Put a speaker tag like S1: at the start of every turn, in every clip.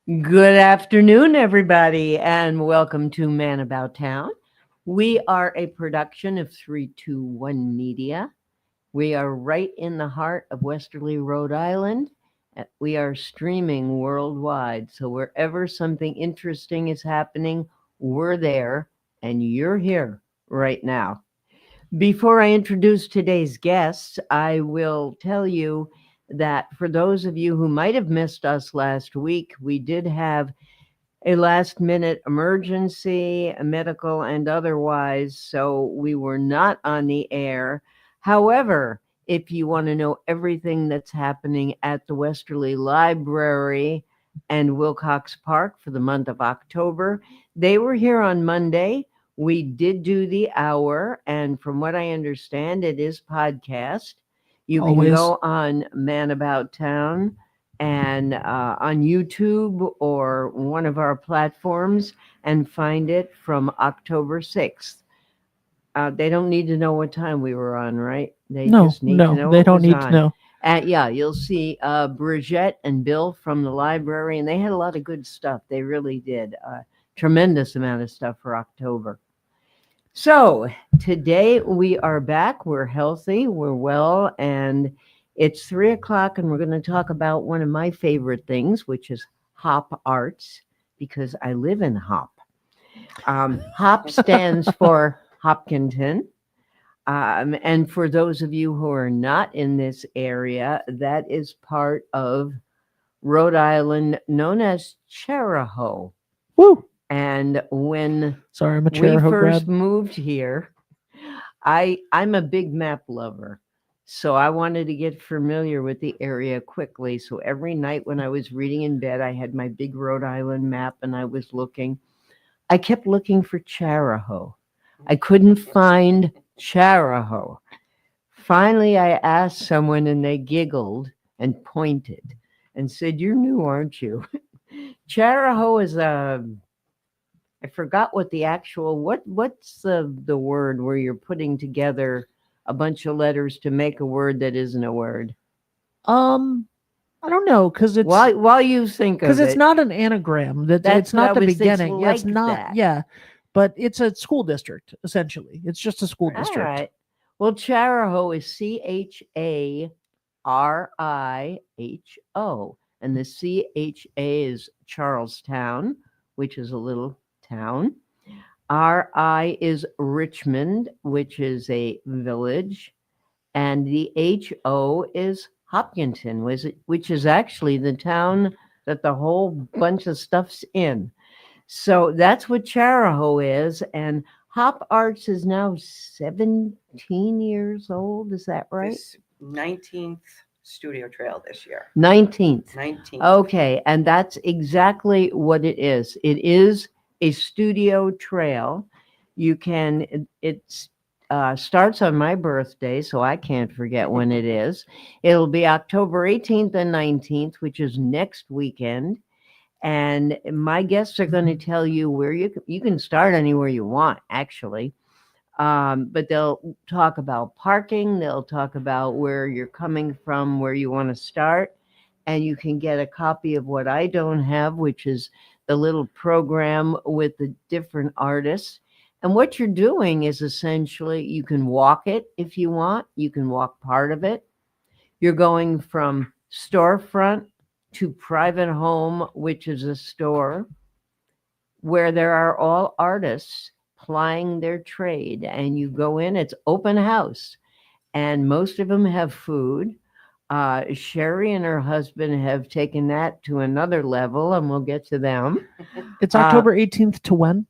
S1: Good afternoon, everybody, and welcome to Man About Town. We are a production of 321 Media. We are right in the heart of Westerly, Rhode Island. We are streaming worldwide, so wherever something interesting is happening, we're there, and you're here right now. Before I introduce today's guests, I will tell you that for those of you who might have missed us last week, we did have a last minute emergency, medical and otherwise, so we were not on the air. However, if you want to know everything that's happening at the Westerly Library and Wilcox Park for the month of October, they were here on Monday. We did do the hour, and from what I understand, it is podcast. You can
S2: Always.
S1: go on Man About Town and on YouTube or one of our platforms and find it from October 6th. They don't need to know what time we were on, right? They
S2: No,
S1: just need to
S2: no,
S1: know
S2: they
S1: it
S2: don't
S1: was
S2: need to
S1: on.
S2: know.
S1: Yeah, you'll see Bridget and Bill from the library, and they had a lot of good stuff. They really did. Tremendous amount of stuff for October. So today we are back. We're healthy, we're well, and it's 3 o'clock, and we're going to talk about one of my favorite things, which is hop arts, because I live in Hop. Hop stands for Hopkinton. And for those of you who are not in this area, that is part of Rhode Island known as Charahoe.
S2: Woo!
S1: And when
S2: Sorry, I'm a
S1: we
S2: Charahoe
S1: first
S2: grad.
S1: moved here, I'm a big map lover. So I wanted to get familiar with the area quickly. So every night when I was reading in bed, I had my big Rhode Island map and I was looking. I kept looking for Charahoe. I couldn't find Charahoe. Finally, I asked someone and they giggled and pointed and said, "You're new, aren't you?" Charahoe is a I forgot what the actual what's the word where you're putting together a bunch of letters to make a word that isn't a word.
S2: Um, I don't know
S1: While you think
S2: because
S1: of
S2: it's
S1: it,
S2: not an anagram. That
S1: that's
S2: it's
S1: what I
S2: not the
S1: was. It's
S2: beginning. Yeah, it's
S1: like
S2: not.
S1: that.
S2: Yeah, but it's a school district essentially. It's just a school
S1: All
S2: district.
S1: right. Well, Charahoe is Chariho, and the CHA is Charlestown, which is a little town. RI is Richmond, which is a village, and the HO is Hopkinton, which is actually the town that the whole bunch of stuff's in. So that's what Charahoe is, and Hop Arts is now 17 years old. Is that right?
S3: This 19th studio trail this year.
S1: 19th.
S3: 19th.
S1: Okay, and that's exactly what it is. It is a studio trail. You can, it starts on my birthday, so I can't forget when it is. It'll be October 18th and 19th, which is next weekend. And my guests are going to tell you where you can start anywhere you want, actually. But they'll talk about parking. They'll talk about where you're coming from, where you want to start, and you can get a copy of what I don't have, which is the little program with the different artists. And what you're doing is essentially you can walk it if you want. You can walk part of it. You're going from storefront to private home, which is a store where there are all artists plying their trade. And you go in, it's open house, and most of them have food. Sherry and her husband have taken that to another level, and we'll get to them.
S2: It's
S1: Uh,
S2: October 18th to when?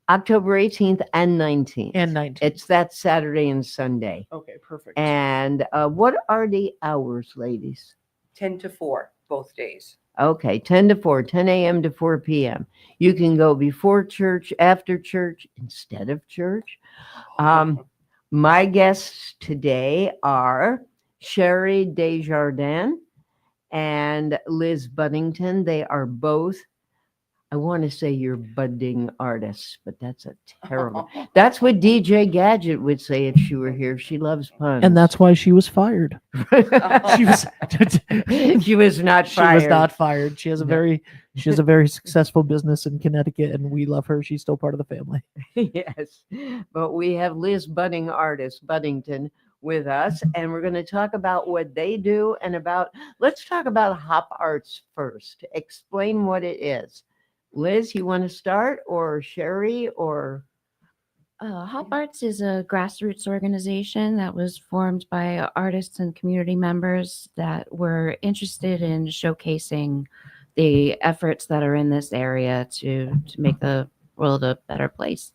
S1: October 18th and 19th.
S2: And 19th.
S1: It's that Saturday and Sunday.
S2: Okay, perfect.
S1: And what are the hours, ladies?
S3: 10 to 4, both days.
S1: Okay, 10 to 4, 10 a.m. to 4 p.m. You can go before church, after church, instead of church. My guests today are Sherry Desjardins and Liz Buddington. They are both I want to say you're budding artists, but that's a terrible. That's what DJ Gadget would say if she were here. She loves puns.
S2: And that's why she was fired. She was
S1: she was not
S2: she
S1: fired.
S2: was not fired. She has a
S1: No.
S2: very successful business in Connecticut, and we love her. She's still part of the family.
S1: Yes, but we have Liz Budding Artist Buddington with us, and we're going to talk about what they do and about. Let's talk about Hop Arts first. Explain what it is. Liz, you want to start, or Sherry, or
S4: Hop Arts is a grassroots organization that was formed by artists and community members that were interested in showcasing the efforts that are in this area to make the world a better place.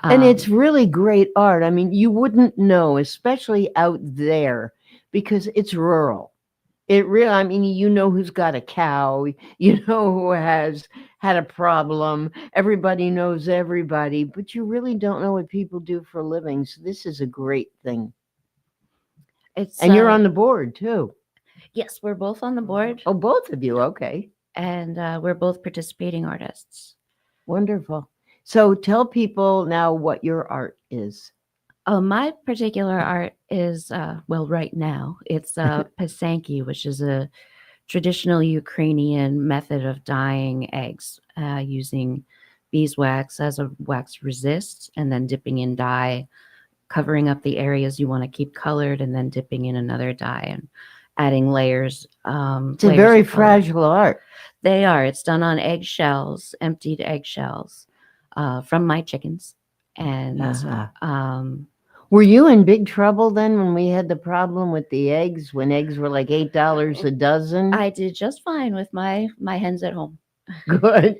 S1: and it's
S4: Um,
S1: really great art. I mean, you wouldn't know, especially out there, because it's rural. It really, I mean, you know who's got a cow, you know who has had a problem. Everybody knows everybody, but you really don't know what people do for a living. So this is a great thing.
S4: it's
S1: And you're on the board too.
S4: yes, we're both on the board,
S1: Oh, both of you. Okay.
S4: and we're both participating artists.
S1: Wonderful. So tell people now what your art is.
S4: Oh, my particular art is well, right now it's pasanki, which is a traditional Ukrainian method of dyeing eggs using beeswax as a wax resist, and then dipping in dye, covering up the areas you want to keep colored, and then dipping in another dye and adding layers.
S1: It's a very fragile art.
S4: They are. It's done on eggshells, emptied eggshells from my chickens, and
S1: Uh-huh.
S4: um,
S1: Were you in big trouble then when we had the problem with the eggs, when eggs were like $8 a dozen?
S4: I did just fine with my hens at home.
S1: Good.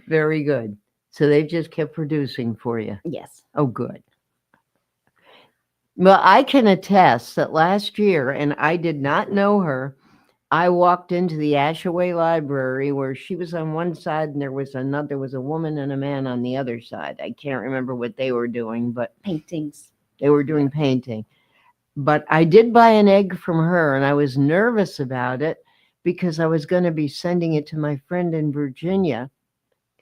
S1: Very good. So they've just kept producing for you.
S4: Yes.
S1: Oh, good. Well, I can attest that last year, and I did not know her, I walked into the Ashaway Library where she was on one side and there was a woman and a man on the other side. I can't remember what they were doing, but
S4: Paintings.
S1: they were doing painting. But I did buy an egg from her, and I was nervous about it because I was going to be sending it to my friend in Virginia.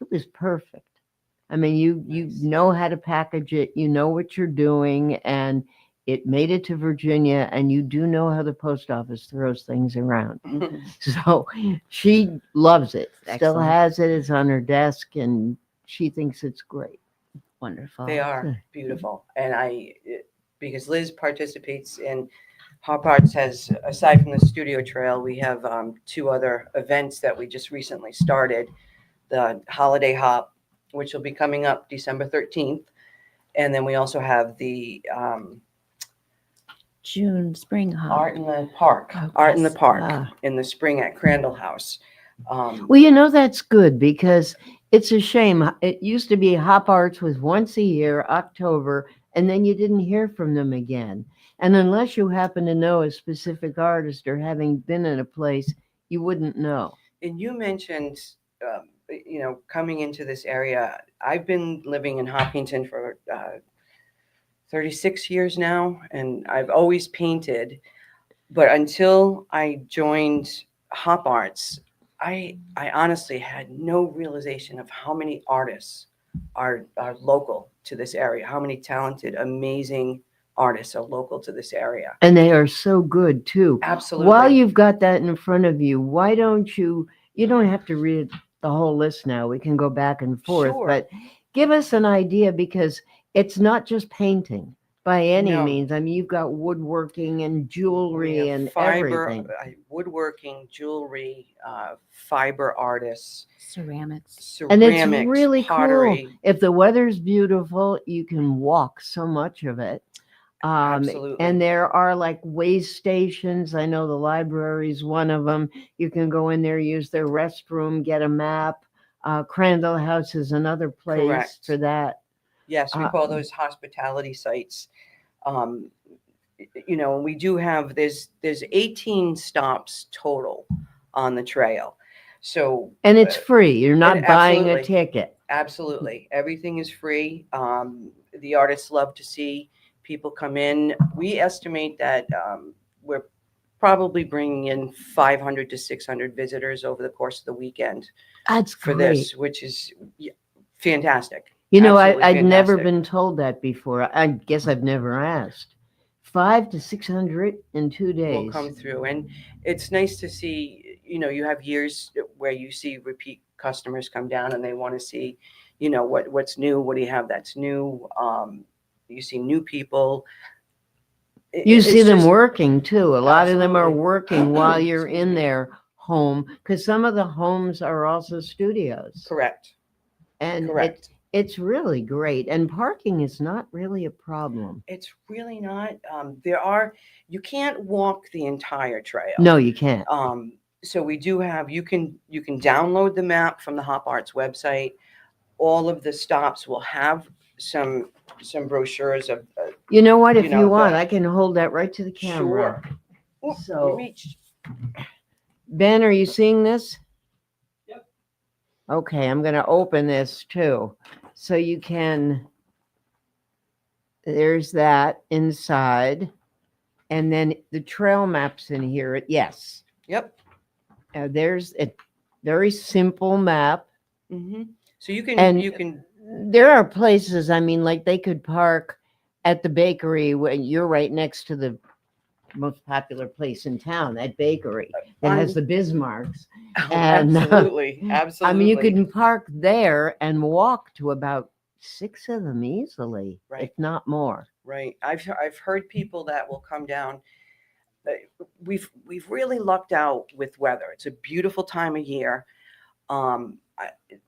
S1: It was perfect. I mean, you
S3: Nice.
S1: know how to package it, you know what you're doing, and it made it to Virginia, and you do know how the post office throws things around. So she loves it, still
S4: Excellent.
S1: has it, it's on her desk, and she thinks it's great.
S4: Wonderful.
S3: They are beautiful. And because Liz participates in Hop Arts, has, aside from the studio trail, we have two other events that we just recently started. The Holiday Hop, which will be coming up December 13th. And then we also have the
S4: June spring hop.
S3: Art in the Park,
S4: Oh,
S3: Art in the
S4: yes.
S3: Park
S1: Ah.
S3: in the spring at Crandall House.
S1: Well, you know, that's good because it's a shame. It used to be Hop Arts was once a year, October, and then you didn't hear from them again. And unless you happen to know a specific artist or having been in a place, you wouldn't know.
S3: And you mentioned, coming into this area. I've been living in Hopkinton for 36 years now, and I've always painted. But until I joined Hop Arts, I honestly had no realization of how many artists are local to this area, how many talented, amazing artists are local to this area.
S1: And they are so good too.
S3: Absolutely.
S1: While you've got that in front of you, why don't you don't have to read the whole list now. We can go back and forth,
S3: Sure.
S1: but give us an idea because it's not just painting by any
S3: No.
S1: means. I mean, you've got woodworking and
S3: We
S1: jewelry
S3: have
S1: and
S3: fiber,
S1: everything.
S3: woodworking, jewelry, fiber artists,
S4: Ceramics.
S1: And it's
S3: ceramics,
S1: really
S3: pottery.
S1: cool. If the weather's beautiful, you can walk so much of it.
S3: Absolutely.
S1: And there are like way stations. I know the library's one of them. You can go in there, use their restroom, get a map. Crandall House is another place
S3: Correct.
S1: for that.
S3: Yes, we call those hospitality sites. And we do have there's 18 stops total on the trail. So
S1: And it's free. You're not
S3: and
S1: buying a
S3: absolutely.
S1: ticket.
S3: absolutely everything is free. The artists love to see people come in. We estimate that we're probably bringing in 500 to 600 visitors over the course of the weekend
S1: That's
S3: for
S1: great.
S3: this, which is fantastic.
S1: You know,
S3: Absolutely
S1: I'd never
S3: fantastic.
S1: been told that before. I guess I've never asked. 500 to 600 in 2
S3: Will
S1: days.
S3: come through, and it's nice to see. You have years where you see repeat customers come down and they want to see, what's new. What do you have that's new? You see new people.
S1: You see
S3: It's
S1: them
S3: just-
S1: working too. A lot of them are
S3: Absolutely.
S1: working while you're
S3: Excuse
S1: in
S3: me.
S1: their home, because some of the homes are also studios.
S3: Correct.
S1: And
S3: Correct.
S1: it's really great. And parking is not really a problem.
S3: It's really not. You can't walk the entire trail.
S1: No, you can't.
S3: So we do have. You can download the map from the Hop Arts website. All of the stops will have some brochures of.
S1: You know what? If
S3: know,
S1: you want,
S3: the-
S1: I can hold that right to the camera.
S3: Sure. Oh,
S1: So-
S3: you reached.
S1: Ben, are you seeing this?
S2: Yep.
S1: Okay, I'm going to open this too. So you can, there's that inside. And then the trail maps in here. Yes.
S3: Yep.
S1: There's a very simple map.
S3: Hmm. So you can.
S1: And-
S3: you can.
S1: There are places, I mean, like they could park at the bakery when you're right next to the most popular place in town, that bakery that has the Bismarcks. And,
S3: Absolutely. Absolutely.
S1: I mean, you can park there and walk to about 6 of them easily,
S3: Right.
S1: if not more.
S3: Right. I've heard people that will come down. We've really lucked out with weather. It's a beautiful time of year.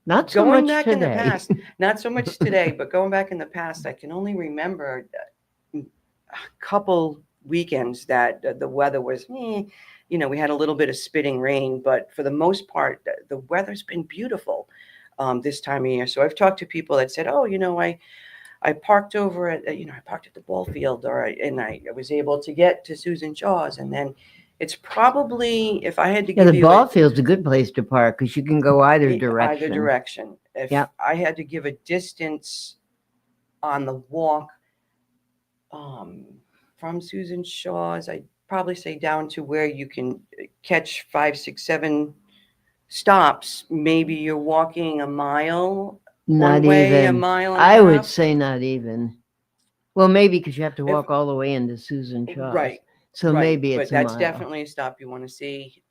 S1: Not so
S3: Going
S1: much
S3: back
S1: today.
S3: in the past, not so much today, but going back in the past, I can only remember a couple weekends that the weather was, we had a little bit of spitting rain, but for the most part, the weather's been beautiful this time of year. So I've talked to people that said, oh, I parked over at, I parked at the ball field, and I was able to get to Susan Shaw's, and then it's probably, if I had to
S1: Yeah,
S3: give
S1: the
S3: you
S1: ball field's a good place to park because you can go either direction.
S3: Either direction. If
S1: Yep.
S3: I had to give a distance on the walk from Susan Shaw's, I'd probably say down to where you can catch 5, 6, 7 stops. Maybe you're walking a mile
S1: Not
S3: one way, a
S1: even.
S3: mile and a
S1: I
S3: half.
S1: would say not even. Well, maybe because you have to
S3: If-
S1: walk all the way into Susan Shaw's.
S3: Right.
S1: So
S3: right.
S1: maybe
S3: But
S1: it's a
S3: that's
S1: mile.
S3: definitely a stop you want to see.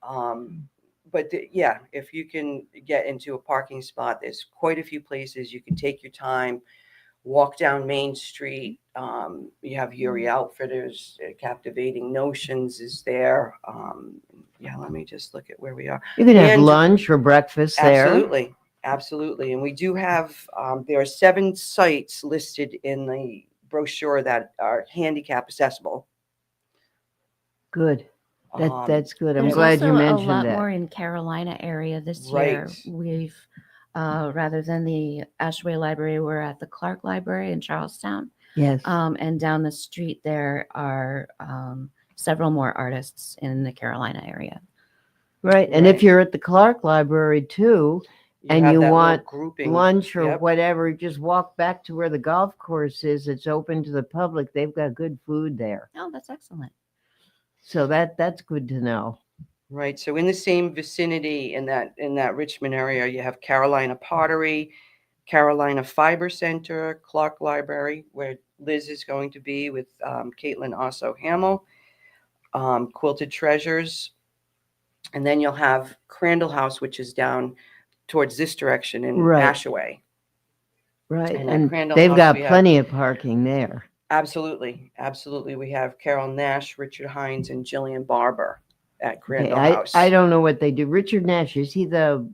S3: Yeah, if you can get into a parking spot, there's quite a few places you can take your time, walk down Main Street. You have Yuri Outfitters, Captivating Notions is there. Yeah, let me just look at where we are.
S1: You can have
S3: And-
S1: lunch or breakfast there.
S3: Absolutely, absolutely. And we do have, there are 7 sites listed in the brochure that are handicap accessible.
S1: Good.
S3: Um,
S1: That's good. I'm
S4: There's
S1: glad you
S4: also
S1: mentioned
S4: a lot
S1: that.
S4: more in Carolina area this year.
S3: Right.
S4: We've rather than the Ashway Library, we're at the Clark Library in Charlestown.
S1: Yes.
S4: And down the street there are several more artists in the Carolina area.
S1: Right. And if
S3: right.
S1: you're at the Clark Library too, and
S3: have
S1: you
S3: that little
S1: want
S3: grouping.
S1: lunch or
S3: Yep.
S1: whatever, just walk back to where the golf course is. It's open to the public. They've got good food there.
S4: Oh, that's excellent.
S1: So that's good to know.
S3: Right. So in the same vicinity in that Richmond area, you have Carolina Pottery, Carolina Fiber Center, Clark Library, where Liz is going to be with Caitlin Osso Hamill, Quilted Treasures, and then you'll have Crandall House, which is down towards this direction in
S1: Right.
S3: Ashaway.
S1: Right.
S3: And at
S1: And
S3: Crandall
S1: they've
S3: House,
S1: got
S3: we have-
S1: plenty of parking there.
S3: Absolutely, absolutely. We have Carol Nash, Richard Hines, and Jillian Barber at
S1: Okay,
S3: Crandall
S1: I
S3: House.
S1: don't know what they do. Richard Nash, is he the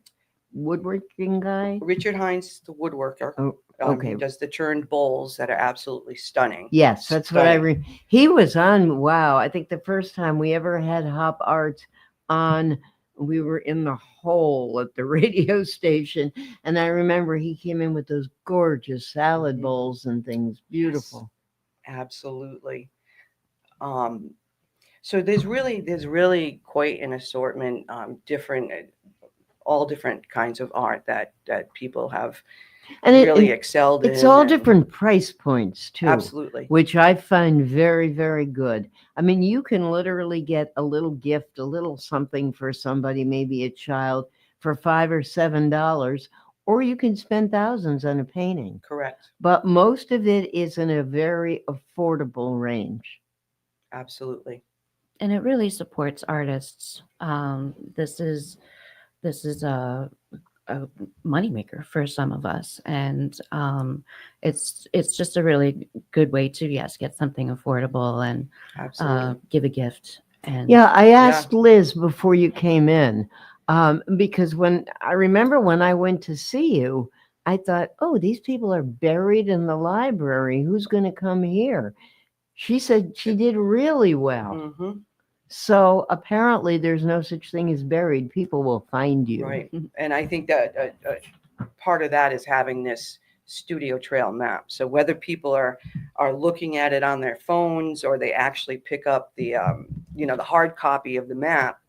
S1: woodworking guy?
S3: Richard Hines, the woodworker.
S1: Oh,
S3: He
S1: okay.
S3: does the turned bowls that are absolutely stunning.
S1: Yes, that's what I
S3: Stunning.
S1: he was on. Wow, I think the first time we ever had Hop Arts on, we were in the hole at the radio station, and I remember he came in with those gorgeous salad
S3: Mhm.
S1: bowls and things. Beautiful.
S3: Absolutely. So there's really quite an assortment, different, all different kinds of art that people have.
S1: And
S3: really excelled in.
S1: it's all
S3: and-
S1: different price points too,
S3: Absolutely.
S1: which I find very, very good. I mean, you can literally get a little gift, a little something for somebody, maybe a child, for $5 or $7, or you can spend thousands on a painting.
S3: Correct.
S1: But most of it is in a very affordable range.
S3: Absolutely.
S4: And it really supports artists. This is a moneymaker for some of us, and it's just a really good way to get something affordable and
S3: Absolutely.
S4: give a gift. And
S1: Yeah, I asked Liz before you came in, because when I remember when I went to see you, I thought, oh, these people are buried in the library. Who's going to come here? She said she did really well.
S3: hmm
S1: So apparently there's no such thing as buried. People will find you.
S3: Right. And I think that part of that is having this studio trail map. So whether people are looking at it on their phones or they actually pick up the the hard copy of the map,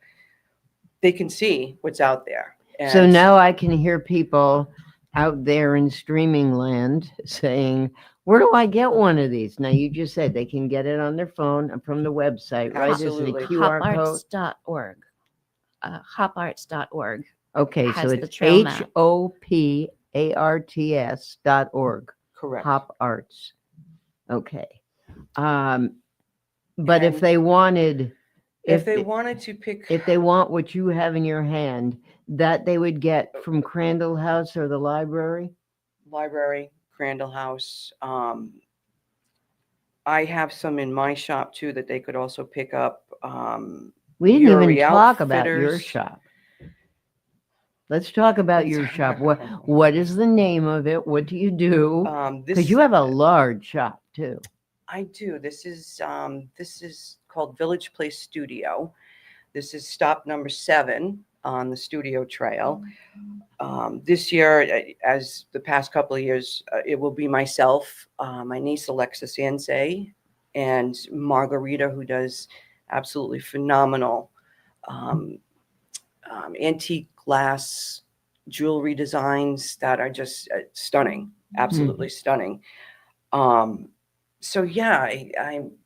S3: they can see what's out there.
S1: So
S3: And
S1: now I can hear people out there in streaming land saying, where do I get one of these? Now you just said they can get it on their phone and from the website, right? Is it a
S3: Absolutely.
S1: QR code?
S4: hoparts.org. Hoparts.org.
S1: Okay, so
S4: has the
S1: it's
S4: trail map.
S1: HOPARTS.org.
S3: correct.
S1: Hop Arts. Okay. But if
S3: And
S1: they wanted,
S3: if they wanted to pick,
S1: if they want what you have in your hand, that they would get from Crandall House or the library?
S3: library, Crandall House, I have some in my shop too that they could also pick up.
S1: We didn't even
S3: Yuri
S1: talk about your
S3: Outfitters.
S1: shop. Let's talk about your shop. What is the name of it? What do you do? Because you have a large shop too.
S3: I do. This is called Village Place Studio. This is stop number 7 on the studio trail. This year, as the past couple of years, it will be myself, my niece Alexis Ansay, and Margarita, who does absolutely phenomenal antique glass jewelry designs that are just stunning, absolutely stunning. So yeah,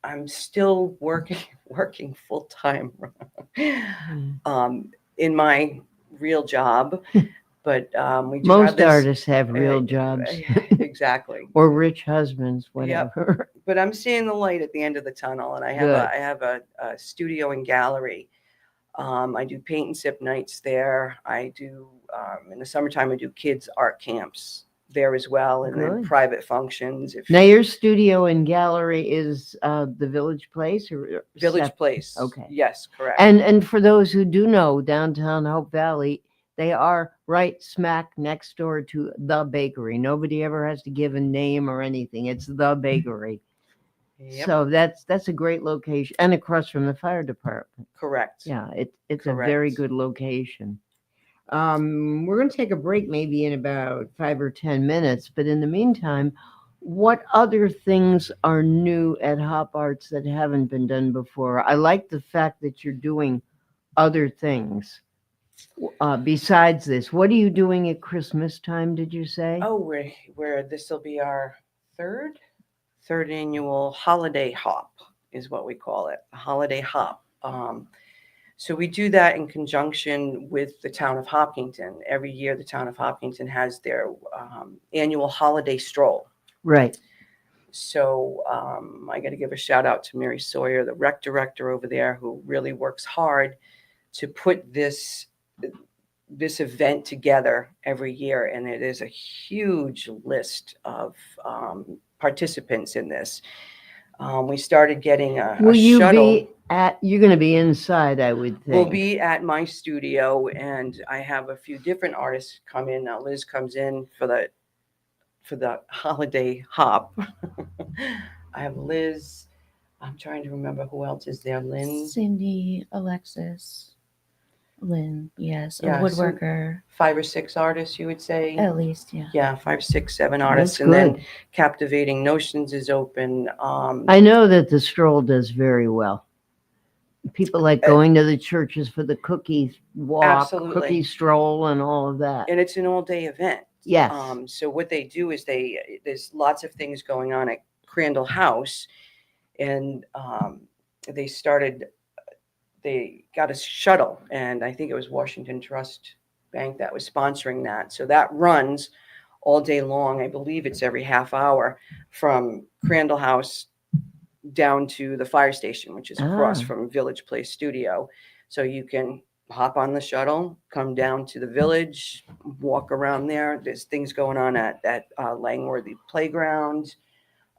S3: I'm still working full time in my real job, but we do have
S1: Most
S3: this,
S1: artists have real jobs
S3: exactly.
S1: or rich husbands, whatever.
S3: But I'm seeing the light at the end of the tunnel, and I have
S1: Good.
S3: I have a studio and gallery. I do paint and sip nights there. I do in the summertime. I do kids art camps there as well, and then
S1: Good.
S3: private functions.
S1: Now your studio and gallery is the Village Place or
S3: Village Place.
S1: Okay.
S3: Yes, correct.
S1: And for those who do know, downtown Hope Valley, they are right smack next door to the bakery. Nobody ever has to give a name or anything. It's the bakery.
S3: Yep,
S1: So that's a great location, and across from the fire department.
S3: correct.
S1: Yeah, it's a very
S3: Correct.
S1: good location. We're going to take a break maybe in about 5 or 10 minutes, but in the meantime, what other things are new at Hop Arts that haven't been done before? I like the fact that you're doing other things besides this. What are you doing at Christmas time, did you say?
S3: Oh, we're this will be our third annual holiday hop is what we call it, a holiday hop. So we do that in conjunction with the town of Hopkinton. Every year, the town of Hopkinton has their annual holiday stroll.
S1: Right.
S3: So I got to give a shout out to Mary Sawyer, the rec director over there, who really works hard to put this event together every year. And it is a huge list of participants in this. We started getting a
S1: Will you
S3: shuttle.
S1: you're going to be inside, I would think.
S3: We'll be at my studio, and I have a few different artists come in. Now Liz comes in for the holiday hop. I have Liz. I'm trying to remember who else is there. Lynn,
S4: Cindy, Alexis, Lynn, yes, a
S3: Yeah, so-
S4: woodworker,
S3: 5 or 6 artists, you would say.
S4: at least, yeah.
S3: Yeah, 5, 6, 7 artists,
S1: That's
S3: and then
S1: good.
S3: Captivating Notions is open.
S1: I know that the stroll does very well. People like going to the churches for the cookie walk,
S3: Absolutely.
S1: cookie stroll, and all of that.
S3: And it's an all-day event.
S1: Yes.
S3: So what they do is there's lots of things going on at Crandall House, and they got a shuttle, and I think it was Washington Trust Bank that was sponsoring that. So that runs all day long. I believe it's every half hour from Crandall House down to the fire station, which is across
S1: Ah.
S3: from Village Place Studio. So you can hop on the shuttle, come down to the village, walk around there. There's things going on at Langworthy Playground,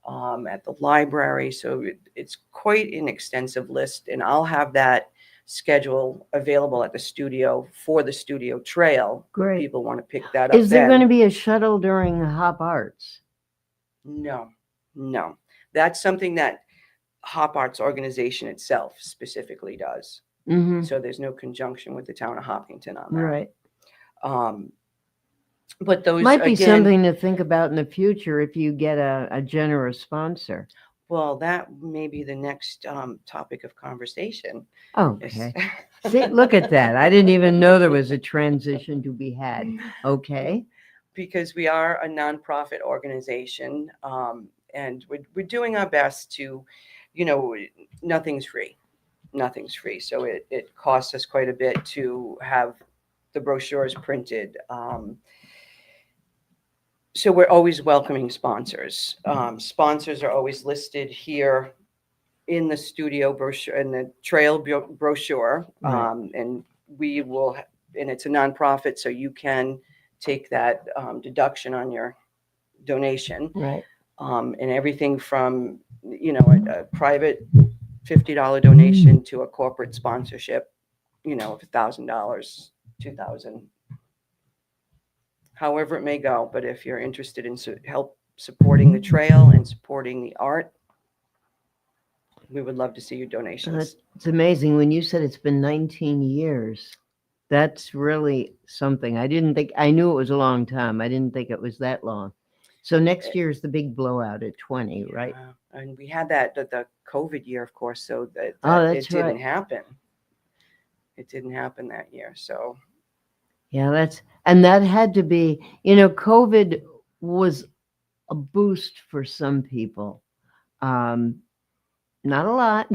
S3: at the library. So it's quite an extensive list, and I'll have that schedule available at the studio for the studio trail.
S1: Great.
S3: People want to pick that up.
S1: Is there
S3: then.
S1: going to be a shuttle during Hop Arts?
S3: No, no. That's something that Hop Arts organization itself specifically does.
S1: Mm-hmm.
S3: So there's no conjunction with the town of Hopkinton on that.
S1: Right.
S3: But those
S1: Might be
S3: again,
S1: something to think about in the future if you get a generous sponsor.
S3: well, that may be the next topic of conversation.
S1: Okay. See, look at that. I didn't even know there was a transition to be had. Okay.
S3: Because we are a nonprofit organization, and we're doing our best to, nothing's free. Nothing's free. So it costs us quite a bit to have the brochures printed. So we're always welcoming sponsors. Sponsors are always listed here in the studio brochure, in the trail brochure.
S1: Right.
S3: And we will, and it's a nonprofit, so you can take that deduction on your donation.
S1: Right.
S3: And everything from, a private $50 donation to a corporate sponsorship, of $1,000, $2,000, however it may go. But if you're interested in help supporting the trail and supporting the art, we would love to see your donations.
S1: It's amazing. When you said it's been 19 years, that's really something. I knew it was a long time. I didn't think it was that long. So next year is the big blowout at 20, right?
S3: And we had the COVID year, of course, so that
S1: that's
S3: it didn't
S1: right.
S3: happen. It didn't happen that year. So
S1: yeah, that had to be, COVID was a boost for some people. Not a lot,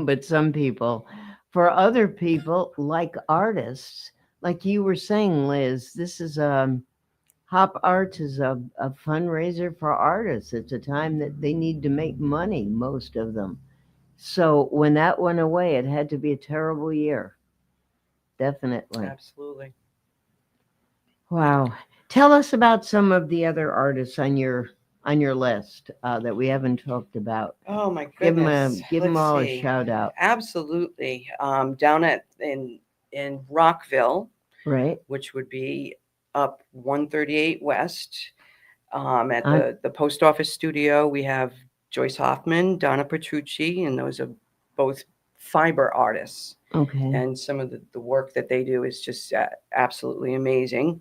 S1: but some people. For other people, like artists, like you were saying, Liz, this is Hop Arts is a fundraiser for artists. It's a time that they need to make money, most of them. So when that went away, it had to be a terrible year. Definitely.
S3: absolutely.
S1: Wow. Tell us about some of the other artists on your list that we haven't talked about.
S3: Oh my
S1: Give
S3: goodness.
S1: them
S3: Let's
S1: all
S3: see.
S1: a shout out.
S3: Absolutely. Down in Rockville,
S1: Right.
S3: which would be up 138 West, at the post office studio, we have Joyce Hoffman, Donna Petrucci, and those are both fiber artists.
S1: Okay.
S3: And some of the work that they do is just absolutely amazing.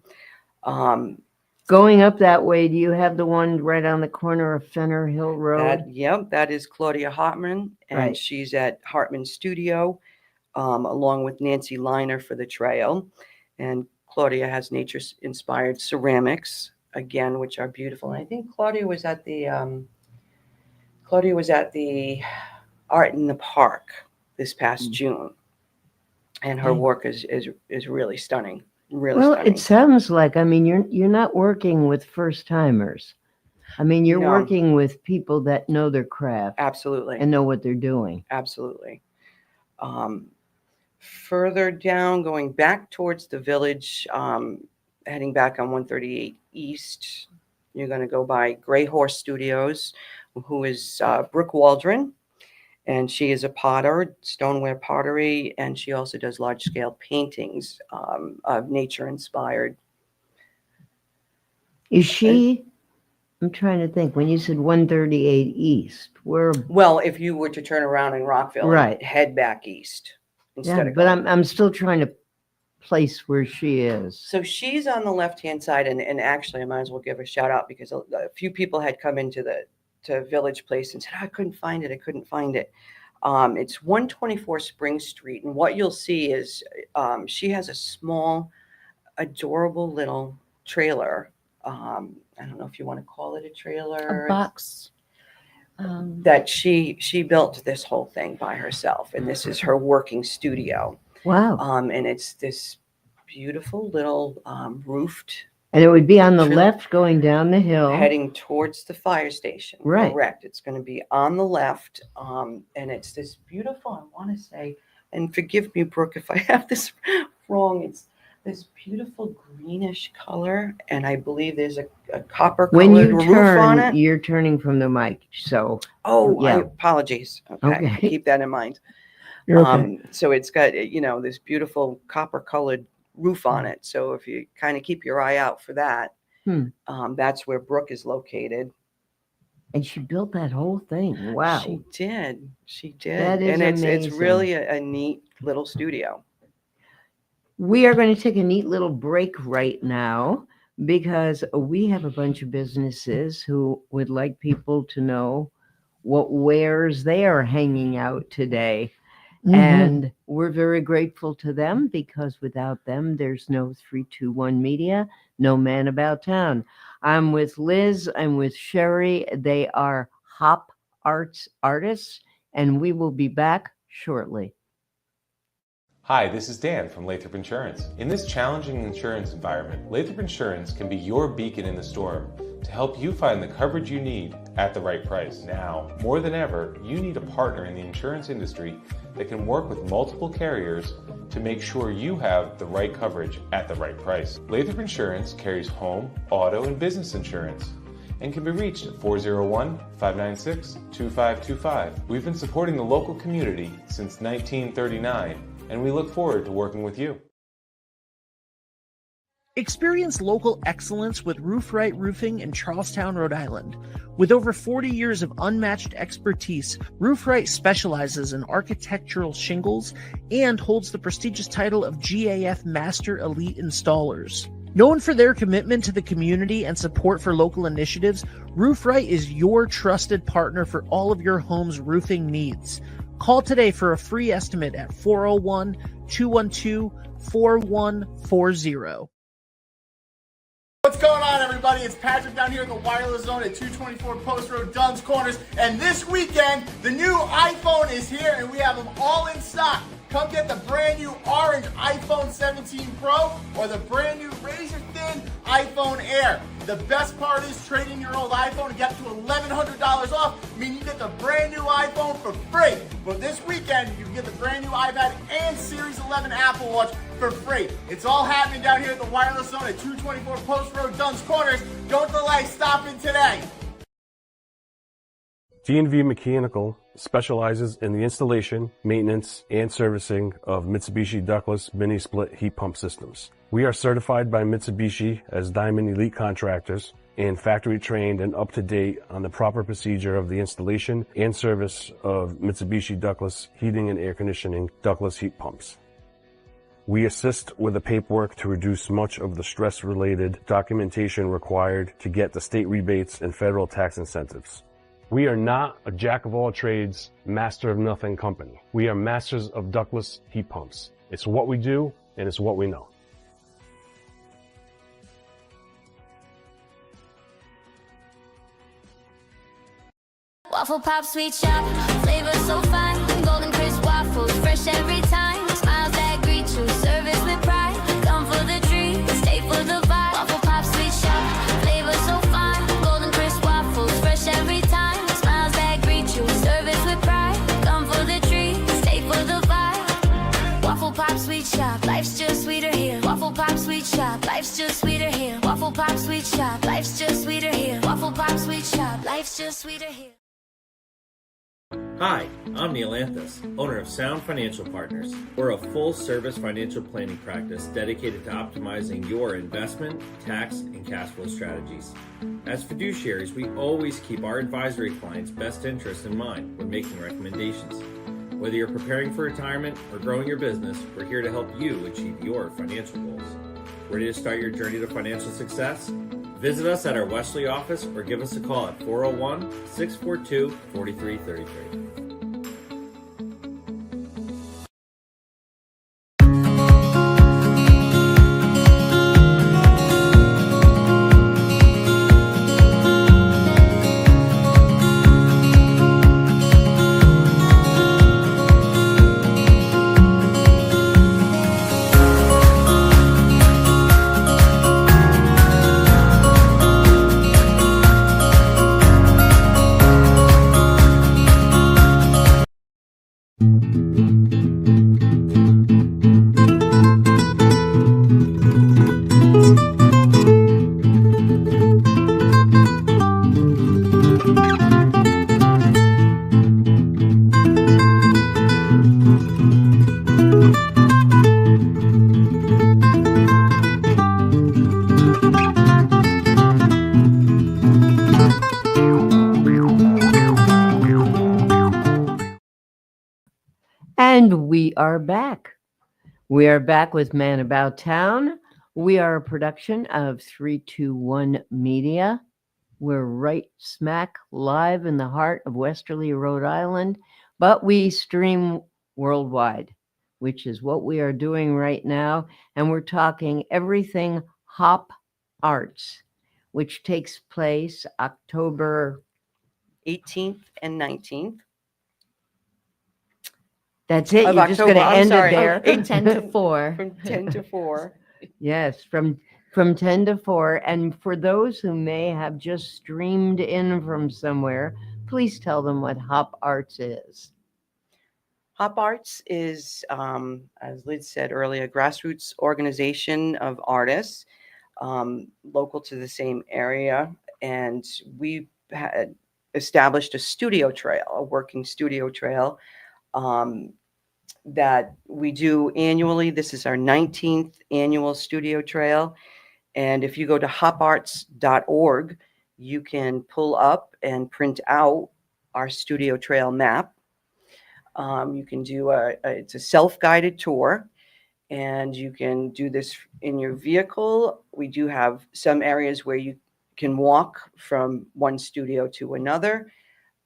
S1: Going up that way, do you have the one right on the corner of Fenner Hill Road?
S3: That is Claudia Hartman, and
S1: Right.
S3: she's at Hartman Studio, along with Nancy Liner for the trail. And Claudia has nature-inspired ceramics, again, which are beautiful. And I think Claudia was at the Art in the Park this past June, and her
S1: Okay.
S3: work is really stunning. Really
S1: Well,
S3: stunning.
S1: it sounds like, you're not working with first timers. You're
S3: No.
S1: working with people that know their craft
S3: Absolutely.
S1: and know what they're doing.
S3: Absolutely. Further down, going back towards the village, heading back on 138 East, you're going to go by Gray Horse Studios, who is Brooke Waldron, and she is a potter, stoneware pottery, and she also does large-scale paintings of nature-inspired.
S1: Is she? I'm trying to think. When you said 138 East, where?
S3: Well, if you were to turn around in Rockville,
S1: Right.
S3: and head back east instead
S1: Yeah,
S3: of
S1: but
S3: going.
S1: I'm still trying to place where she is.
S3: So she's on the left-hand side, and actually I might as well give a shout out because a few people had come into to Village Place and said, I couldn't find it. It's 124 Spring Street, and what you'll see is she has a small, adorable little trailer I don't know if you want to call it a trailer.
S4: A box.
S3: That she built this whole thing by herself, and this is her working studio.
S1: Wow.
S3: And it's this beautiful little roofed,
S1: And it would be on the
S3: True.
S1: left going down the hill.
S3: heading towards the fire station.
S1: Right.
S3: Correct. It's going to be on the left, and it's this beautiful. I want to say, and forgive me, Brooke, if I have this wrong. It's this beautiful greenish color, and I believe there's a copper
S1: When
S3: colored
S1: you
S3: roof on
S1: turn,
S3: it.
S1: you're turning from the mic. So,
S3: Oh,
S1: yeah.
S3: apologies. Okay.
S1: Okay.
S3: Keep that in mind.
S2: You're okay.
S3: So it's got, this beautiful copper colored roof on it. So if you kind of keep your eye out for that, that's where Brooke is located.
S1: and she built that whole thing. Wow.
S3: She did. She did.
S1: That is
S3: and it's
S1: amazing.
S3: really a neat little studio.
S1: We are going to take a neat little break right now because we have a bunch of businesses who would like people to know what wares they are hanging out today.
S2: Mhm.
S1: And we're very grateful to them because without them, there's no 321 Media, no Man About Town. I'm with Liz, I'm with Sherry. They are Hop Arts artists, and we will be back shortly.
S5: Hi, this is Dan from Lathrop Insurance. In this challenging insurance environment, Lathrop Insurance can be your beacon in the storm to help you find the coverage you need at the right price. Now, more than ever, you need a partner in the insurance industry that can work with multiple carriers to make sure you have the right coverage at the right price. Lathrop Insurance carries home, auto, and business insurance and can be reached at 401-596-2525. We've been supporting the local community since 1939, and we look forward to working with you.
S2: Experience local excellence with Roof Right Roofing in Charlestown, Rhode Island. With over 40 years of unmatched expertise, Roof Right specializes in architectural shingles and holds the prestigious title of GAF Master Elite Installers. Known for their commitment to the community and support for local initiatives, Roof Right is your trusted partner for all of your home's roofing needs. Call today for a free estimate at 401-212-4140.
S6: What's going on, everybody? It's Patrick down here at the Wireless Zone at 224 Post Road, Dunn's Corners. And this weekend, the new iPhone is here, and we have them all in stock. Come get the brand new orange iPhone 17 Pro or the brand new razor thin iPhone Air. The best part is trading your old iPhone and get up to $1,100 off, meaning you get the brand new iPhone for free. But this weekend, you can get the brand new iPad and Series 11 Apple Watch for free. It's all happening down here at the Wireless Zone at 224 Post Road, Dunn's Corners. Don't delay, stop in today.
S7: D&V Mechanical specializes in the installation, maintenance, and servicing of Mitsubishi ductless mini-split heat pump systems. We are certified by Mitsubishi as Diamond Elite Contractors and factory trained and up to date on the proper procedure of the installation and service of Mitsubishi ductless heating and air conditioning ductless heat pumps. We assist with the paperwork to reduce much of the stress-related documentation required to get the state rebates and federal tax incentives. We are not a jack-of-all-trades, master-of-nothing company. We are masters of ductless heat pumps. It's what we do, and it's what we know.
S8: Waffle Pop Sweet Shop, flavor so fine, golden crisp waffles, fresh every time, smiles that greet you, service with pride, come for the treat, stay for the vibe. Waffle Pop Sweet Shop, flavor so fine, golden crisp waffles, fresh every time, smiles that greet you, service with pride, come for the treat, stay for the vibe. Waffle Pop Sweet Shop, life's just sweeter here. Waffle Pop Sweet Shop, life's just sweeter here. Waffle Pop Sweet Shop, life's just sweeter here. Waffle Pop Sweet Shop, life's just sweeter here.
S9: Hi, I'm Neil Anthus, owner of Sound Financial Partners. We're a full-service financial planning practice dedicated to optimizing your investment, tax, and cash flow strategies. As fiduciaries, we always keep our advisory clients' best interests in mind when making recommendations. Whether you're preparing for retirement or growing your business, we're here to help you achieve your financial goals. Ready to start your journey to financial success? Visit us at our Wesley office or give us a call at 401-642-4333.
S1: we are back. We are back with Man About Town. We are a production of 321 Media. We're right smack live in the heart of Westerly, Rhode Island, but we stream worldwide, which is what we are doing right now. And we're talking everything Hop Arts, which takes place October.
S3: 18th and 19th.
S1: That's it.
S3: Of
S1: You're just going to
S3: October, I'm
S1: end
S3: sorry.
S1: it there.
S3: Eight-
S4: 10 to 4.
S3: From 10 to 4.
S1: Yes, from 10 to 4. And for those who may have just streamed in from somewhere, please tell them what Hop Arts is.
S3: Hop Arts is, as Liz said earlier, a grassroots organization of artists local to the same area. And we had established a studio trail, a working studio trail that we do annually. This is our 19th annual studio trail. And if you go to hoparts.org, you can pull up and print out our studio trail map. You can do it's a self-guided tour, and you can do this in your vehicle. We do have some areas where you can walk from one studio to another.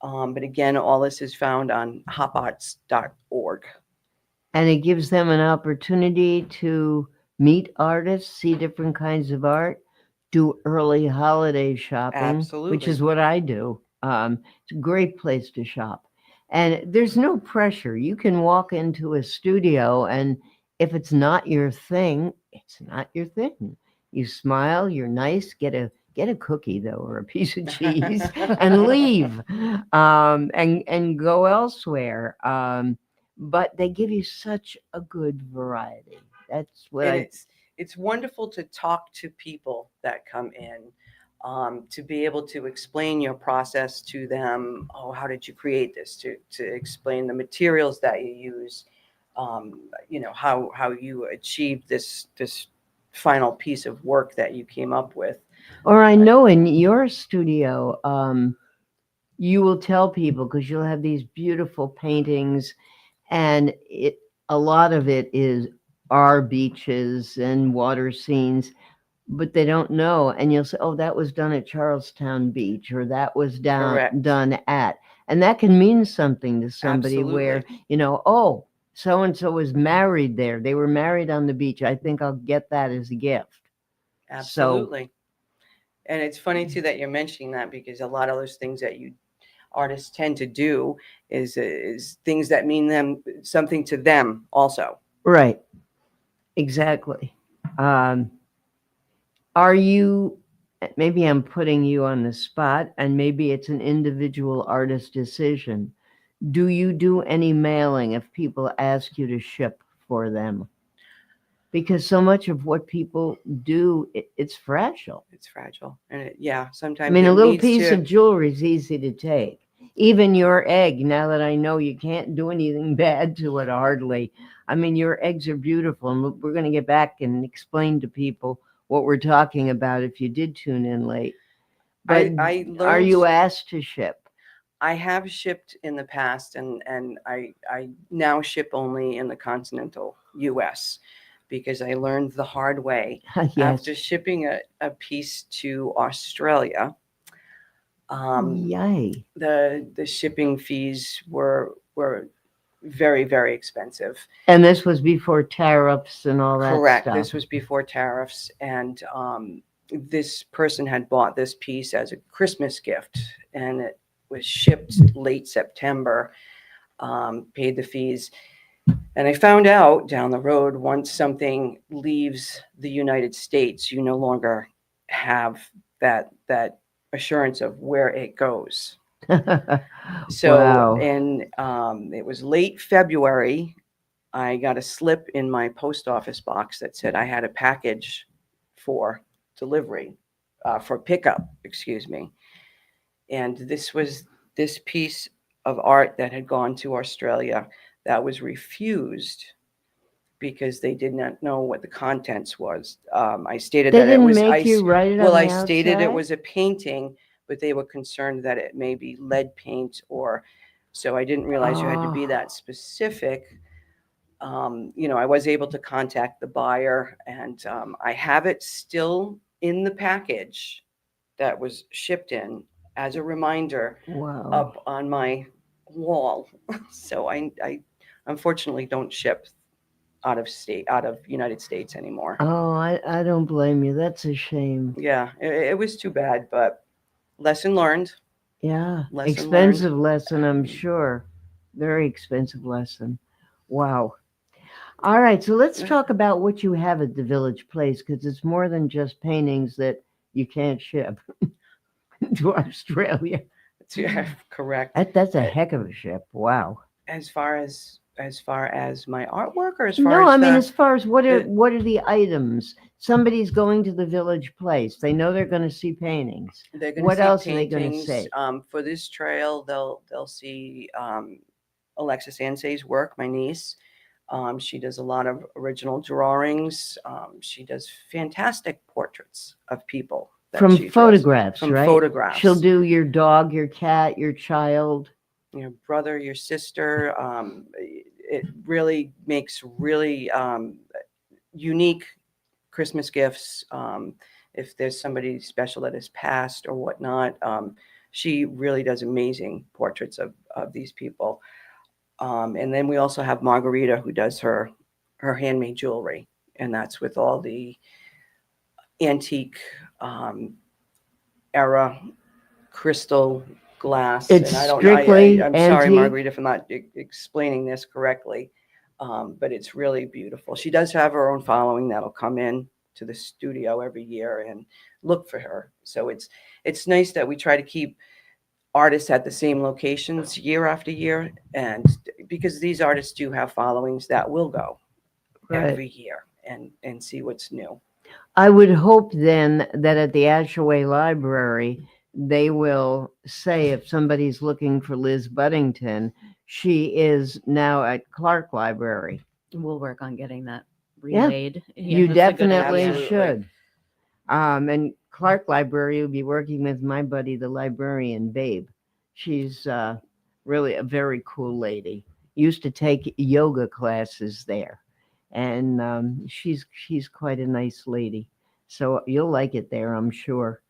S3: But again, all this is found on hoparts.org.
S1: And it gives them an opportunity to meet artists, see different kinds of art, do early holiday shopping, which
S3: Absolutely.
S1: is what I do. It's a great place to shop. And there's no pressure. You can walk into a studio, and if it's not your thing, it's not your thing. You smile, you're nice, get a cookie though, or a piece of cheese, and leave, and go elsewhere. But they give you such a good variety. That's what
S3: And it's wonderful to talk to people that come in, to be able to explain your process to them. Oh, how did you create this? To explain the materials that you use, how you achieved this final piece of work that you came up with.
S1: Or I know in your studio, you will tell people, because you'll have these beautiful paintings, and a lot of it is our beaches and water scenes, but they don't know. And you'll say, oh, that was done at Charlestown Beach, or that was
S3: Correct.
S1: done at, and that can mean something to somebody where,
S3: Absolutely.
S1: oh, so-and-so was married there. They were married on the beach. I think I'll get that as a gift.
S3: Absolutely. And it's funny too that you're mentioning that, because a lot of those things that artists tend to do is things that mean them something to them also.
S1: Right. Exactly. Are you, maybe I'm putting you on the spot, and maybe it's an individual artist decision. Do you do any mailing if people ask you to ship for them? Because so much of what people do, it's fragile.
S3: It's fragile. And sometimes
S1: I mean,
S3: it
S1: a little
S3: needs
S1: piece
S3: to-
S1: of jewelry is easy to take. Even your egg, now that I know you can't do anything bad to it, hardly. I mean, your eggs are beautiful, and we're going to get back and explain to people what we're talking about if you did tune in late. But
S3: I
S1: are you
S3: learned-
S1: asked to ship?
S3: I have shipped in the past, and I now ship only in the continental U.S. because I learned the hard way.
S1: Yes.
S3: After shipping a piece to Australia.
S1: Yay.
S3: The shipping fees were very, very expensive.
S1: And this was before tariffs and all that
S3: Correct.
S1: stuff.
S3: This was before tariffs, and this person had bought this piece as a Christmas gift, and it was shipped late September, paid the fees. And I found out down the road, once something leaves the United States, you no longer have that assurance of where it goes. So,
S1: Wow.
S3: and it was late February, I got a slip in my post office box that said I had a package for delivery, for pickup, excuse me. And this was this piece of art that had gone to Australia that was refused because they did not know what the contents was. I stated
S1: They
S3: that it
S1: didn't
S3: was.
S1: make you write it on
S3: Well,
S1: the
S3: I stated it
S1: outside?
S3: was a painting, but they were concerned that it may be lead paint, or so I didn't realize you had to be
S1: Oh.
S3: that specific. I was able to contact the buyer, and I have it still in the package that was shipped in as a reminder
S1: Wow.
S3: up on my wall. So I unfortunately don't ship out of United States anymore.
S1: Oh, I don't blame you. That's a shame.
S3: Yeah, it was too bad, but lesson learned.
S1: Yeah.
S3: Lesson
S1: Expensive
S3: learned.
S1: lesson, I'm sure. Very expensive lesson. Wow. All right, so let's talk about what you have at the Village Place, because it's more than just paintings that you can't ship to Australia.
S3: Yeah, correct.
S1: That's a
S3: Uh,
S1: heck of a ship. Wow.
S3: As far as my artwork, or as far
S1: No,
S3: as
S1: I mean,
S3: the,
S1: as far as what are
S3: the
S1: what are the items? Somebody's going to the Village Place. They know they're going to see paintings.
S3: they're going to
S1: What
S3: see
S1: else are they going to
S3: paintings.
S1: see?
S3: For this trail, they'll see Alexis Ansay's work, my niece. She does a lot of original drawings. She does fantastic portraits of people that
S1: From
S3: she draws.
S1: photographs,
S3: From
S1: right?
S3: photographs.
S1: She'll do your dog, your cat, your child.
S3: Your brother, your sister. It really makes really unique Christmas gifts. If there's somebody special that has passed or whatnot, she really does amazing portraits of these people. And then we also have Margarita, who does her handmade jewelry, and that's with all the antique era crystal glass.
S1: It's
S3: And I don't.
S1: strictly
S3: I'm sorry,
S1: antique?
S3: Margarita, if I'm not explaining this correctly, but it's really beautiful. She does have her own following that'll come in to the studio every year and look for her. So it's nice that we try to keep artists at the same locations year after year, and because these artists do have followings that will go
S1: Right.
S3: every year and see what's new.
S1: I would hope then that at the Ashaway Library, they will say if somebody's looking for Liz Buddington, she is now at Clark Library.
S4: We'll work on getting that
S1: Yeah.
S4: relayed.
S1: You
S4: that's a good
S1: definitely
S4: idea.
S3: Absolutely.
S1: should. And Clark Library will be working with my buddy, the librarian, Babe. She's really a very cool lady. Used to take yoga classes there, and she's quite a nice lady. So you'll like it there, I'm sure.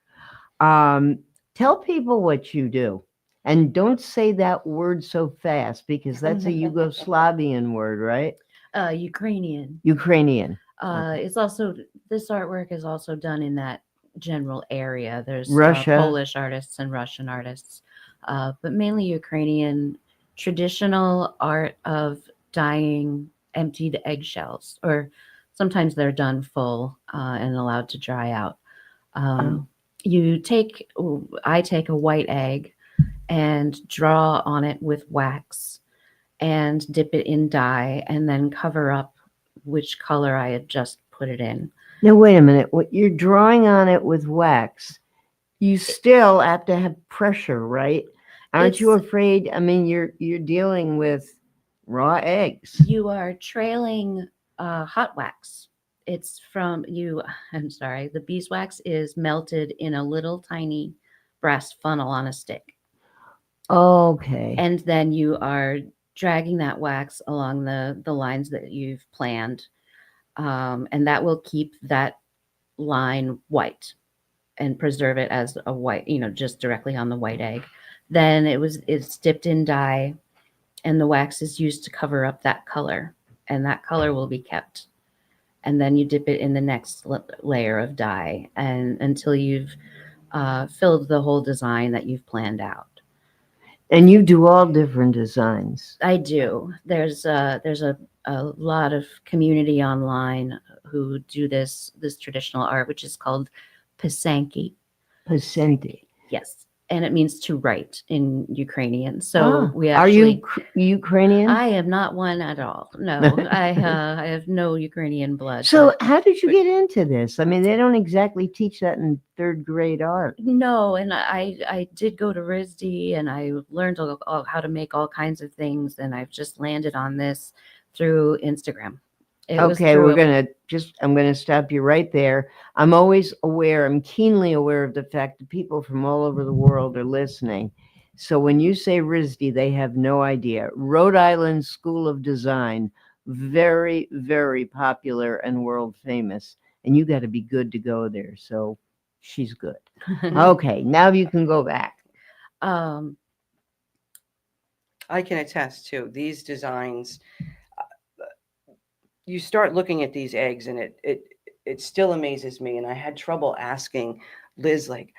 S1: Tell people what you do, and don't say that word so fast because that's a Yugoslavian word, right?
S4: Ukrainian.
S1: Ukrainian.
S4: It's also, this artwork is also done in that general area. There's
S1: Russia.
S4: Polish artists and Russian artists, but mainly Ukrainian traditional art of dyeing emptied eggshells, or sometimes they're done full and allowed to dry out. I take a white egg and draw on it with wax and dip it in dye and then cover up which color I had just put it in.
S1: Now, wait a minute. What you're drawing on it with wax, you still have to have pressure, right? Aren't you
S4: It's-
S1: afraid? I mean, you're dealing with raw eggs.
S4: You are trailing hot wax. It's from you. I'm sorry. The beeswax is melted in a little tiny brass funnel on a stick.
S1: Okay.
S4: And then you are dragging that wax along the lines that you've planned. And that will keep that line white and preserve it as a white, just directly on the white egg. Then it's dipped in dye, and the wax is used to cover up that color, and that color will be kept. And then you dip it in the next layer of dye, and until you've filled the whole design that you've planned out.
S1: And you do all different designs.
S4: I do. There's a lot of community online who do this traditional art, which is called Pisanki.
S1: Pisanki.
S4: Yes, and it means to write in Ukrainian. So we
S1: are
S4: actually.
S1: you Ukrainian?
S4: I am not one at all. No, I have no Ukrainian blood.
S1: So how did you get into this? I mean, they don't exactly teach that in third grade art.
S4: No, and I did go to RISD, and I learned how to make all kinds of things, and I've just landed on this through Instagram.
S1: Okay, I'm gonna stop you right there. I'm keenly aware of the fact that people from all over the world are listening. So when you say RISD, they have no idea. Rhode Island School of Design, very, very popular and world famous, and you got to be good to go there. So she's good. Okay, now you can go back.
S4: Um,
S3: I can attest to these designs. You start looking at these eggs, and it still amazes me. And I had trouble asking Liz, like,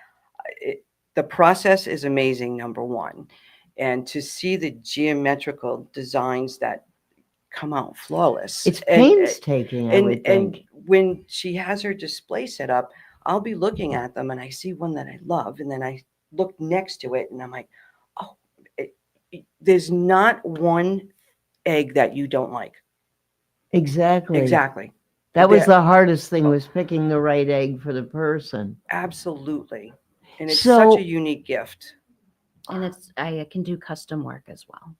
S3: the process is amazing, number one, and to see the geometrical designs that come out flawless.
S1: It's painstaking, I would
S3: And
S1: think.
S3: when she has her display set up, I'll be looking at them, and I see one that I love, and then I look next to it, and I'm like, oh, there's not one egg that you don't like.
S1: Exactly.
S3: Exactly.
S1: That was
S3: There-
S1: the hardest thing, was picking the right egg for the person.
S3: Absolutely. And it's
S1: So-
S3: such a unique gift.
S4: and I can do custom work as well.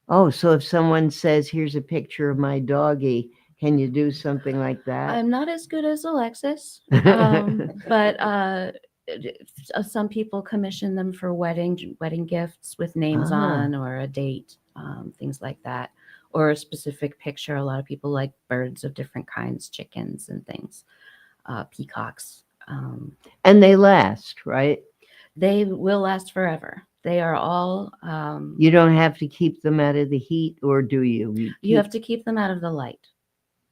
S1: Oh, so if someone says, here's a picture of my doggy, can you do something like that?
S4: I'm not as good as Alexis, but some people commission them for wedding gifts with names
S1: Ah.
S4: on, or a date, things like that, or a specific picture. A lot of people like birds of different kinds, chickens and things, peacocks.
S1: And they last, right?
S4: They will last forever. They are all.
S1: You don't have to keep them out of the heat, or do you?
S4: You have to keep them out of the light.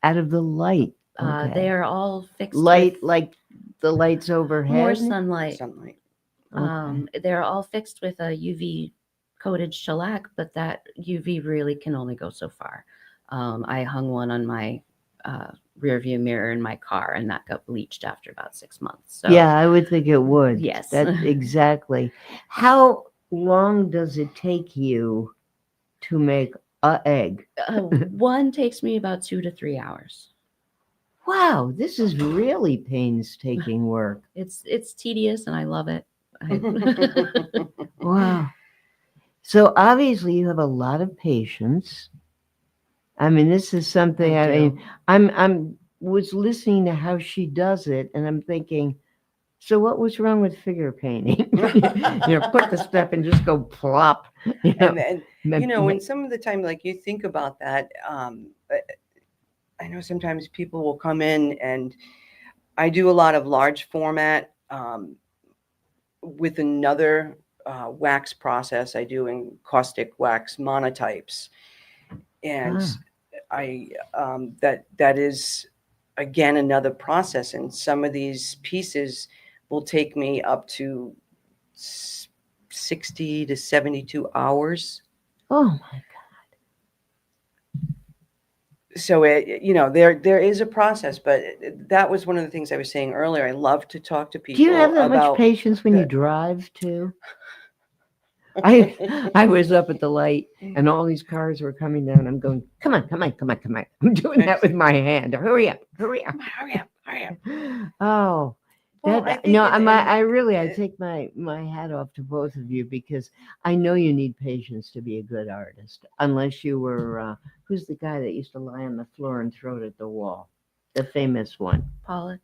S1: Out of the light.
S4: They
S1: Okay.
S4: are all fixed
S1: Light,
S4: with
S1: like the lights overhead.
S4: more sunlight.
S3: Sunlight.
S1: Okay.
S4: They're all fixed with a UV coated shellac, but that UV really can only go so far. I hung one on my rear view mirror in my car, and that got bleached after about 6 months. So
S1: Yeah, I would think it would.
S4: Yes.
S1: That exactly. How long does it take you to make a egg?
S4: one takes me about 2 to 3 hours.
S1: Wow, this is really painstaking work.
S4: It's tedious, and I love it.
S1: Wow. So obviously you have a lot of patience. I mean, this is something, I mean, I'm was listening to how she does it, and I'm thinking, so what was wrong with figure painting? Put the stuff and just go plop.
S3: And when some of the time, like, you think about that, I know sometimes people will come in, and I do a lot of large format with another wax process. I do in caustic wax monotypes, and that is again another process. And some of these pieces will take me up to 60 to 72 hours.
S1: Oh my
S3: So there is a process, but that was one of the things I was saying earlier. I love to talk to people.
S1: Do you have that much
S3: about
S1: patience when you
S3: the-
S1: drive too? I was up at the light, and all these cars were coming down. I'm going, come on, come on, come on, come on. I'm doing that with my hand. Hurry up, hurry up.
S3: Hurry up, hurry up.
S1: Oh,
S3: Well,
S1: that,
S3: I think
S1: no,
S3: it-
S1: I take my hat off to both of you, because I know you need patience to be a good artist. Unless you were, who's the guy that used to lie on the floor and throw it at the wall? The famous one. Pollock,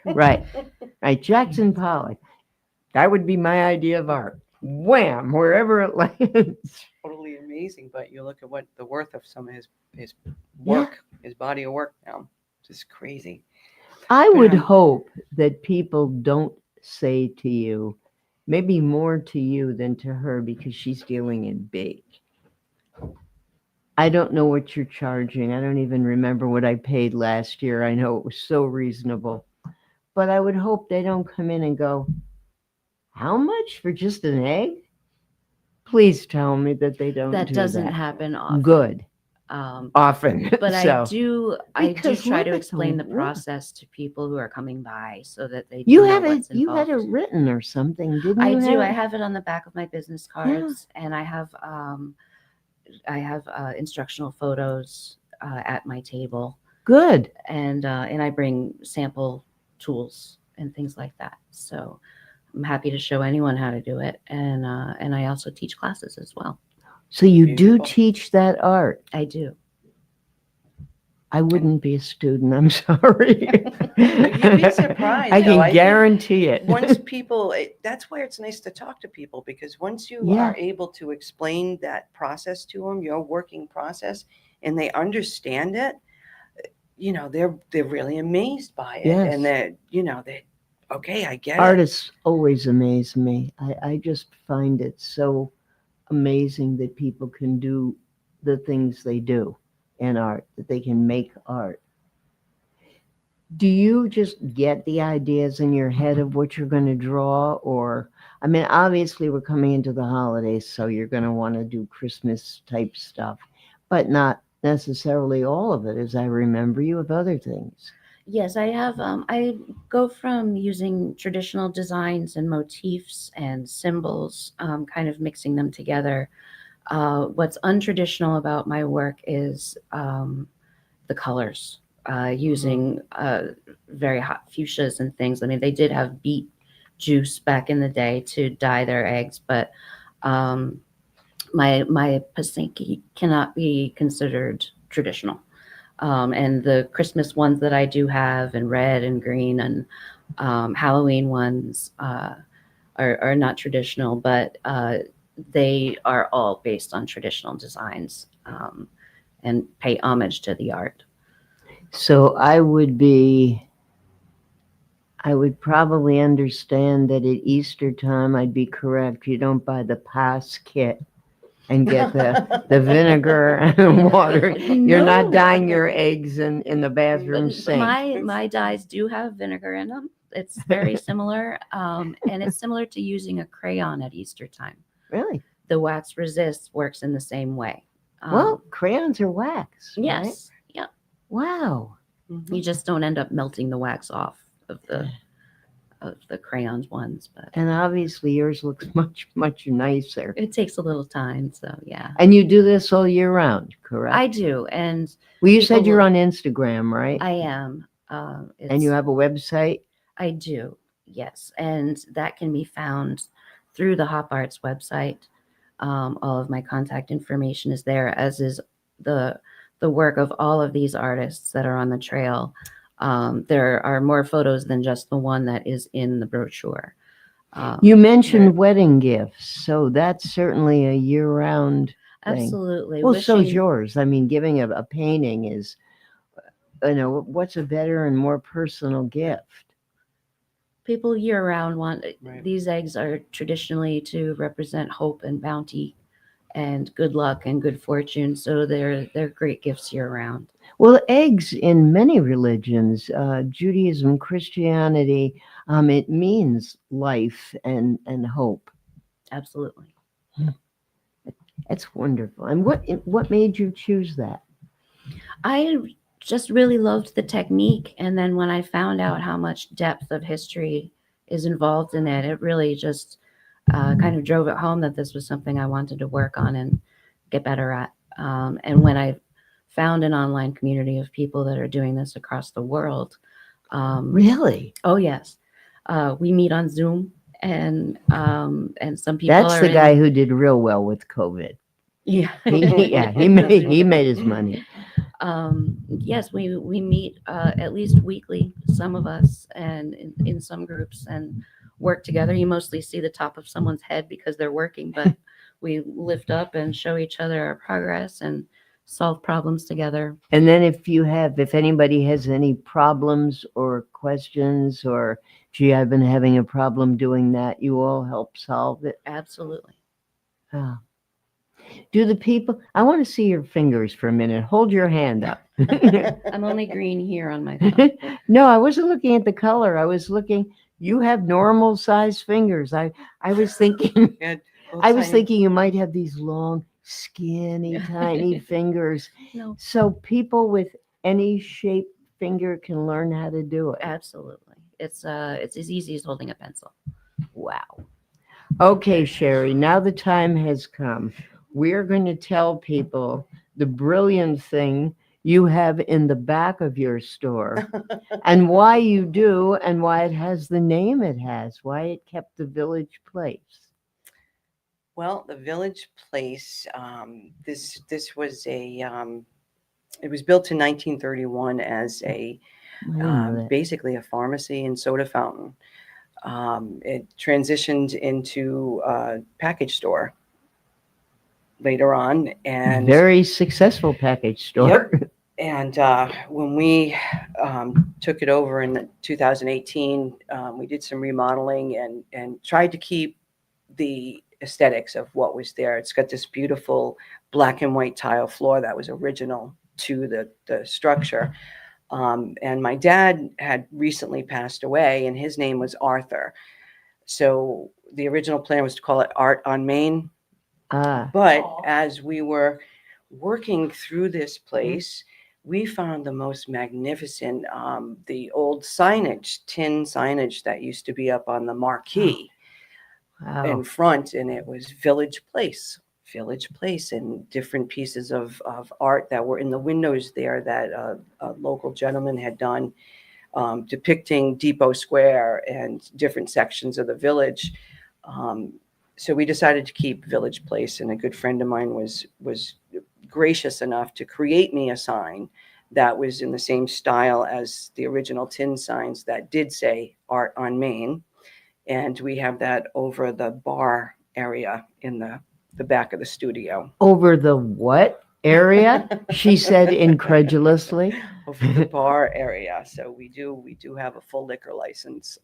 S1: right. Right, Jackson Pollock. That would be my idea of art. Wham, wherever it lands.
S3: Totally amazing. But you look at what the worth of some of his work, his body of work now. Just crazy.
S1: I would
S3: Yeah.
S1: hope that people don't say to you, maybe more to you than to her, because she's dealing in big. I don't know what you're charging. I don't even remember what I paid last year. I know it was so reasonable. But I would hope they don't come in and go, how much for just an egg? Please tell me that they don't
S4: That
S1: do
S4: doesn't
S1: that.
S4: happen often.
S1: Good.
S4: Um,
S1: Often.
S4: but
S1: So,
S4: I do
S1: because
S4: try
S1: look
S4: to
S1: at the
S4: explain the
S1: work.
S4: process to people who are coming by, so that they
S1: you
S4: know
S1: had
S4: what's
S1: you had it
S4: involved.
S1: written or something, didn't
S4: I
S1: you?
S4: do. I have it on the back of my business
S1: Yeah.
S4: cards, and I have instructional photos at my table,
S1: Good.
S4: and I bring sample tools and things like that. So I'm happy to show anyone how to do it, and I also teach classes as well.
S1: So you do
S3: Beautiful.
S1: teach that art.
S4: I do.
S1: I wouldn't be a student. I'm sorry.
S3: You'd be surprised,
S1: I
S3: though.
S1: can
S3: I think
S1: guarantee it.
S3: Once people, that's why it's nice to talk to people, because once you
S1: Yeah.
S3: are able to explain that process to them, your working process, and they understand it, they're really amazed by it.
S1: Yes.
S3: And they okay, I get it.
S1: Artists always amaze me. I just find it so amazing that people can do the things they do in art, that they can make art. Do you just get the ideas in your head of what you're going to draw? Or, I mean, obviously we're coming into the holidays, so you're going to want to do Christmas type stuff, but not necessarily all of it. As I remember, you have other things.
S4: Yes, I have. I go from using traditional designs and motifs and symbols, kind of mixing them together. What's untraditional about my work is the colors, using very hot fuchsias and things. I mean, they did have beet juice back in the day to dye their eggs, but my Pasenki cannot be considered traditional. And the Christmas ones that I do have, and red and green, and Halloween ones are not traditional, but they are all based on traditional designs, and pay homage to the art.
S1: So I would probably understand that at Easter time, I'd be correct. You don't buy the pass kit and get the vinegar and water. You're not
S4: No.
S1: dyeing your eggs in the bathroom sink.
S4: My dyes do have vinegar in them. It's very similar, and it's similar to using a crayon at Easter time.
S1: Really?
S4: The wax resist works in the same way.
S1: Well, crayons are wax. Right?
S4: Yes, yeah.
S1: Wow.
S4: You just don't end up melting the wax off of the crayons ones, but
S1: And obviously yours looks much, much nicer.
S4: it takes a little time. So yeah,
S1: And you do this all year round, correct?
S4: I do, and
S1: Well, you said
S4: people
S1: you're
S4: will-
S1: on Instagram, right?
S4: I am.
S1: And you have a website?
S4: I do, yes, and that can be found through the Hop Arts website. All of my contact information is there, as is the work of all of these artists that are on the trail. There are more photos than just the one that is in the brochure.
S1: You mentioned wedding gifts, so that's certainly a year-round thing.
S4: Absolutely.
S1: Well, so's
S4: Wishing-
S1: yours. I mean, giving a painting is, what's a better and more personal gift?
S4: People year round want
S3: Right.
S4: these eggs are traditionally to represent hope and bounty and good luck and good fortune. So they're great gifts year round.
S1: Well, eggs in many religions, Judaism, Christianity, it means life and hope.
S4: Absolutely.
S1: That's wonderful. And what made you choose that?
S4: I just really loved the technique. And then when I found out how much depth of history is involved in it, it really just kind of drove it home that this was something I wanted to work on and get better at. And when I found an online community of people that are doing this across the world.
S1: Really?
S4: Oh, yes. We meet on Zoom, and some people
S1: That's
S4: are
S1: the
S4: in-
S1: guy who did real well with COVID.
S4: Yeah.
S1: He made his money.
S4: Yes, we meet at least weekly, some of us, and in some groups, and work together. You mostly see the top of someone's head because they're working, but we lift up and show each other our progress and solve problems together.
S1: And then if anybody has any problems or questions or, gee, I've been having a problem doing that, you all help solve it.
S4: Absolutely.
S1: Ah. Do the people, I want to see your fingers for a minute. Hold your hand up.
S4: I'm only green here on my thumb.
S1: No, I wasn't looking at the color. I was looking, you have normal size fingers. I was thinking,
S3: Yeah, well,
S1: I was
S3: tiny.
S1: thinking you might have these long, skinny, tiny fingers.
S4: No,
S1: So people with any shaped finger can learn how to do it.
S4: absolutely. It's as easy as holding a pencil.
S1: Wow. Okay, Sherry, now the time has come. We're going to tell people the brilliant thing you have in the back of your store and why you do and why it has the name it has, why it kept the Village Place.
S3: Well, the Village Place, this was it was built in 1931 as
S1: I didn't know that.
S3: basically a pharmacy and soda fountain. It transitioned into a package store. later on. And
S1: Very successful package store.
S3: Yep. And when we took it over in 2018, we did some remodeling and tried to keep the aesthetics of what was there. It's got this beautiful black and white tile floor that was original to the structure. And my dad had recently passed away, and his name was Arthur. So the original plan was to call it Art on Main. But as we were working through this place, we found the most magnificent, the old signage, tin signage that used to be up on the marquee in front, and it was Village Place, and different pieces of art that were in the windows there that a local gentleman had done, depicting Depot Square and different sections of the village. So we decided to keep Village Place, and a good friend of mine was gracious enough to create me a sign that was in the same style as the original tin signs that did say Art on Main. And we have that over the bar area in the back of the studio.
S1: Over the what area? She said incredulously.
S3: Over the bar area. So we do have a full liquor license.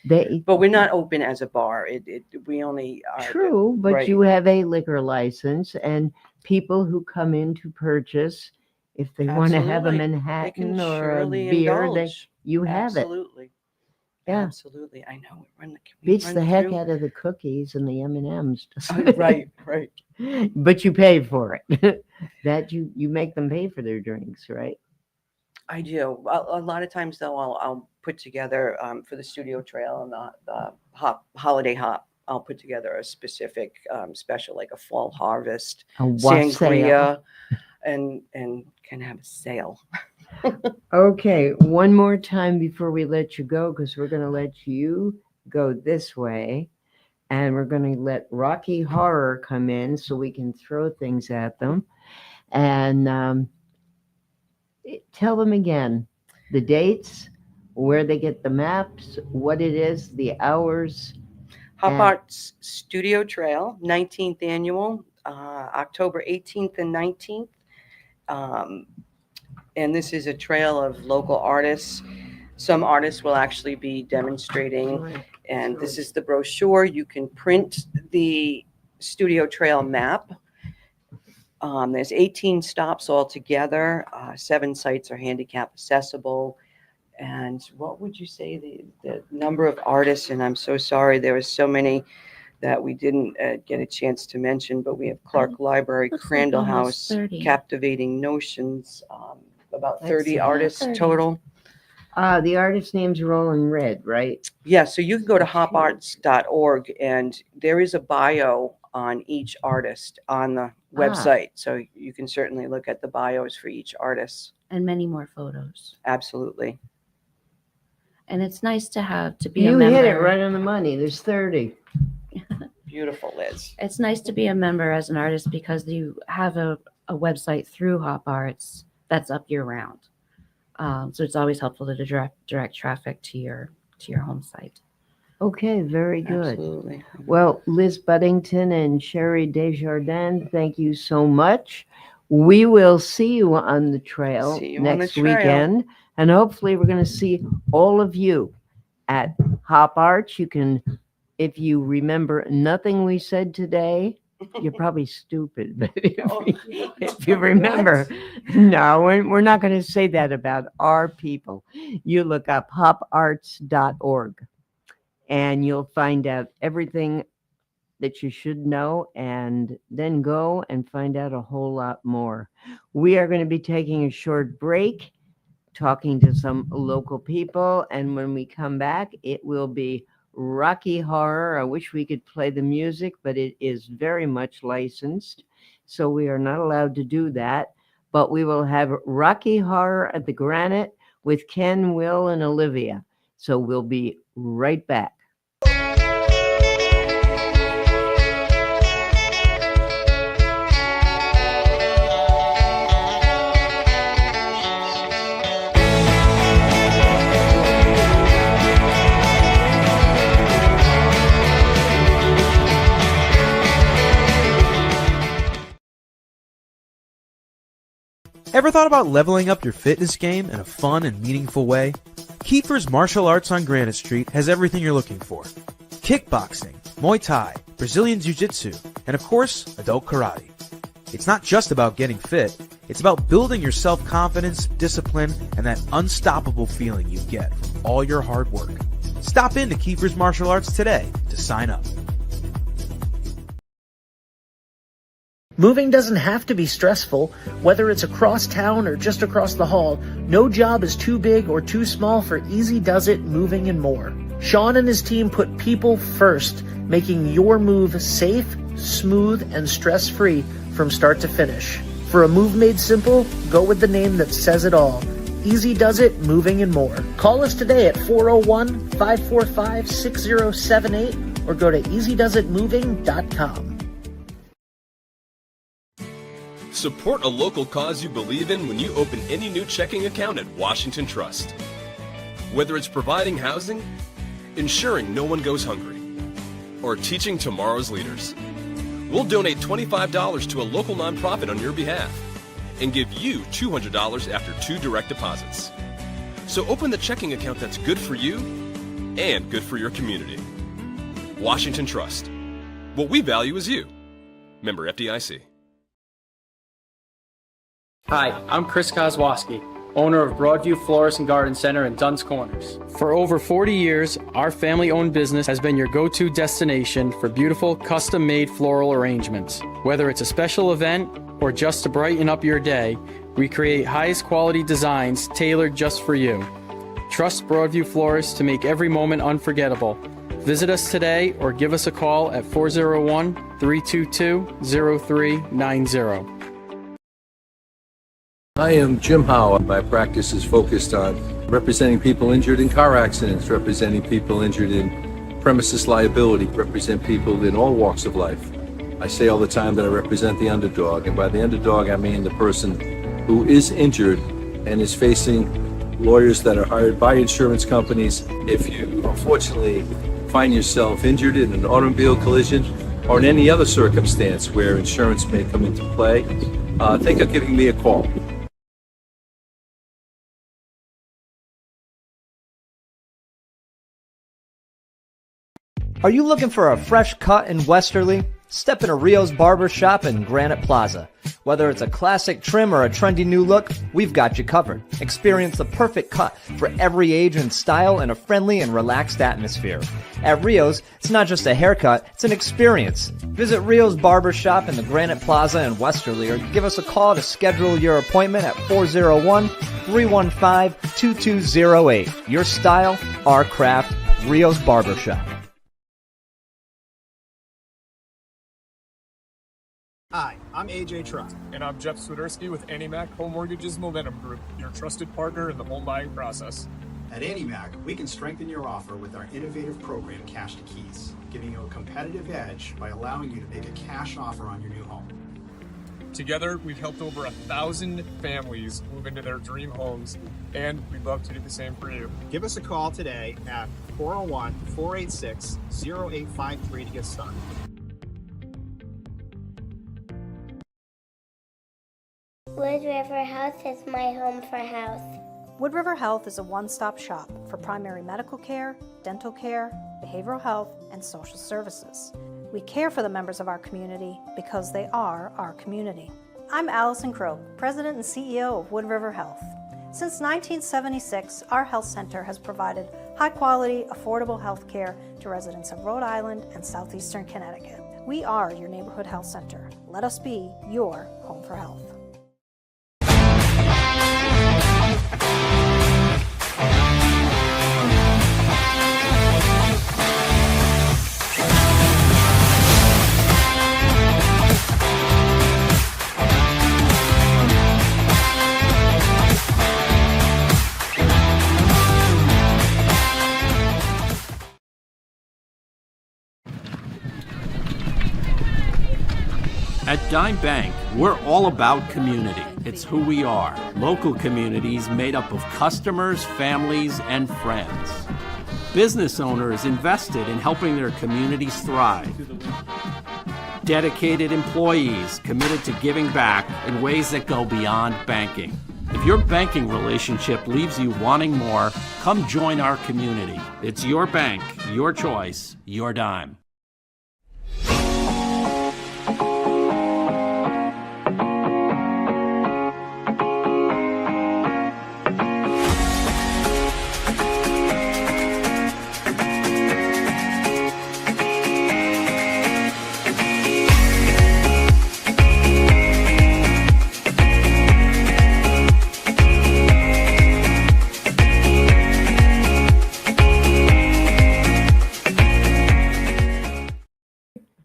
S1: They
S3: But we're not open as a bar. We only are.
S1: True, but
S3: right.
S1: you have a liquor license, and people who come in to purchase, if they want to have a
S3: Absolutely. They
S1: Manhattan
S3: can
S1: or
S3: surely
S1: a beer,
S3: indulge.
S1: you have it.
S3: Absolutely.
S1: Yeah.
S3: Absolutely. I know. Can we
S1: Beats
S3: run
S1: the heck
S3: through?
S1: out of the cookies and the M&Ms.
S3: Right.
S1: But you pay for it. That you make them pay for their drinks, right?
S3: I do. A lot of times, though, I'll put together for the studio trail and the holiday hop. I'll put together a specific special, like a fall harvest
S1: A wassail.
S3: sangria, and can have a sale.
S1: Okay, one more time before we let you go, because we're going to let you go this way, and we're going to let Rocky Horror come in so we can throw things at them. And tell them again the dates, where they get the maps, what it is, the hours.
S3: Hop Arts Studio Trail, 19th annual, October 18th and 19th. And this is a trail of local artists. Some artists will actually be demonstrating, and this is the brochure. You can print the studio trail map. There's 18 stops altogether. 7 sites are handicap accessible. And what would you say the number of artists? And I'm so sorry, there were so many that we didn't get a chance to mention, but we have Clark Library,
S4: Looks like
S3: Crandall
S4: almost
S3: House,
S4: 30.
S3: Captivating Notions, about
S1: That's
S3: 30
S1: about
S3: artists
S4: 30.
S3: total.
S1: The artist names are all in red, right?
S3: Yeah, so you can go to hoparts.org, and there is a bio on each artist on the website. So you can certainly look at the bios for each artist.
S4: And many more photos.
S3: Absolutely.
S4: And it's nice to be a
S1: You
S4: member.
S1: hit it right on the money. There's 30.
S3: Beautiful, Liz.
S4: It's nice to be a member as an artist because you have a website through Hop Arts that's up year round. So it's always helpful to direct traffic to your home site.
S1: Okay, very good.
S3: Absolutely.
S1: Well, Liz Buddington and Sherry Desjardins, thank you so much. We will see you on the trail
S3: See you on the
S1: next
S3: trail.
S1: weekend. And hopefully we're going to see all of you at Hop Arts. You can, if you remember nothing we said today, you're probably stupid. But if you remember, no, we're not going to say that about our people. You look up hoparts.org. And you'll find out everything that you should know, and then go and find out a whole lot more. We are going to be taking a short break, talking to some local people, and when we come back, it will be Rocky Horror. I wish we could play the music, but it is very much licensed, so we are not allowed to do that. But we will have Rocky Horror at the Granite with Ken, Will, and Olivia. So we'll be right back.
S10: Ever thought about leveling up your fitness game in a fun and meaningful way? Kiefer's Martial Arts on Granite Street has everything you're looking for. Kickboxing, Muay Thai, Brazilian Jiu-Jitsu, and of course, adult karate. It's not just about getting fit, it's about building your self-confidence, discipline, and that unstoppable feeling you get from all your hard work. Stop into Kiefer's Martial Arts today to sign up.
S2: Moving doesn't have to be stressful. Whether it's across town or just across the hall, no job is too big or too small for Easy Does It Moving and More. Sean and his team put people first, making your move safe, smooth, and stress-free from start to finish. For a move made simple, go with the name that says it all. Easy Does It Moving and More. Call us today at 401-545-6078 or go to easydoesitmoving.com.
S11: Support a local cause you believe in when you open any new checking account at Washington Trust. Whether it's providing housing, ensuring no one goes hungry, or teaching tomorrow's leaders, we'll donate $25 to a local nonprofit on your behalf and give you $200 after 2 direct deposits. So open the checking account that's good for you and good for your community. Washington Trust. What we value is you. Member FDIC.
S12: Hi, I'm Chris Kozłowski, owner of Broadview Florist and Garden Center in Dunn's Corners. For over 40 years, our family-owned business has been your go-to destination for beautiful, custom-made floral arrangements. Whether it's a special event or just to brighten up your day, we create highest quality designs tailored just for you. Trust Broadview Florists to make every moment unforgettable. Visit us today or give us a call at 401-322-0390.
S13: I am Jim Howe. My practice is focused on representing people injured in car accidents, representing people injured in premises liability, represent people in all walks of life. I say all the time that I represent the underdog, and by the underdog I mean the person who is injured and is facing lawyers that are hired by insurance companies. If you unfortunately find yourself injured in an automobile collision or in any other circumstance where insurance may come into play, think of giving me a call.
S14: Are you looking for a fresh cut in Westerly? Step into Rio's Barber Shop in Granite Plaza. Whether it's a classic trim or a trendy new look, we've got you covered. Experience the perfect cut for every age and style in a friendly and relaxed atmosphere. At Rio's, it's not just a haircut, it's an experience. Visit Rio's Barber Shop in the Granite Plaza in Westerly or give us a call to schedule your appointment at 401-315-2208. Your style, our craft, Rio's Barber Shop.
S15: Hi, I'm AJ Trott.
S16: And I'm Jeff Swiderski with AnnieMac Home Mortgage's Momentum Group, your trusted partner in the home buying process.
S15: At AnnieMac, we can strengthen your offer with our innovative program, Cash to Keys, giving you a competitive edge by allowing you to make a cash offer on your new home.
S16: Together, we've helped over 1,000 families move into their dream homes, and we'd love to do the same for you.
S15: Give us a call today at 401-486-0853 to get started.
S17: Wood River Health is my home for health.
S18: Wood River Health is a one-stop shop for primary medical care, dental care, behavioral health, and social services. We care for the members of our community because they are our community. I'm Allison Croak, President and CEO of Wood River Health. Since 1976, our health center has provided high-quality, affordable health care to residents of Rhode Island and southeastern Connecticut. We are your neighborhood health center. Let us be your home for health.
S19: At Dime Bank, we're all about community. It's who we are. Local communities made up of customers, families, and friends. Business owners invested in helping their communities thrive. dedicated employees committed to giving back in ways that go beyond banking. If your banking relationship leaves you wanting more, come join our community. It's your bank, your choice, your dime.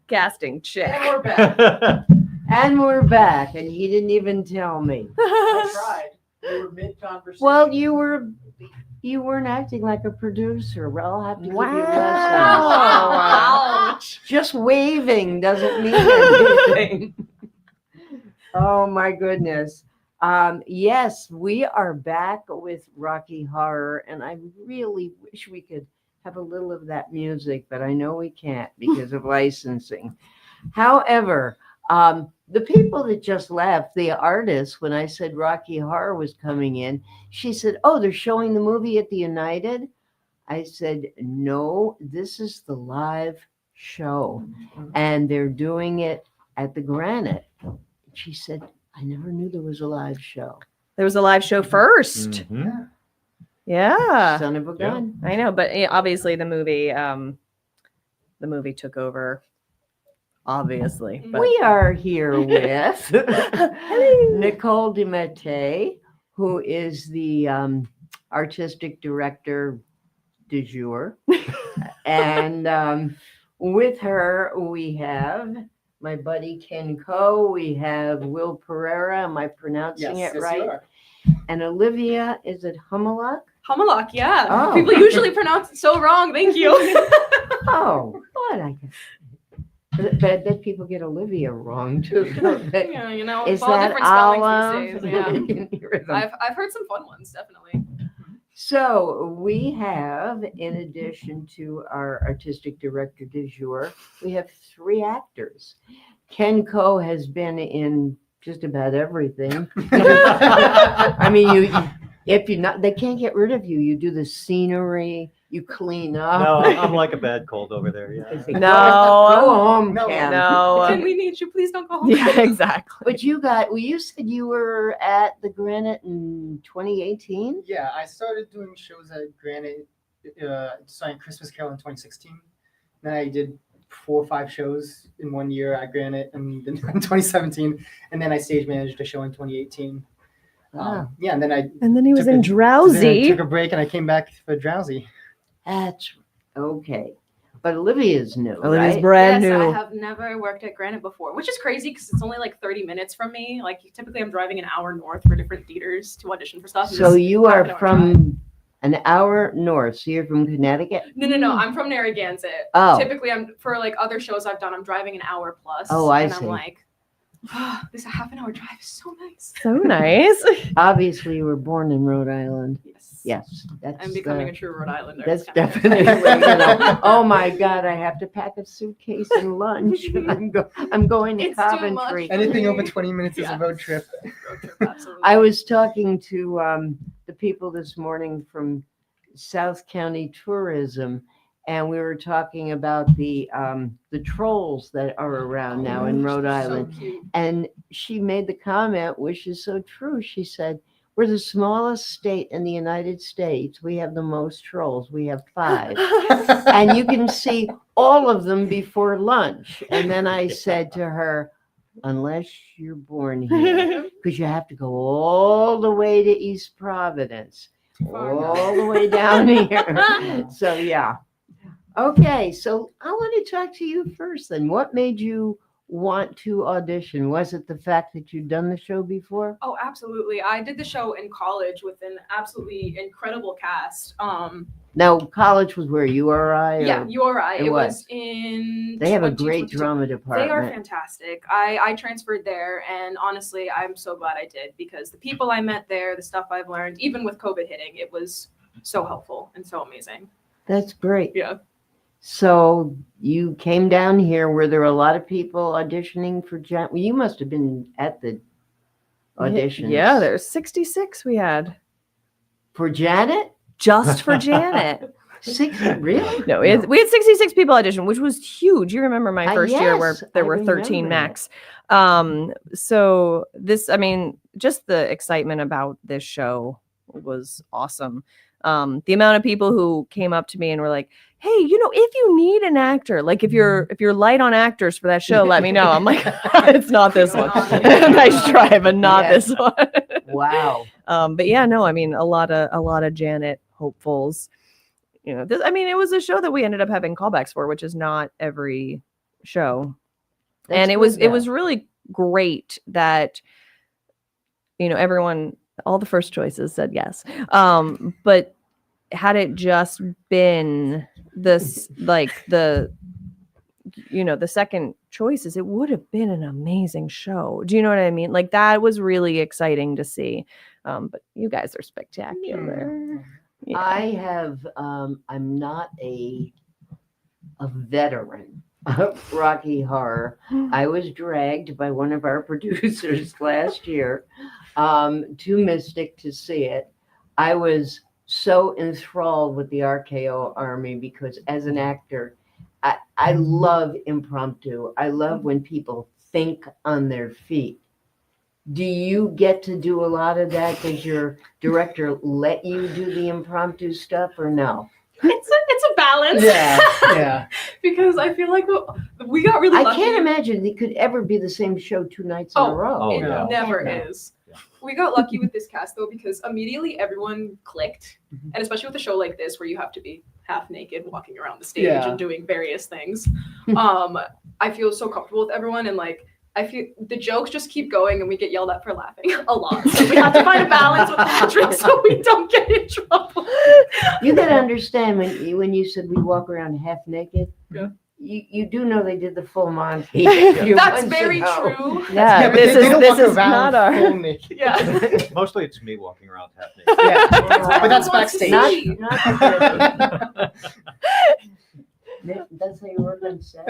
S20: Casting check.
S3: And we're back.
S1: And we're back, and he didn't even tell me.
S3: I tried. We were mid-conversation.
S1: Well, you weren't acting like a producer. Well, I'll have to give you lessons.
S20: Wow. Ouch.
S1: Just waving doesn't mean anything. Oh my goodness. Yes, we are back with Rocky Horror, and I really wish we could have a little of that music, but I know we can't because of licensing. However, the people that just left, the artist, when I said Rocky Horror was coming in, she said, "Oh, they're showing the movie at the United?" I said, "No, this is the live show, and they're doing it at the Granite." She said, "I never knew there was a live show."
S20: There was a live show 1st. Yeah.
S1: Son of a gun.
S20: I know, but obviously the movie took over. Obviously. But...
S1: We are here with Nicole DeMette, who is the artistic director du jour. And with her, we have my buddy Ken Coe. We have Will Pereira. Am I pronouncing it right? And Olivia, is it Hummalock?
S21: Hummalock, yeah.
S1: Oh.
S21: People usually pronounce it so wrong. Thank you.
S1: Oh, what I guess. But I bet people get Olivia wrong too, don't they?
S21: Yeah, you know,
S1: Is
S21: all
S1: that
S21: different spellings
S1: Olive?
S21: these days. Yeah.
S1: You can hear them.
S21: I've heard some fun ones, definitely.
S1: So we have, in addition to our artistic director du jour, we have 3 actors. Ken Coe has been in just about everything. I mean, if you're not, they can't get rid of you. You do the scenery, you clean up.
S22: No, I'm like a bad cold over there. Yeah.
S1: Go home, Ken.
S21: Ken, we need you. Please don't go home.
S20: Yeah, exactly.
S1: But you said you were at the Granite in 2018?
S23: Yeah, I started doing shows at Granite starting Christmas Carol in 2016. Then I did 4 or 5 shows in 1 year at Granite and then in 2017. And then I stage managed a show in 2018. Yeah, and then
S20: he was in Drowsy.
S23: I took a break and I came back for Drowsy.
S1: That's okay. But Olivia's new.
S20: Olivia's
S1: right?
S20: brand
S21: Yes,
S20: new.
S21: I have never worked at Granite before, which is crazy because it's only like 30 minutes from me. Like typically I'm driving an hour north for different theaters to audition for stuff.
S1: So you are from an hour north. So you're from Connecticut?
S21: No. I'm from Narragansett.
S1: Oh.
S21: Typically I'm for like other shows I've done, I'm driving an hour plus.
S1: Oh, I
S21: and
S1: see.
S21: I'm like, oh, this half an hour drive is so nice.
S20: So nice.
S1: Obviously, you were born in Rhode Island.
S21: Yes.
S1: That's
S21: I'm becoming a true Rhode Islander.
S1: That's
S21: It's kinda
S1: definitely, oh my God, I have to pack a suitcase and lunch. I'm going to
S21: It's too much
S1: Coventry.
S21: for
S23: Anything
S21: me.
S23: over 20 minutes is a road trip.
S1: I was talking to the people this morning from South County Tourism, and we were talking about the trolls that are around now in Rhode Island. And she made the comment, which is so true. She said, "We're the smallest state in the United States. We have the most trolls. We have 5. And you can see all of them before lunch." And then I said to her, "Unless you're born here, because you have to go all the way to East Providence, all the way down here." So, yeah. Okay, so I want to talk to you first then. What made you want to audition? Was it the fact that you'd done the show before?
S21: Oh, absolutely. I did the show in college with an absolutely incredible cast.
S1: Now, college was where, URI?
S21: Yeah,
S1: or-
S21: URI. It
S1: what?
S21: was in.
S1: They have a great
S21: 2022.
S1: drama department.
S21: They are fantastic. I transferred there, and honestly, I'm so glad I did because the people I met there, the stuff I've learned, even with COVID hitting, it was so helpful and so amazing.
S1: That's great.
S21: Yeah.
S1: So you came down here. Were there a lot of people auditioning for Janet? Well, you must have been at the auditions.
S20: Yeah, there's 66 we had.
S1: For Janet?
S20: Just for Janet.
S1: 60, really?
S20: No, we had 66 people audition, which was huge. You remember my first year where
S1: yes,
S20: there
S1: I
S20: were 13
S1: remember
S20: max. So this, I mean, just the excitement about this show was awesome. The amount of people who came up to me and were like, "Hey, if you need an actor, like if you're light on actors for that show, let me know." I'm like, "It's not this one. Nice try, but not this one."
S1: Wow.
S20: But yeah, no, I mean, a lot of Janet hopefuls. This, I mean, it was a show that we ended up having callbacks for, which is not every show. And it was really great that everyone, all the first choices said yes. But had it just been this, like the second choices, it would have been an amazing show. Do you know what I mean? Like, that was really exciting to see. But you guys are spectacular. Yeah.
S1: I have, I'm not a veteran of Rocky Horror. I was dragged by one of our producers last year to Mystic to see it. I was so enthralled with the RKO Army because as an actor, I love impromptu. I love when people think on their feet. Do you get to do a lot of that? Does your director let you do the impromptu stuff or no?
S21: It's a balance.
S1: Yeah.
S21: Because I feel like we got really lucky.
S1: I can't imagine it could ever be the same show 2 nights in a row.
S21: It never is. We got lucky with this cast though, because immediately everyone clicked. And especially with a show like this where you have to be half naked walking around the stage and doing various things. I feel so comfortable with everyone, and like I feel the jokes just keep going and we get yelled at for laughing a lot. So we have to find a balance with Patrick so we don't get in trouble.
S1: You gotta understand when you said we walk around half naked.
S21: Yeah.
S1: You do know they did the full Monty.
S21: That's very true.
S20: Yeah,
S23: but
S20: this
S23: they don't
S20: is
S23: walk around
S20: not our.
S23: full naked.
S21: Yeah.
S22: Mostly it's me walking around half naked.
S23: But that's backstage.
S1: Not that's how you work on set.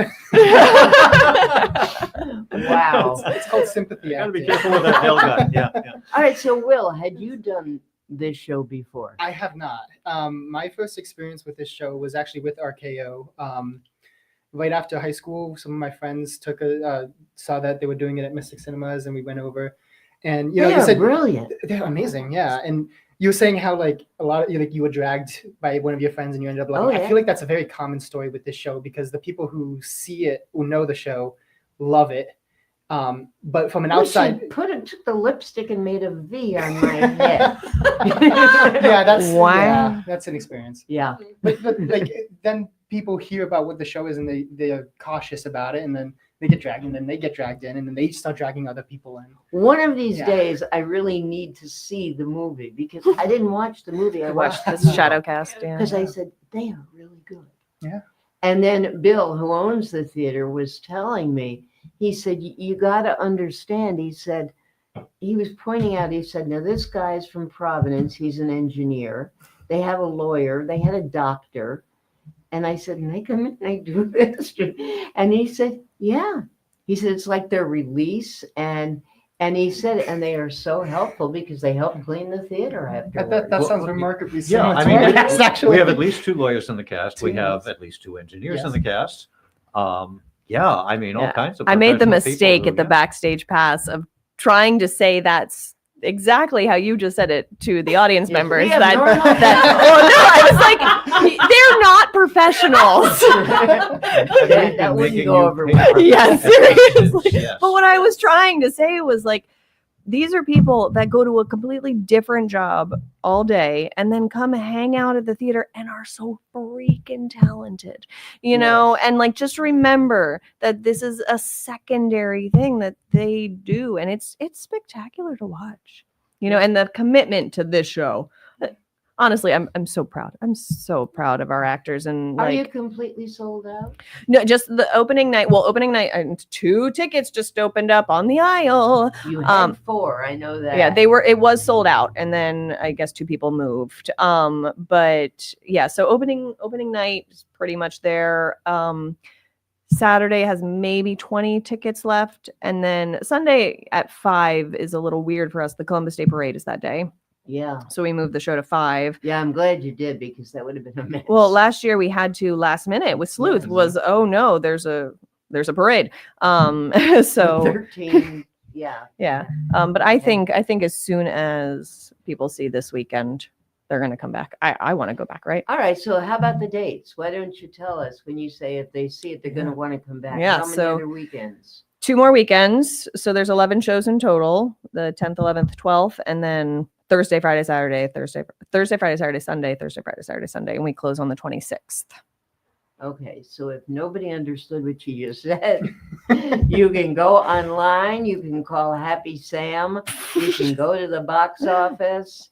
S1: Wow.
S23: It's called sympathy.
S22: Gotta be careful with that nail gun. Yeah.
S1: All right, so Will, had you done this show before?
S23: I have not. My first experience with this show was actually with RKO. Right after high school, some of my friends saw that they were doing it at Mystic Cinemas, and we went over. And you said
S1: brilliant.
S23: They're amazing, yeah. And you were saying how like a lot of you were dragged by one of your friends and you ended up loving it. I feel like that's a very common story with this show because the people who see it, who know the show, love it. But from an outside,
S1: took the lipstick and made a V on my head.
S23: yeah, that's
S20: wow.
S23: Yeah, that's an experience.
S1: Yeah,
S23: but like then people hear about what the show is and they're cautious about it, and then they get dragged, and then they get dragged in, and then they start dragging other people in.
S1: One of these days, I really need to see the movie because I didn't watch the movie. I watched
S20: the Shadowcast,
S1: because I said they are really good.
S23: Yeah.
S1: And then Bill, who owns the theater, was telling me. He said, "You got to understand." He said, he was pointing out. He said, "Now this guy's from Providence. He's an engineer. They have a lawyer. They had a doctor." And I said, "And they come in and they do this." And he said, "Yeah." He said, "It's like their release." And he said, and they are so helpful because they help clean the theater afterwards.
S23: That sounds remarkably similar.
S22: Yeah, I mean, we have at least 2 lawyers in the cast. We have at least 2 engineers in the cast. Yeah, I mean, all kinds of.
S20: I made the
S22: professional
S20: mistake
S22: people
S20: at the backstage pass of trying to say that's exactly how you just said it to the audience members. Oh no, I was like, they're not professionals.
S1: that wouldn't go over well.
S20: Yeah, seriously. Yes. But what I was trying to say was like, these are people that go to a completely different job all day and then come hang out at the theater and are so freaking talented, and like, just remember that this is a secondary thing that they do. And it's spectacular to watch, and the commitment to this show. Honestly, I'm so proud. I'm so proud of our actors. And
S1: are you completely sold out?
S20: No, just the opening night. Well, opening night, 2 tickets just opened up on the aisle.
S1: You had 4, I know that.
S20: Yeah, it was sold out, and then I guess 2 people moved. But yeah, so opening night is pretty much there. Saturday has maybe 20 tickets left. And then Sunday at 5 is a little weird for us. The Columbus Day Parade is that day.
S1: Yeah.
S20: So we moved the show to 5.
S1: Yeah, I'm glad you did because that would have been a mess.
S20: Well, last year we had to last minute with Sleuth was, oh no, there's a parade. So
S1: 13. Yeah.
S20: Yeah. But I think as soon as people see this weekend, they're going to come back. I want to go back, right?
S1: All right. So how about the dates? Why don't you tell us when you say if they see it, they're going to want to come back?
S20: Yeah,
S1: How many
S20: so-
S1: other weekends?
S20: 2 more weekends. So there's 11 shows in total, the 10th, 11th, 12th, and then Thursday, Friday, Saturday, Thursday, Friday, Saturday, Sunday, Thursday, Friday, Saturday, Sunday, and we close on the 26th.
S1: Okay, so if nobody understood what you just said, you can go online, you can call Happy Sam, you can go to the box office.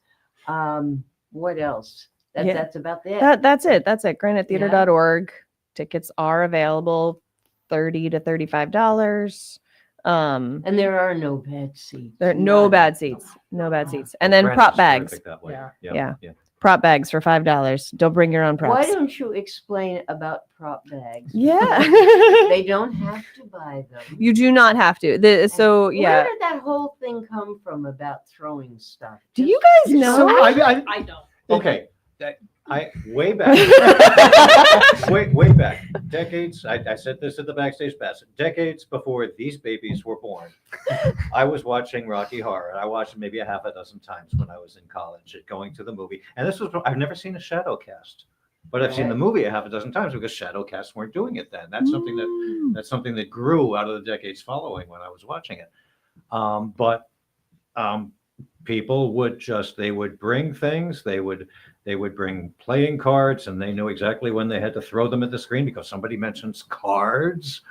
S1: What else?
S20: Yeah.
S1: That's about it.
S20: That's it. granitetheater.org. Tickets are available, $30 to $35.
S1: And there are no bad seats.
S20: There are no
S1: None.
S20: bad seats. No bad seats. And then
S22: Grant
S20: prop
S22: is
S20: bags.
S22: terrific that way.
S20: Yeah. Prop bags for $5. Don't bring your own props.
S1: Why don't you explain about prop bags?
S20: Yeah.
S1: They don't have to buy them.
S20: You do not have to. So yeah.
S1: Where did that whole thing come from about throwing stuff?
S20: Do you guys know?
S23: So
S21: I don't.
S22: Okay, I way back, way back, decades. I said this at the backstage pass. Decades before these babies were born, I was watching Rocky Horror, and I watched it maybe a half a dozen times when I was in college, going to the movie. And this was I've never seen a shadow cast, but I've seen the movie a half a dozen times because shadow casts weren't doing it then. That's something that grew out of the decades following when I was watching it. People would they would bring things. They would bring playing cards, and they knew exactly when they had to throw them at the screen because somebody mentions cards.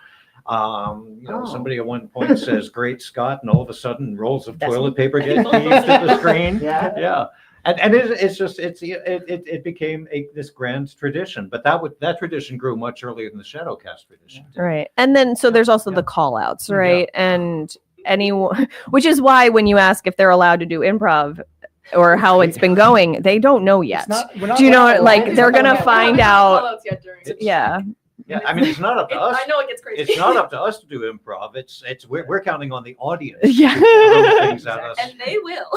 S22: Somebody at one point says "Great Scott," and all of a sudden rolls of toilet paper get heaved at the screen. Yeah. And it became this grand tradition, but that tradition grew much earlier than the Shadowcast tradition.
S20: Right. And then so there's also the call outs, right? And anyone, which is why when you ask if they're allowed to do improv or how it's been going, they don't know yet. Do you know, like they're going to find out. Yeah.
S22: Yeah, I mean, it's not up to us.
S21: I know it gets crazy.
S22: It's not up to us to do improv. We're counting on the audience.
S20: Yeah.
S22: To throw things at us.
S21: And they will.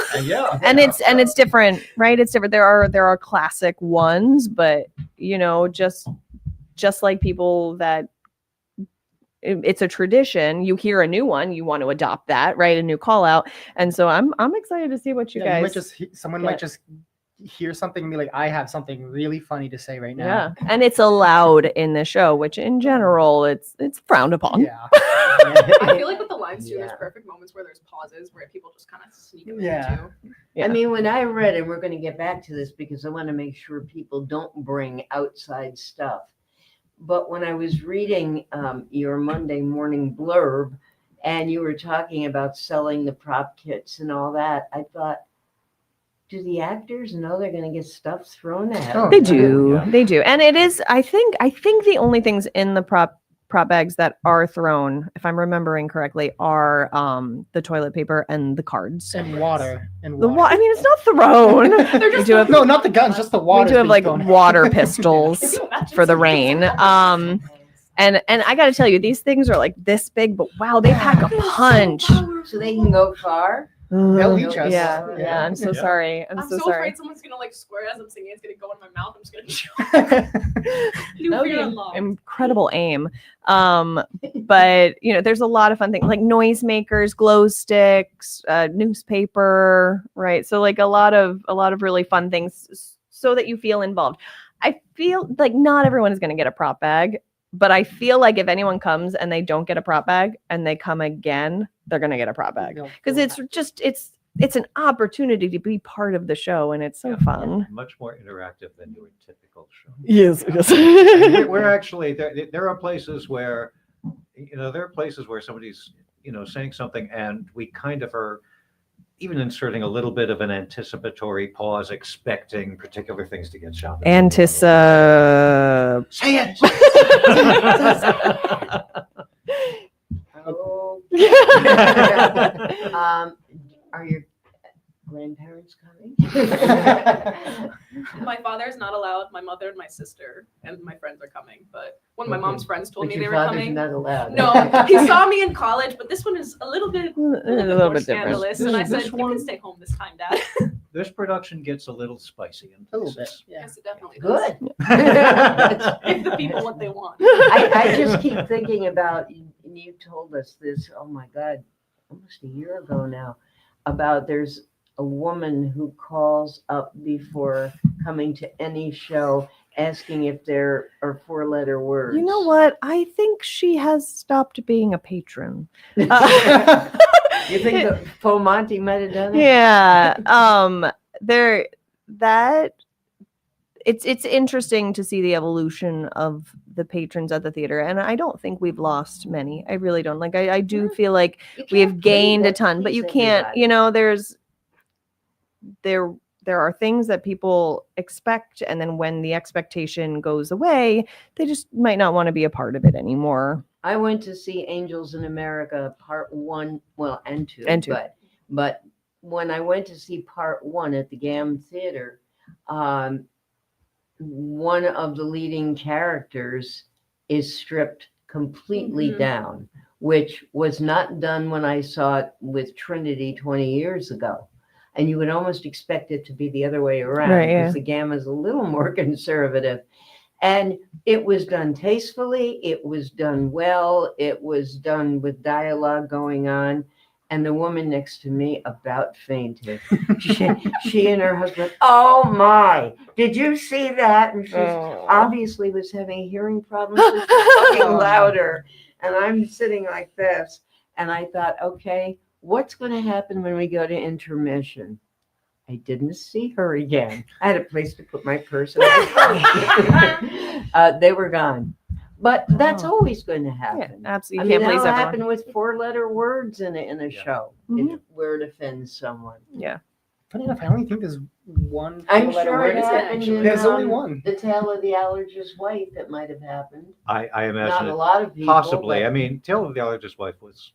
S22: And
S20: it's different, right? It's different. There are classic ones, but just like people that it's a tradition. You hear a new one, you want to adopt that, right? A new call out. And so I'm excited to see what you guys.
S23: Someone might just hear something and be like, I have something really funny to say right now.
S20: Yeah, and it's allowed in the show, which in general it's frowned upon.
S23: Yeah.
S21: I feel like with the lines too, there's perfect moments where there's pauses where people just kind of sneak them in too.
S1: I mean, when I read, and we're going to get back to this because I want to make sure people don't bring outside stuff. But when I was reading your Monday morning blurb and you were talking about selling the prop kits and all that, I thought, do the actors know they're going to get stuff thrown at them?
S20: They do. They do. And it is, I think the only things in the prop bags that are thrown, if I'm remembering correctly, are the toilet paper and the cards.
S23: And water.
S20: I mean, it's not thrown.
S23: No, not the guns, just the water.
S20: We do have like water pistols for the rain. And I got to tell you, these things are like this big, but wow, they pack a punch.
S1: So they can go far?
S23: They'll reach us.
S20: Yeah. I'm so sorry. I'm so sorry.
S21: Afraid someone's gonna like swear as I'm singing. It's gonna go in my mouth. I'm just gonna
S20: That would be incredible aim. But there's a lot of fun things like noisemakers, glow sticks, newspaper, right? So like a lot of really fun things so that you feel involved. I feel like not everyone is gonna get a prop bag. But I feel like if anyone comes and they don't get a prop bag and they come again, they're going to get a prop bag because it's an opportunity to be part of the show and it's so fun.
S22: Much more interactive than your typical show.
S20: Yes.
S22: We're actually there are places where somebody's saying something and we kind of are even inserting a little bit of an anticipatory pause, expecting particular things to get shot.
S20: Say
S22: it.
S1: Are your grandparents coming?
S21: My father's not allowed. My mother and my sister and my friends are coming, but one of my mom's friends told
S1: But
S21: me
S1: your
S21: they were
S1: father's
S21: coming.
S1: not allowed.
S21: No, he saw me in college, but this one is a little bit more
S1: different.
S21: scandalous. And I said, you can stay home this time, Dad.
S22: This production gets a little spicy.
S23: A little bit, yeah.
S21: Yes, it definitely
S1: Good.
S21: does. Give the people what they want.
S1: I just keep thinking about, and you told us this, oh my God, almost a year ago now, about there's a woman who calls up before coming to any show asking if there are 4-letter words.
S20: You know what? I think she has stopped being a patron.
S1: You think that Fomonti might have done it?
S20: Yeah. There that it's interesting to see the evolution of the patrons at the theater, and I don't think we've lost many. I really don't. Like I do feel like we have gained a ton, but you can't, there are things that people expect, and then when the expectation goes away, they just might not want to be a part of it anymore.
S1: I went to see Angels in America Part 1, well, and 2.
S20: And 2.
S1: But when I went to see Part 1 at the GAM Theater, one of the leading characters is stripped completely down, which was not done when I saw it with Trinity 20 years ago. And you would almost expect it to be the other way around, because the GAM is a little more conservative. And it was done tastefully. It was done well. It was done with dialogue going on. And the woman next to me about fainted. She and her husband, oh my, did you see that? And she obviously was having hearing problems, was talking louder. And I'm sitting like this. And I thought, okay, what's going to happen when we go to intermission? I didn't see her again. I had a place to put my purse. They were gone. But that's always going to happen.
S20: Yeah, absolutely. You can't please
S1: that'll
S20: everyone.
S1: happen with 4-letter words in a show. Where it offends someone.
S20: Yeah.
S23: Funny enough, I only think there's one.
S1: I'm
S23: 4-letter
S1: sure
S23: word,
S1: it
S23: isn't it?
S1: happened in
S23: There's only one.
S1: The Tale of the Allergist's Wife. That might have happened.
S22: I imagine
S1: Not
S22: it
S1: a lot of people,
S22: possibly.
S1: but-
S22: I mean, Tale of the Allergist's Wife was.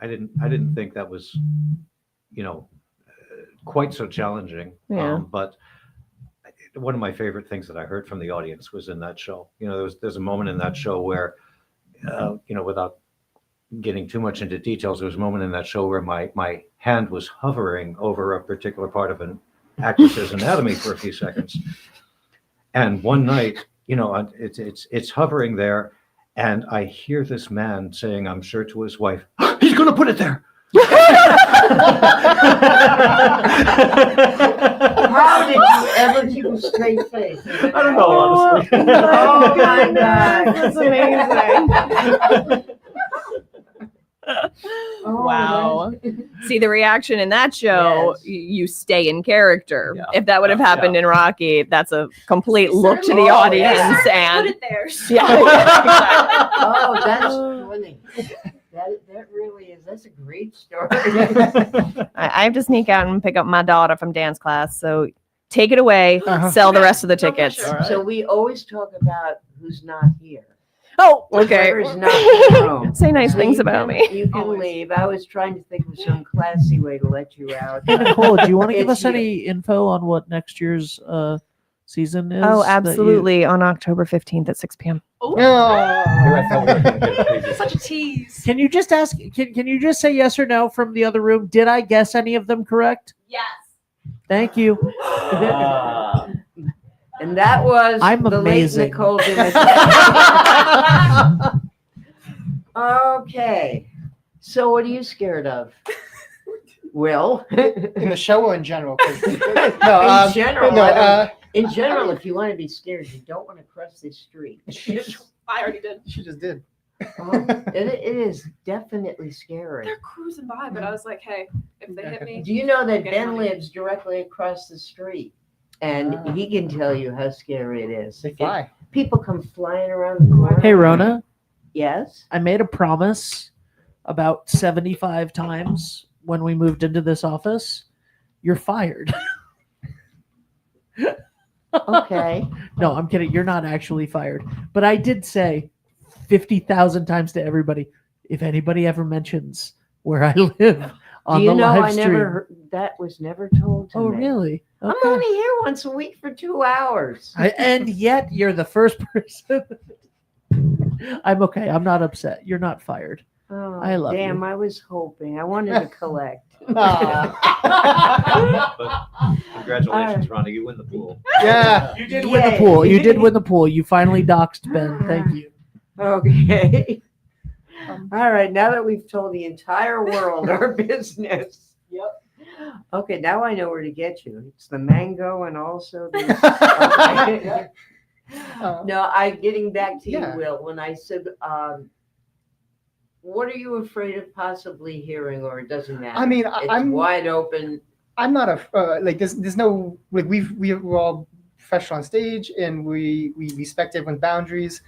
S22: I didn't think that was, quite so challenging.
S20: Yeah.
S22: But one of my favorite things that I heard from the audience was in that show. There's a moment in that show where, without getting too much into details, there was a moment in that show where my hand was hovering over a particular part of an actress's anatomy for a few seconds. And one night, it's hovering there, and I hear this man saying, I'm sure to his wife, he's going to put it there.
S1: How did you ever keep a straight face?
S22: I don't know, honestly.
S1: Oh my God,
S20: that's amazing. Wow. See, the reaction in that show, you stay in character.
S22: Yeah.
S20: If that would have happened in Rocky, that's a complete look to the
S1: Oh,
S20: audience.
S1: yeah.
S20: And
S21: Put it there.
S1: Oh, that's funny. That really is. That's a great story.
S20: I have to sneak out and pick up my daughter from dance class. So take it away, sell the rest of the tickets.
S1: So we always talk about who's not here.
S20: Oh, okay.
S1: Whoever's not in the room.
S20: Say nice
S1: So
S20: things
S1: you
S20: about
S1: can-
S20: me.
S1: You can leave. I was trying to think of some classy way to let you out.
S2: Hey, Nicole, do you want to give
S1: It's
S2: us any info on what next year's season is?
S20: Oh,
S2: that you-
S20: absolutely. On October 15th at 6 p.m.
S21: Such a tease.
S2: Can you just ask? Can you just say yes or no from the other room? Did I guess any of them correct?
S21: Yes.
S2: Thank you.
S1: And that was
S2: I'm
S1: the
S2: amazing.
S1: late Nicole Dimmitt. Okay. So what are you scared of? Will?
S23: In the show or in general?
S1: In general.
S23: No,
S1: in general, if you want to be scared, you don't want to cross this street.
S21: I already did.
S23: She just did.
S1: It is definitely scary.
S21: They're cruising by, but I was like, hey, if they hit me.
S1: Do you know that
S21: get
S1: Ben
S21: money.
S1: lives directly across the street? And he can tell you how scary it is.
S23: They fly.
S1: People come flying around the corner.
S2: Hey, Rona.
S1: Yes?
S2: I made a promise about 75 times when we moved into this office. You're fired.
S1: Okay.
S2: No, I'm kidding. You're not actually fired. But I did say 50,000 times to everybody, if anybody ever mentions where I live, on
S1: Do you
S2: the
S1: know
S2: live
S1: I
S2: stream.
S1: never that was never told to
S2: Oh,
S1: me.
S2: really?
S1: I'm
S2: Okay.
S1: only here once a week for 2 hours.
S2: And yet you're the first person. I'm okay. I'm not upset. You're not fired.
S1: Oh,
S2: I love
S1: damn,
S2: you.
S1: I was hoping. I wanted to collect.
S22: But congratulations, Ronnie. You win the pool.
S2: Yeah, you did win the pool. You did win the pool. You finally doxed Ben. Thank you.
S1: Okay. All right. Now that we've told the entire world our business.
S20: Yep.
S1: Okay. Now I know where to get you. It's the mango and also the. No, getting back to you, Will. When I said, what are you afraid of possibly hearing, or it doesn't matter?
S23: I mean,
S1: it's
S23: I'm
S1: wide open.
S23: I'm not like there's no like we're all professional on stage and we respect everyone's boundaries.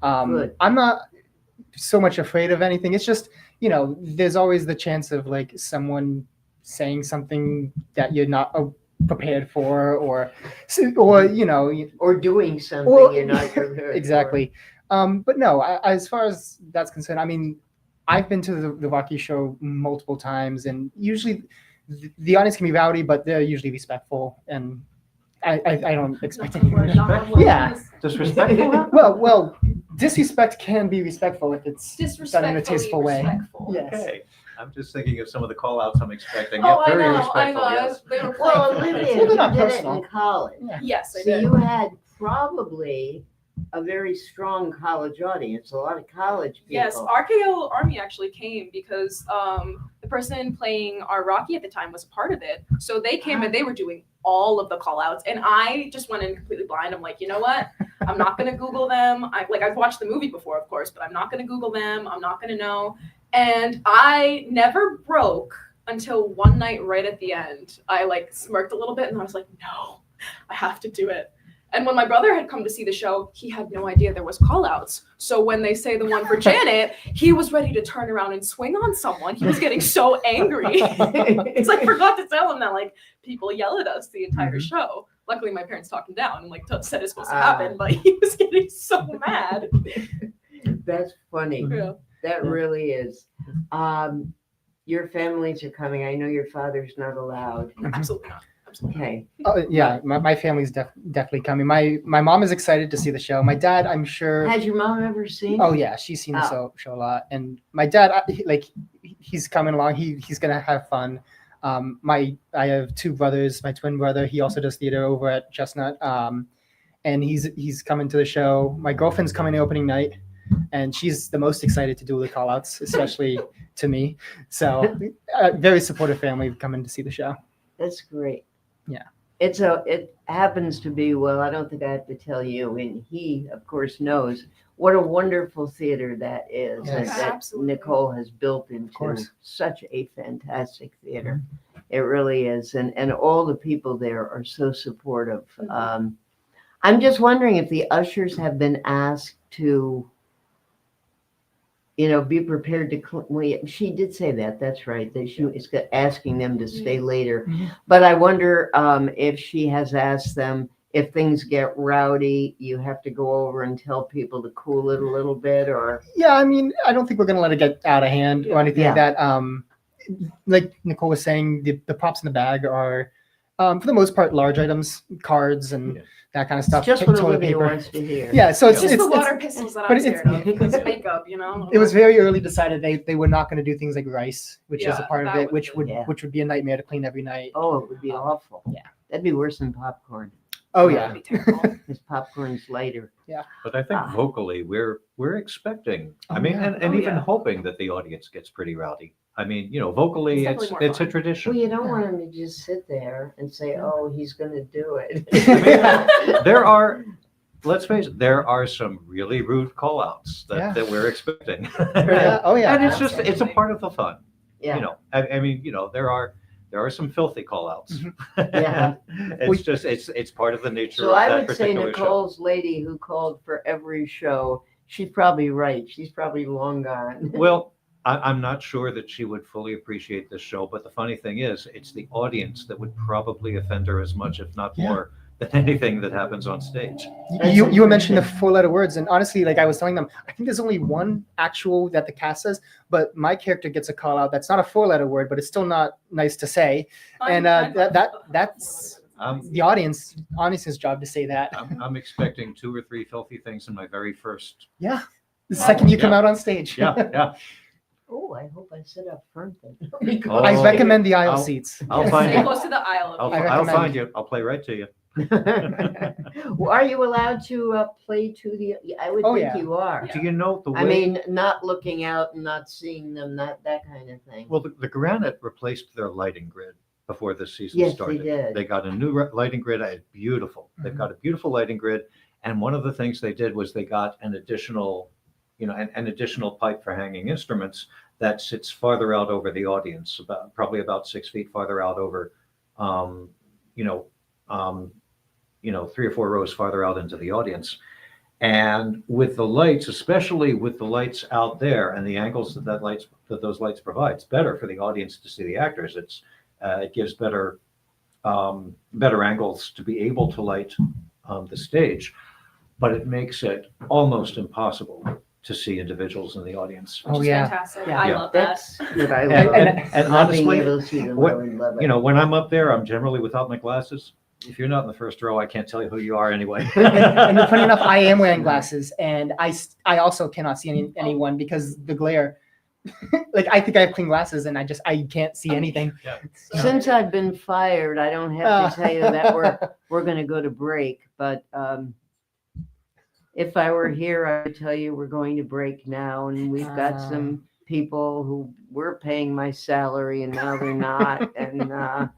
S1: Good.
S23: I'm not so much afraid of anything. It's just, there's always the chance of like someone saying something that you're not prepared for, or
S1: or doing something you're not prepared
S23: exactly. But no, as far as that's concerned, I mean, I've been to the Rocky show multiple times, and usually the audience can be rowdy, but they're usually respectful, and I don't expect any yeah
S22: Disrespectful?
S23: well disrespect can be respectful if it's done in a
S21: Disrespectfully
S23: tasteful way.
S21: respectful.
S23: Yes.
S22: Okay. I'm just thinking of some of the call outs I'm expecting.
S21: Oh,
S22: Yeah, very
S21: I know.
S22: respectful, yes.
S21: They were
S1: Well,
S21: playing.
S1: Olivia,
S23: Well, they're
S1: you
S23: not
S1: did it
S23: personal.
S1: in college.
S21: Yes, I
S1: So
S21: did.
S1: you had probably a very strong college audience, a lot of college people.
S21: Yes, RKO Army actually came because the person playing our Rocky at the time was a part of it. So they came and they were doing all of the call outs, and I just went in completely blind. I'm like, you know what? I'm not gonna Google them. I've watched the movie before, of course, but I'm not gonna Google them. I'm not gonna know. And I never broke until one night right at the end. I smirked a little bit and I was like, no, I have to do it. And when my brother had come to see the show, he had no idea there was call outs. So when they say the one for Janet, he was ready to turn around and swing on someone. He was getting so angry. It's I forgot to tell him that people yell at us the entire show. Luckily my parents talked him down and said it's supposed to happen, but he was getting so mad.
S1: That's funny.
S21: Yeah.
S1: That really is. Your families are coming. I know your father's not allowed.
S21: Absolutely not.
S1: Okay.
S23: Oh yeah, my family's definitely coming. My mom is excited to see the show. My dad, I'm sure.
S1: Has your mom ever seen
S23: Oh
S1: it?
S23: yeah, she's seen the show a lot. And my dad, he's coming along. He's gonna have fun. I have two brothers. My twin brother, he also does theater over at Chestnut. And he's coming to the show. My girlfriend's coming to opening night, and she's the most excited to do the call outs, especially to me. So very supportive family coming to see the show.
S1: That's great.
S23: Yeah.
S1: It happens to be, well, I don't think I have to tell you, and he, of course, knows what a wonderful theater that is,
S23: Yes.
S1: that
S21: Absolutely.
S1: Nicole has built into
S23: course.
S1: such a fantastic theater. It really is. And all the people there are so supportive. I'm just wondering if the ushers have been asked to, be prepared to. She did say that. That's right. That she is asking them to stay later. But I wonder if she has asked them if things get rowdy, you have to go over and tell people to cool it a little bit, or.
S23: Yeah, I mean, I don't think we're gonna let it get out of hand or anything like that. Like Nicole was saying, the props in the bag are, for the most part, large items, cards, and that kind of stuff.
S1: Just what
S23: toilet
S1: Olivia wants to hear.
S23: Yeah, so it's
S21: Just the water pistols that
S23: but
S21: I'm scared of because of makeup,
S23: It was very early decided they were not going to do things like rice, which is a
S21: Yeah,
S23: part of
S21: that
S23: it, which would
S1: Yeah.
S23: which would be a nightmare to clean every night.
S1: Oh, it would be awful.
S23: Yeah.
S1: That'd be worse than popcorn.
S23: Oh yeah.
S1: Because popcorn's lighter.
S23: Yeah.
S22: But I think vocally we're expecting. I
S23: Oh,
S22: mean,
S23: yeah.
S22: and
S21: Oh,
S22: even
S21: yeah.
S22: hoping that the audience gets pretty rowdy. I mean, vocally
S21: It's
S22: it's
S21: definitely more
S22: it's a
S21: fun.
S22: tradition.
S1: Well, you don't want him to just sit there and say, "Oh, he's going to do it."
S22: There are, let's face it, there are some really rude call outs
S23: Yeah.
S22: that we're expecting.
S23: Yeah. Oh yeah.
S22: And it's a part of the fun.
S1: Yeah.
S22: I mean, there are some filthy call outs.
S1: Yeah.
S22: It's part of the nature
S1: So
S22: of
S1: I
S22: that
S1: would say
S22: particular show.
S1: Nicole's lady who called for every show, she's probably right. She's probably long gone.
S22: Well, I'm not sure that she would fully appreciate this show, but the funny thing is, it's the audience that would probably offend her as much, if not
S23: Yeah.
S22: more, than anything that happens on stage.
S23: You mentioned the 4-letter words, and honestly, like I was telling them, I think there's only one actual that the cast says, but my character gets a call out that's not a 4-letter word, but it's still not nice to say, and that's the audience's job to say that.
S22: I'm expecting 2 or 3 filthy things in my very first.
S23: Yeah, the second you come out on stage.
S22: Yeah.
S1: Oh, I hope I sit up front then.
S23: I recommend the aisle seats.
S22: I'll find
S21: Stay
S22: you.
S21: close to the aisle.
S22: I'll find you. I'll play right to you.
S1: Well, are you allowed to play to the? I would
S23: Oh,
S1: think
S23: yeah.
S1: you are.
S22: Do you know the way?
S1: I mean, not looking out and not seeing them, not that kind of thing.
S22: Well, the Granite replaced their lighting grid before this season
S1: Yes, they
S22: started.
S1: did.
S22: They got a new lighting grid. It's beautiful. They've got a beautiful lighting grid. And one of the things they did was they got an additional, an additional pipe for hanging instruments that sits farther out over the audience, probably about 6 feet farther out over, 3 or 4 rows farther out into the audience. And with the lights, especially with the lights out there and the angles that those lights provide, it's better for the audience to see the actors. It gives better angles to be able to light the stage, but it makes it almost impossible to see individuals in the audience.
S23: Oh, yeah.
S21: Fantastic.
S22: Yeah.
S21: I love that.
S1: That's what I love.
S22: And
S1: Not being
S22: honestly,
S1: able to see them, I would love it.
S22: when I'm up there, I'm generally without my glasses. If you're not in the first row, I can't tell you who you are anyway.
S23: And funny enough, I am wearing glasses, and I also cannot see anyone because the glare. Like I think I have clean glasses, and I can't see anything.
S22: Yeah.
S1: Since I've been fired, I don't have to tell you that we're going to go to break. But if I were here, I would tell you we're going to break now, and we've got some people who were paying my salary, and now they're not, and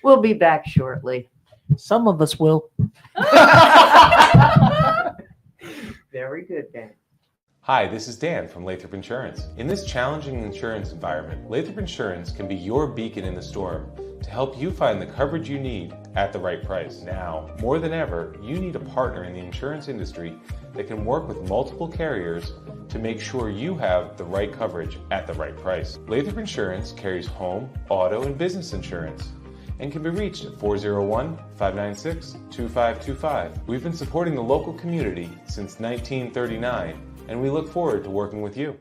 S1: we'll be back shortly.
S2: Some of us will.
S1: Very good, Dan.
S5: Hi, this is Dan from Lathrop Insurance. In this challenging insurance environment, Lathrop Insurance can be your beacon in the storm to help you find the coverage you need at the right price. Now, more than ever, you need a partner in the insurance industry that can work with multiple carriers to make sure you have the right coverage at the right price. Lathrop Insurance carries home, auto, and business insurance and can be reached at 401-596-2525. We've been supporting the local community since 1939, and we look forward to working with you.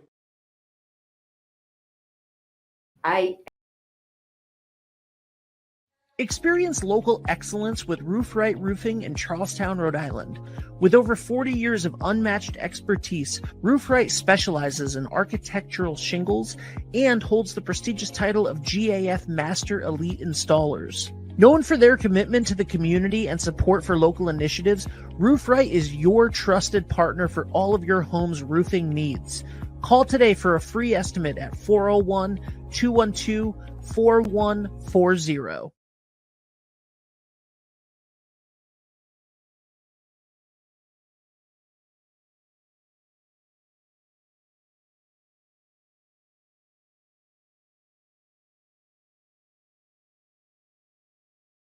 S2: Experience local excellence with Roof Right Roofing in Charlestown, Rhode Island. With over 40 years of unmatched expertise, Roof Right specializes in architectural shingles and holds the prestigious title of GAF Master Elite Installers. Known for their commitment to the community and support for local initiatives, Roof Right is your trusted partner for all of your home's roofing needs. Call today for a free estimate at 401-212-4140.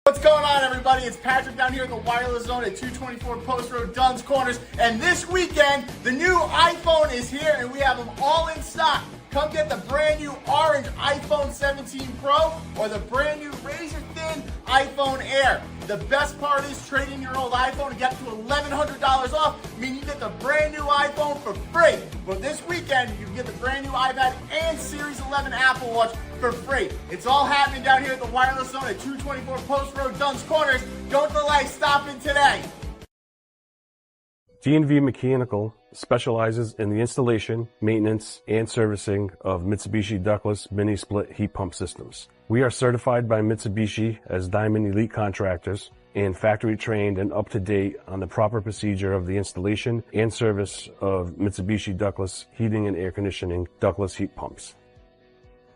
S6: What's going on, everybody? It's Patrick down here at the Wireless Zone at 224 Post Road, Dunn's Corners. And this weekend, the new iPhone is here and we have them all in stock. Come get the brand new orange iPhone 17 Pro or the brand new razor thin iPhone Air. The best part is trading your old iPhone and get up to $1,100 off, meaning you get the brand new iPhone for free. But this weekend, you can get the brand new iPad and Series 11 Apple Watch for free. It's all happening down here at the Wireless Zone at 224 Post Road, Dunn's Corners. Don't delay, stop in today.
S7: D&V Mechanical specializes in the installation, maintenance, and servicing of Mitsubishi ductless mini-split heat pump systems. We are certified by Mitsubishi as Diamond Elite Contractors and factory trained and up to date on the proper procedure of the installation and service of Mitsubishi ductless heating and air conditioning ductless heat pumps.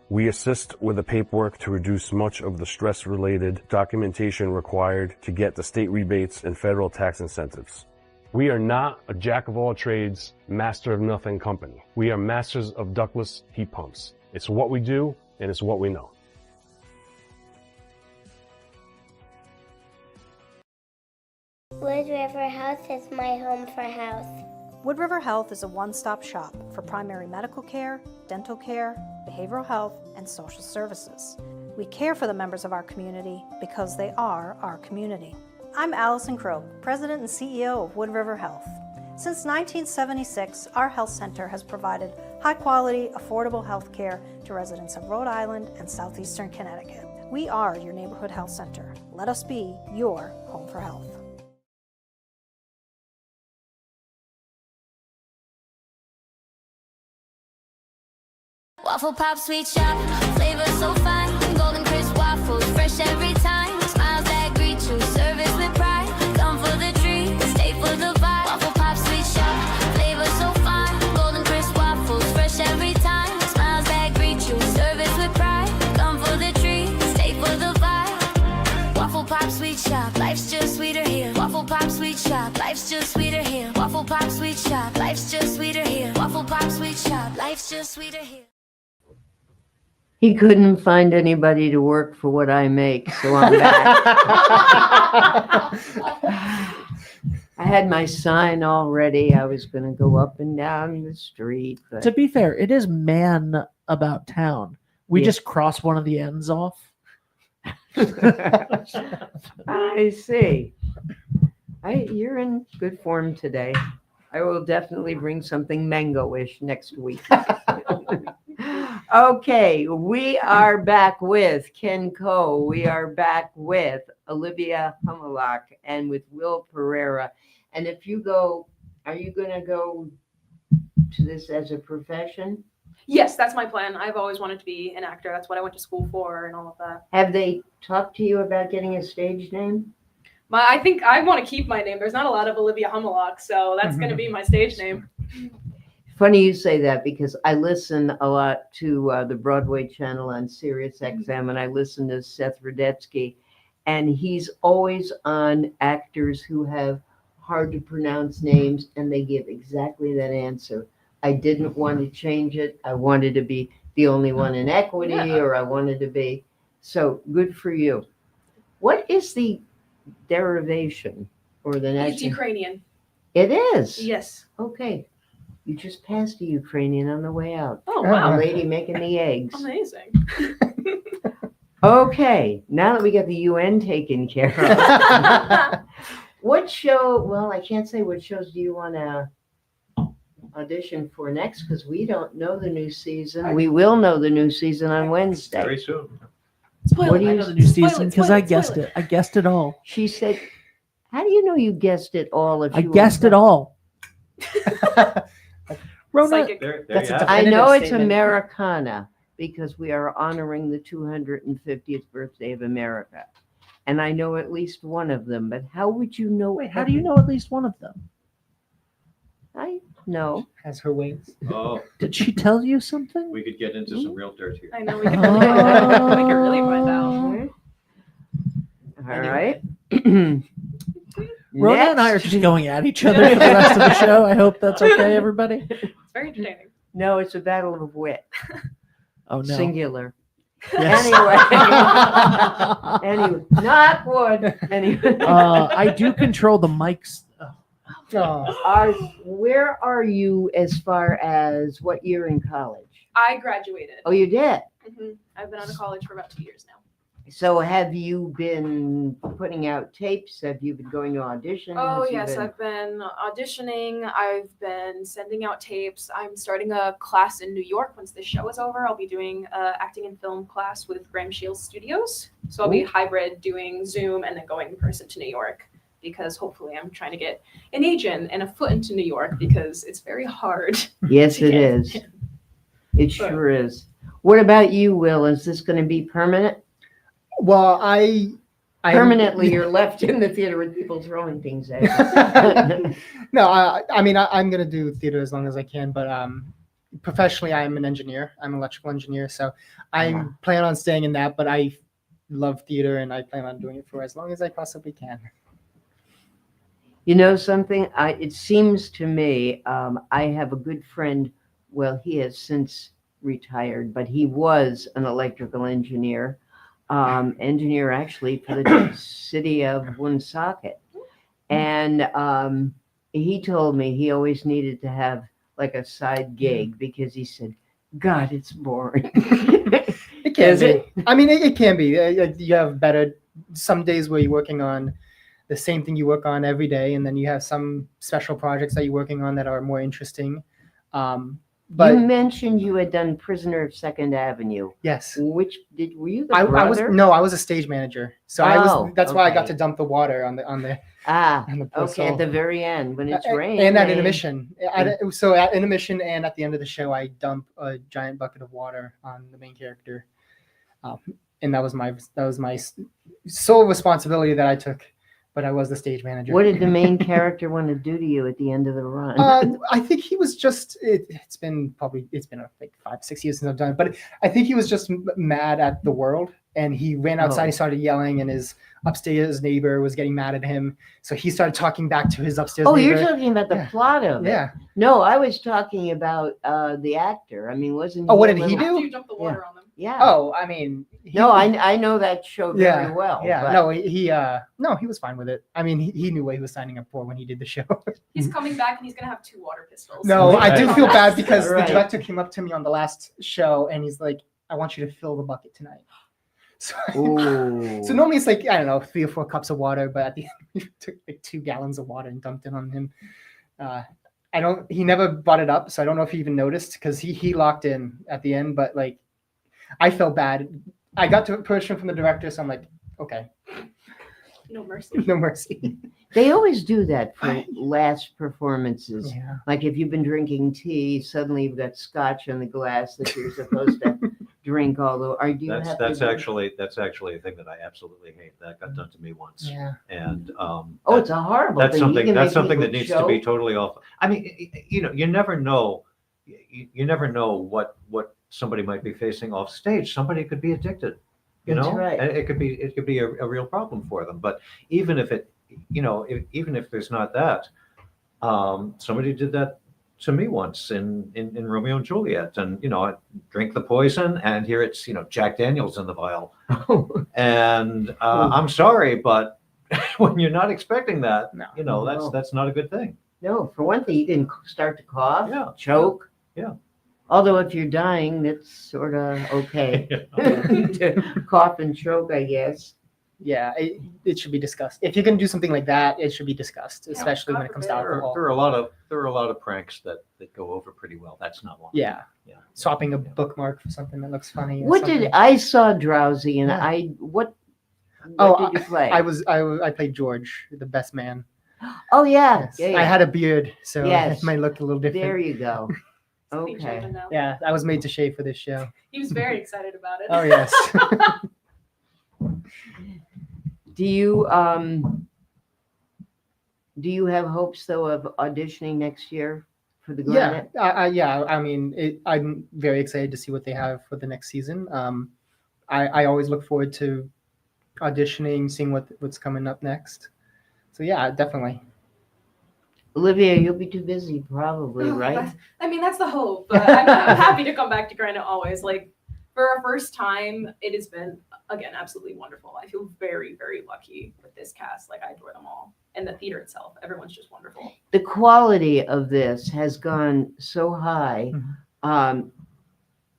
S7: We assist with the paperwork to reduce much of the stress-related documentation required to get the state rebates and federal tax incentives. We are not a jack-of-all-trades, master-of-nothing company. We are masters of ductless heat pumps. It's what we do, and it's what we know.
S17: Wood River Health is my home for health.
S18: Wood River Health is a one-stop shop for primary medical care, dental care, behavioral health, and social services. We care for the members of our community because they are our community. I'm Allison Crow, President and CEO of Wood River Health. Since 1976, our health center has provided high-quality, affordable health care to residents of Rhode Island and southeastern Connecticut. We are your neighborhood health center. Let us be your home for health.
S4: Waffle Pop Sweet Shop, flavor so fine. Golden crisp waffles, fresh every time. Smiles that greet you, service with pride. Come for the treat, stay for the vibe. Waffle Pop Sweet Shop, flavor so fine. Golden crisp waffles, fresh every time. Smiles that greet you, service with pride. Come for the treat, stay for the vibe. Waffle Pop Sweet Shop, life's just sweeter here. Waffle Pop Sweet Shop, life's just sweeter here. Waffle Pop Sweet Shop, life's just sweeter here. Waffle Pop Sweet Shop, life's just sweeter here.
S1: He couldn't find anybody to work for what I make, so I'm back. I had my sign all ready. I was going to go up and down the street. But
S2: To be fair, it is Mann about town. We
S1: Yeah.
S2: just cross one of the ends off.
S1: I see. You're in good form today. I will definitely bring something mango-ish next week. Okay, we are back with Ken Coe. We are back with Olivia Hummelock and with Will Pereira. And if you go, are you going to go to this as a profession?
S21: Yes, that's my plan. I've always wanted to be an actor. That's what I went to school for and all of that.
S1: Have they talked to you about getting a stage name?
S21: I think I want to keep my name. There's not a lot of Olivia Hummelock, so that's going to be my stage name.
S1: Funny you say that because I listen a lot to the Broadway channel on Sirius XM, and I listen to Seth Rudetsky, and he's always on actors who have hard to pronounce names, and they give exactly that answer. I didn't want to change it. I wanted to be the only one in equity, or I wanted to be. So good for you. What is the derivation or the
S21: It's
S1: next?
S21: Ukrainian.
S1: It is.
S21: Yes.
S1: Okay. You just passed a Ukrainian on the way out.
S21: Oh, wow.
S1: A lady making the eggs.
S21: Amazing.
S1: Okay, now that we got the UN taken care of, what show? Well, I can't say what shows do you want to audition for next because we don't know the new season. We will know the new season on Wednesday.
S22: Very soon.
S1: What do
S2: I
S1: you
S2: know the new season because I guessed it. I guessed it all.
S1: She said, "How do you know you guessed it all?" If
S2: I
S1: you
S2: guessed it all. Rona,
S22: That's
S1: I know it's Americana because we are honoring the 250th birthday of America. And I know at least one of them, but how would you know?
S2: Wait, how do you know at least one of them?
S1: I know.
S23: Has her wings.
S22: Oh,
S2: Did she tell you something?
S22: we could get into some real dirt here.
S21: I know we could really find out. We could really find out.
S1: All right.
S2: Rona and I are just going at each other for the rest of the show. I hope that's okay, everybody.
S21: It's very entertaining.
S1: No, it's a battle of wit.
S2: Oh, no.
S1: Singular.
S2: Yes.
S1: Anyway, knock wood. Anyway.
S2: I do control the mics.
S1: Where are you as far as what year in college?
S21: I graduated.
S1: Oh, you did?
S21: I've been out of college for about 2 years now.
S1: So have you been putting out tapes? Have you been going to auditions?
S21: Oh,
S1: You've
S21: yes.
S1: been-
S21: I've been auditioning. I've been sending out tapes. I'm starting a class in New York. Once this show is over, I'll be doing acting and film class with Graham Shields Studios. So I'll be
S1: Ooh.
S21: hybrid doing Zoom and then going in person to New York because hopefully I'm trying to get an agent and a foot into New York because it's very hard.
S1: Yes,
S21: to
S1: it
S21: get
S1: is.
S21: in.
S1: It sure is. What about you, Will? Is this going to be permanent?
S23: Well, I
S1: Permanently, you're left in the theater with people throwing things at you.
S23: No, I mean, I'm going to do theater as long as I can, but professionally, I'm an engineer. I'm an electrical engineer, so I plan on staying in that, but I love theater, and I plan on doing it for as long as I possibly can.
S1: You know something? It seems to me, I have a good friend. Well, he has since retired, but he was an electrical engineer. Engineer actually for the city of Woonsocket. And he told me he always needed to have like a side gig because he said, God, it's boring.
S23: It can be. I mean, it can be. You have better some days where you're working on the same thing you work on every day, and then you have some special projects that you're working on that are more interesting. But
S1: you mentioned you had done Prisoner of Second Avenue.
S23: yes,
S1: were you the
S23: I was
S1: brother?
S23: no, I was a stage manager, so that's why I got
S1: okay.
S23: to dump the water on the on the poor
S1: okay, at
S23: soul.
S1: the very end when it's raining.
S23: And at intermission. So at intermission and at the end of the show, I dump a giant bucket of water on the main character, and that was my sole responsibility that I took. But I was the stage manager.
S1: What did the main character want to do to you at the end of the run?
S23: I think he was just. It's been like 5-6 years since I've done it, but I think he was just mad at the world, and he ran outside. He started yelling, and his upstairs neighbor was getting mad at him, so he started talking back to his upstairs neighbor.
S1: You're talking about the plot of it.
S23: Yeah.
S1: No, I was talking about the actor. I mean, wasn't he?
S23: What did he do?
S21: After you dump the water on them.
S1: Yeah.
S23: Oh, I mean.
S1: No, I know that show very well.
S23: Yeah.
S1: But...
S23: No, he was fine with it. I mean, he knew what he was signing up for when he did the show.
S21: He's coming back and he's gonna have 2 water pistols.
S23: No, I do feel bad because
S1: Right.
S23: the director came up to me on the last show and he's like, "I want you to fill the bucket tonight." So, so normally it's like, I don't know, 3 or 4 cups of water, but at the end we took like 2 gallons of water and dumped it on him. He never brought it up, so I don't know if he even noticed because he locked in at the end, but like I felt bad. I got to permission from the director, so I'm like, okay.
S21: No mercy.
S23: No mercy.
S1: They always do that for last performances.
S23: Yeah.
S1: Like if you've been drinking tea, suddenly you've got scotch on the glass that you're supposed to drink. Although,
S22: that's actually a thing that I absolutely hate. That got done to me once.
S1: Yeah.
S22: And
S1: it's a horrible
S22: that's
S1: thing.
S22: something that needs to be totally off. I mean, you never know. You never know what somebody might be facing off stage. Somebody could be addicted.
S1: That's right.
S22: And it could be a real problem for them. But even if even if there's not that, somebody did that to me once in Romeo and Juliet, and I drink the poison, and here it's Jack Daniels in the vial, and I'm sorry, but when you're not expecting that, that's not a good thing.
S1: No, for one thing, you didn't start to cough, choke.
S22: Yeah.
S1: Although if you're dying, that's sort of okay to cough and choke, I guess.
S23: Yeah, it should be discussed. If you're going to do something like that, it should be discussed, especially when it comes to alcohol.
S22: There are a lot of pranks that go over pretty well. That's not one.
S23: Yeah. Swapping a bookmark for something that looks funny.
S1: What did I saw Drowsy and what did you play?
S23: I played George, the best man.
S1: Oh yeah.
S23: Yes. I had a beard, so
S1: yes.
S23: It might look a little different.
S1: There you go. Okay.
S23: Yeah, I was made to shave for this show.
S21: He was very excited about it.
S23: Oh yes.
S1: Do you have hopes though of auditioning next year for the Granite?
S23: Yeah. I mean, I'm very excited to see what they have for the next season. I always look forward to auditioning, seeing what's coming up next. So yeah, definitely.
S1: Olivia, you'll be too busy probably, right?
S21: I mean, that's the hope. But I'm happy to come back to Granite always. Like for our first time, it has been again absolutely wonderful. I feel very, very lucky with this cast. Like I adore them all, and the theater itself. Everyone's just wonderful.
S1: The quality of this has gone so high.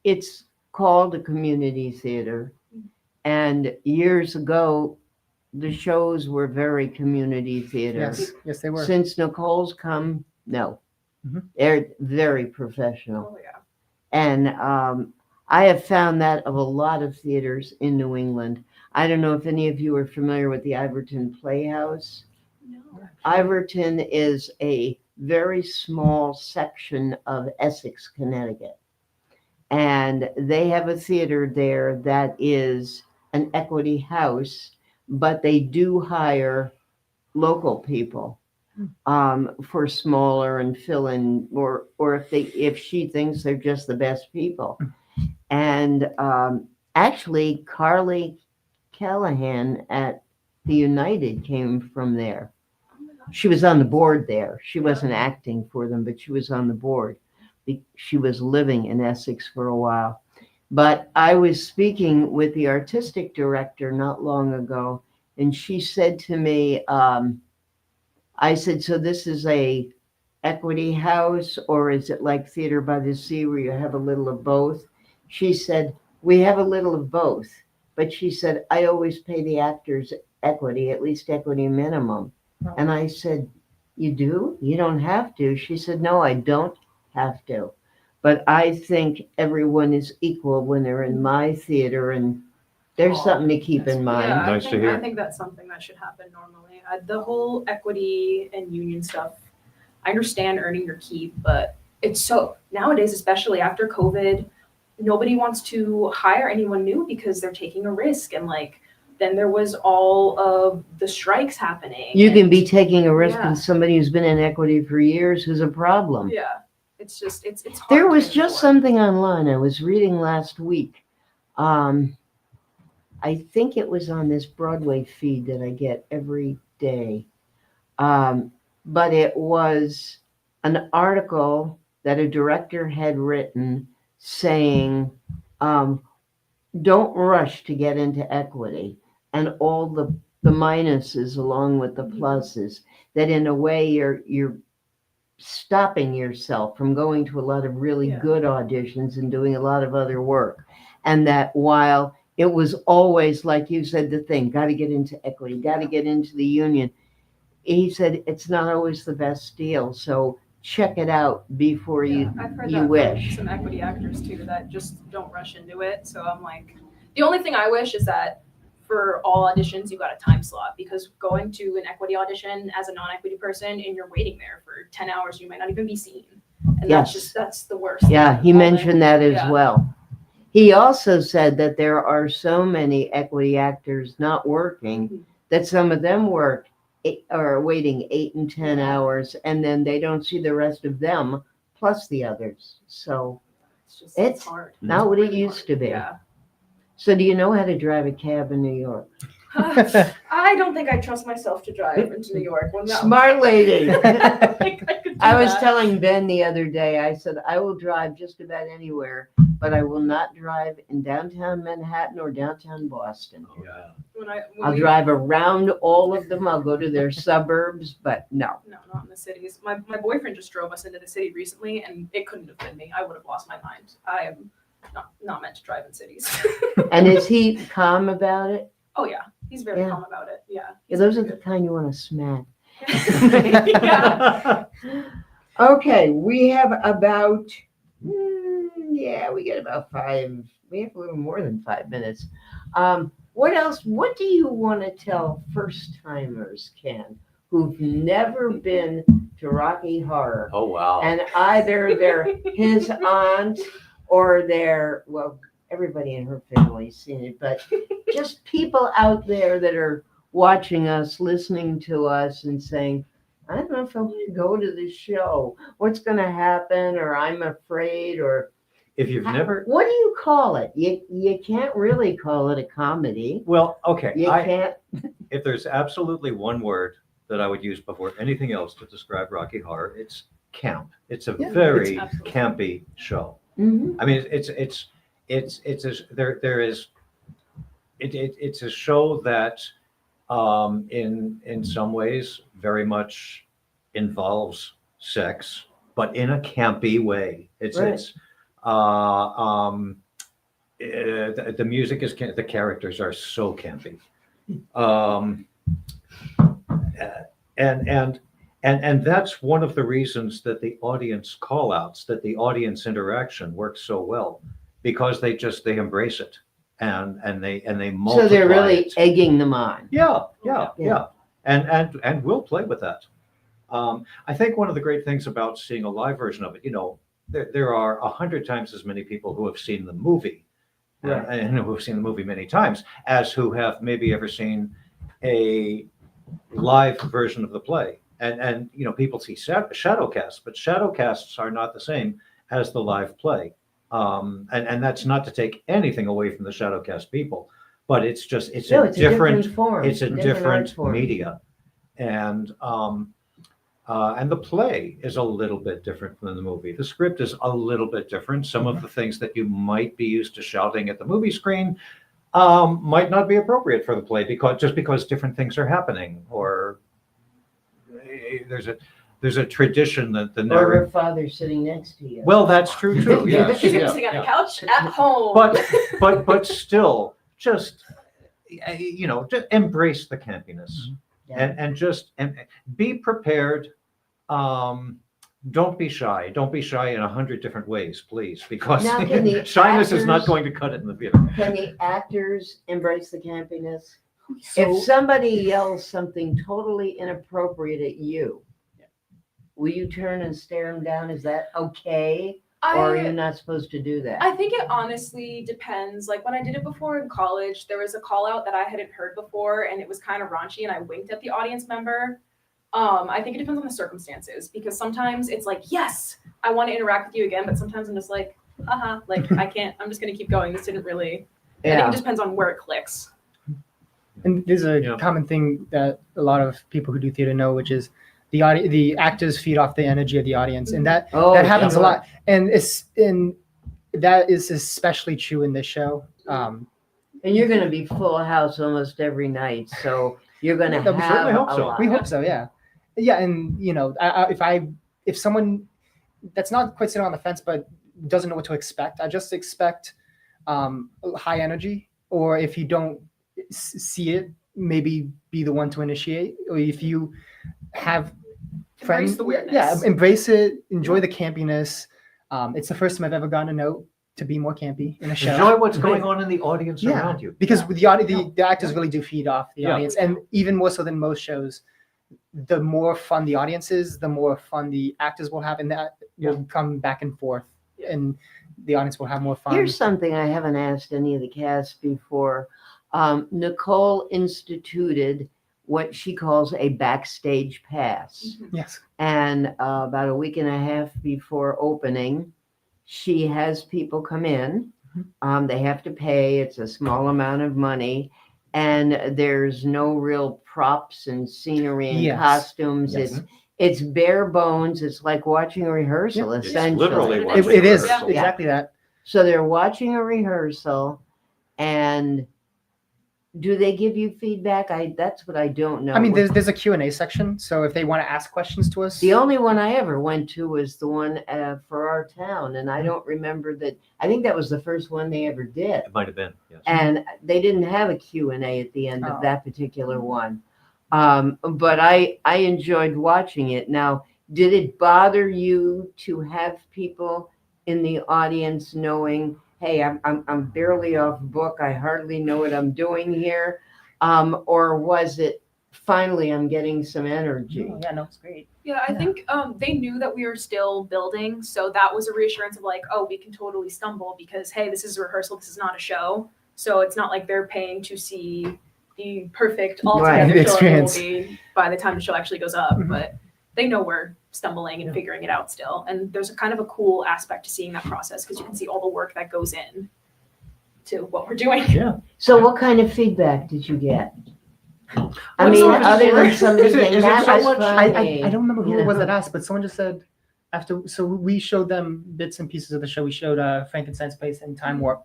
S1: It's called a community theater, and years ago, the shows were very community theater.
S23: Yes, they were.
S1: Since Nicole's come, no, they're very professional.
S21: Oh yeah.
S1: And I have found that of a lot of theaters in New England. I don't know if any of you are familiar with the Iverton Playhouse.
S21: No.
S1: Iverton is a very small section of Essex, Connecticut. And they have a theater there that is an equity house, but they do hire local people for smaller and fill in, or if she thinks they're just the best people. And actually, Carly Callahan at the United came from there. She was on the board there. She wasn't acting for them, but she was on the board. She was living in Essex for a while. But I was speaking with the artistic director not long ago, and she said to me, I said, so this is a equity house, or is it like Theater by the Sea where you have a little of both? She said, we have a little of both. But she said, I always pay the actors equity, at least equity minimum. And I said, you do? You don't have to. She said, no, I don't have to. But I think everyone is equal when they're in my theater, and there's something to keep in mind.
S21: Yeah, I think that's something that should happen normally. The whole equity and union stuff, I understand earning your keep, but it's so nowadays, especially after COVID, nobody wants to hire anyone new because they're taking a risk. And like, then there was all of the strikes happening.
S1: You can be taking a risk
S21: Yeah.
S1: in somebody who's been in equity for years who's a problem.
S21: Yeah, it's just, it's hard.
S1: There
S21: to
S1: was just
S21: enjoy.
S1: something online I was reading last week. I think it was on this Broadway feed that I get every day. But it was an article that a director had written saying, don't rush to get into equity, and all the minuses along with the pluses, that in a way you're stopping yourself from going to a lot of really good auditions and doing a lot of other work. And that while it was always, like you said, the thing, got to get into equity, got to get into the union, he said it's not always the best deal. So check it out before
S21: I've heard
S1: you
S21: that
S1: wish.
S21: from some equity actors too, that just don't rush into it. So I'm like, the only thing I wish is that for all auditions, you got a time slot, because going to an equity audition as a non-equity person and you're waiting there for 10 hours, you might not even be seen. And
S1: Yes.
S21: that's the worst.
S1: Yeah, he mentioned that as
S21: Yeah.
S1: well. He also said that there are so many equity actors not working that some of them are waiting 8 and 10 hours, and then they don't see the rest of them plus the others. So it's
S21: hard.
S1: not what it used to be.
S21: Yeah.
S1: So do you know how to drive a cab in New York?
S21: I don't think I trust myself to drive into New York. Well, no.
S1: Smart lady. I was
S21: that.
S1: telling Ben the other day, I said, I will drive just about anywhere, but I will not drive in downtown Manhattan or downtown Boston.
S21: When
S1: I'll
S21: we-
S1: drive around all of them. I'll go to their suburbs, but no.
S21: No, not in the cities. My boyfriend just drove us into the city recently, and it couldn't have been me. I would have lost my mind. I am not meant to drive in cities.
S1: And is he calm about it?
S21: Oh yeah, he's very
S1: Yeah.
S21: calm about it. Yeah.
S1: Yeah, those are the kind you want to smack.
S21: Yeah.
S1: Okay, we have about, we get about 5, we have a little more than 5 minutes. What else, what do you want to tell first timers, Ken, who've never been to Rocky Horror?
S22: Oh, wow.
S1: And either they're his aunt or they're, well, everybody in her family's seen it, but just people out there that are watching us, listening to us and saying, I don't know if I want to go to this show. What's going to happen? Or I'm afraid, or
S22: If you've never,
S1: what do you call it? You can't really call it a comedy.
S22: well, okay.
S1: You can't.
S22: If there's absolutely one word that I would use before anything else to describe Rocky Horror, it's camp. It's a very
S1: it's absolutely-
S22: campy show.
S1: Mhm.
S22: I mean, it's a show that in some ways very much involves sex, but in a campy way. The music is the characters are so campy, and that's one of the reasons that the audience call outs, that the audience interaction works so well, because they embrace it and they multiply.
S1: So they're really
S22: it.
S1: egging them on.
S22: Yeah. And we'll play with that. I think one of the great things about seeing a live version of it, there are 100 times as many people who have seen the movie,
S1: Right.
S22: and who have seen the movie many times, as who have maybe ever seen a live version of the play. And people see shadowcasts, but shadowcasts are not the same as the live play. And that's not to take anything away from the shadowcast people, but it's just it's a different
S1: form.
S22: it's a
S1: art
S22: different
S1: form.
S22: media, and the play is a little bit different than the movie. The script is a little bit different. Some of the things that you might be used to shouting at the movie screen might not be appropriate for the play, because different things are happening, or there's a tradition that the
S1: Or
S22: narrative.
S1: her father sitting next to you.
S22: Well, that's true too. Yes,
S21: She's
S22: yeah,
S21: sitting on
S22: yeah.
S21: the couch at home.
S22: But still, just just embrace the campiness and just be prepared. Don't be shy. Don't be shy in 100 different ways, please, because
S1: Now, can the
S22: shyness is not
S1: actors-
S22: going to cut it in the theater.
S1: Can the actors embrace the campiness?
S23: So-
S1: If somebody yells something totally inappropriate at you, will you turn and stare them down? Is that okay? Or are you not supposed to do that?
S21: I think it honestly depends. Like when I did it before in college, there was a call out that I hadn't heard before and it was kind of raunchy and I winked at the audience member. I think it depends on the circumstances because sometimes it's like, yes, I want to interact with you again, but sometimes I'm just like, haha, like I can't, I'm just gonna keep going. This didn't really I think it just depends on where it clicks.
S23: And there's a common thing that a lot of people who do theater know, which is the actors feed off the energy of the audience, and that happens a lot. And that is especially true in this show.
S1: And you're going to be full house almost every night, so you're going to have a lot.
S23: We hope so, yeah. Yeah, and if someone that's not quite sitting on the fence but doesn't know what to expect, I just expect high energy, or if you don't see it, maybe be the one to initiate, or if you have friends,
S21: the weirdness.
S23: yeah, embrace it, enjoy the campiness. It's the first time I've ever gotten a note to be more campy in a show.
S22: Enjoy what's going on in the audience around you.
S23: Because the actors really do feed off the audience, and even more so than most shows, the more fun the audience is, the more fun the actors will have, and that will come back and forth, and the audience will have more fun.
S1: Here's something I haven't asked any of the cast before. Nicole instituted what she calls a backstage pass.
S23: Yes.
S1: And about a week and a half before opening, she has people come in. They have to pay. It's a small amount of money. And there's no real props and scenery and costumes. It's bare bones. It's like watching a rehearsal, essentially.
S22: Literally
S23: it is exactly that.
S1: So they're watching a rehearsal, and do they give you feedback? That's what I don't know.
S23: I mean, there's a Q&A section, so if they want to ask questions to us.
S1: The only one I ever went to was the one for our town, and I don't remember that. I think that was the first one they ever did.
S22: It might have been, yes.
S1: And they didn't have a Q&A at the end of that particular one. But I enjoyed watching it. Now, did it bother you to have people in the audience knowing, hey, I'm barely off book, I hardly know what I'm doing here? Or was it finally I'm getting some energy?
S23: Yeah, no, it's great.
S21: Yeah, I think they knew that we were still building, so that was a reassurance of like, oh, we can totally stumble because hey, this is a rehearsal, this is not a show. So it's not like they're paying to see the perfect altogether
S23: experience
S21: movie by the time the show actually goes up, but they know we're stumbling and figuring it out still. And there's a kind of a cool aspect to seeing that process because you can see all the work that goes in to what we're doing.
S22: Yeah.
S1: So what kind of feedback did you get? I mean, other than somebody saying that was funny.
S23: I don't remember who it was that asked, but someone just said after. So we showed them bits and pieces of the show. We showed Frankenstein's Place and Time Warp,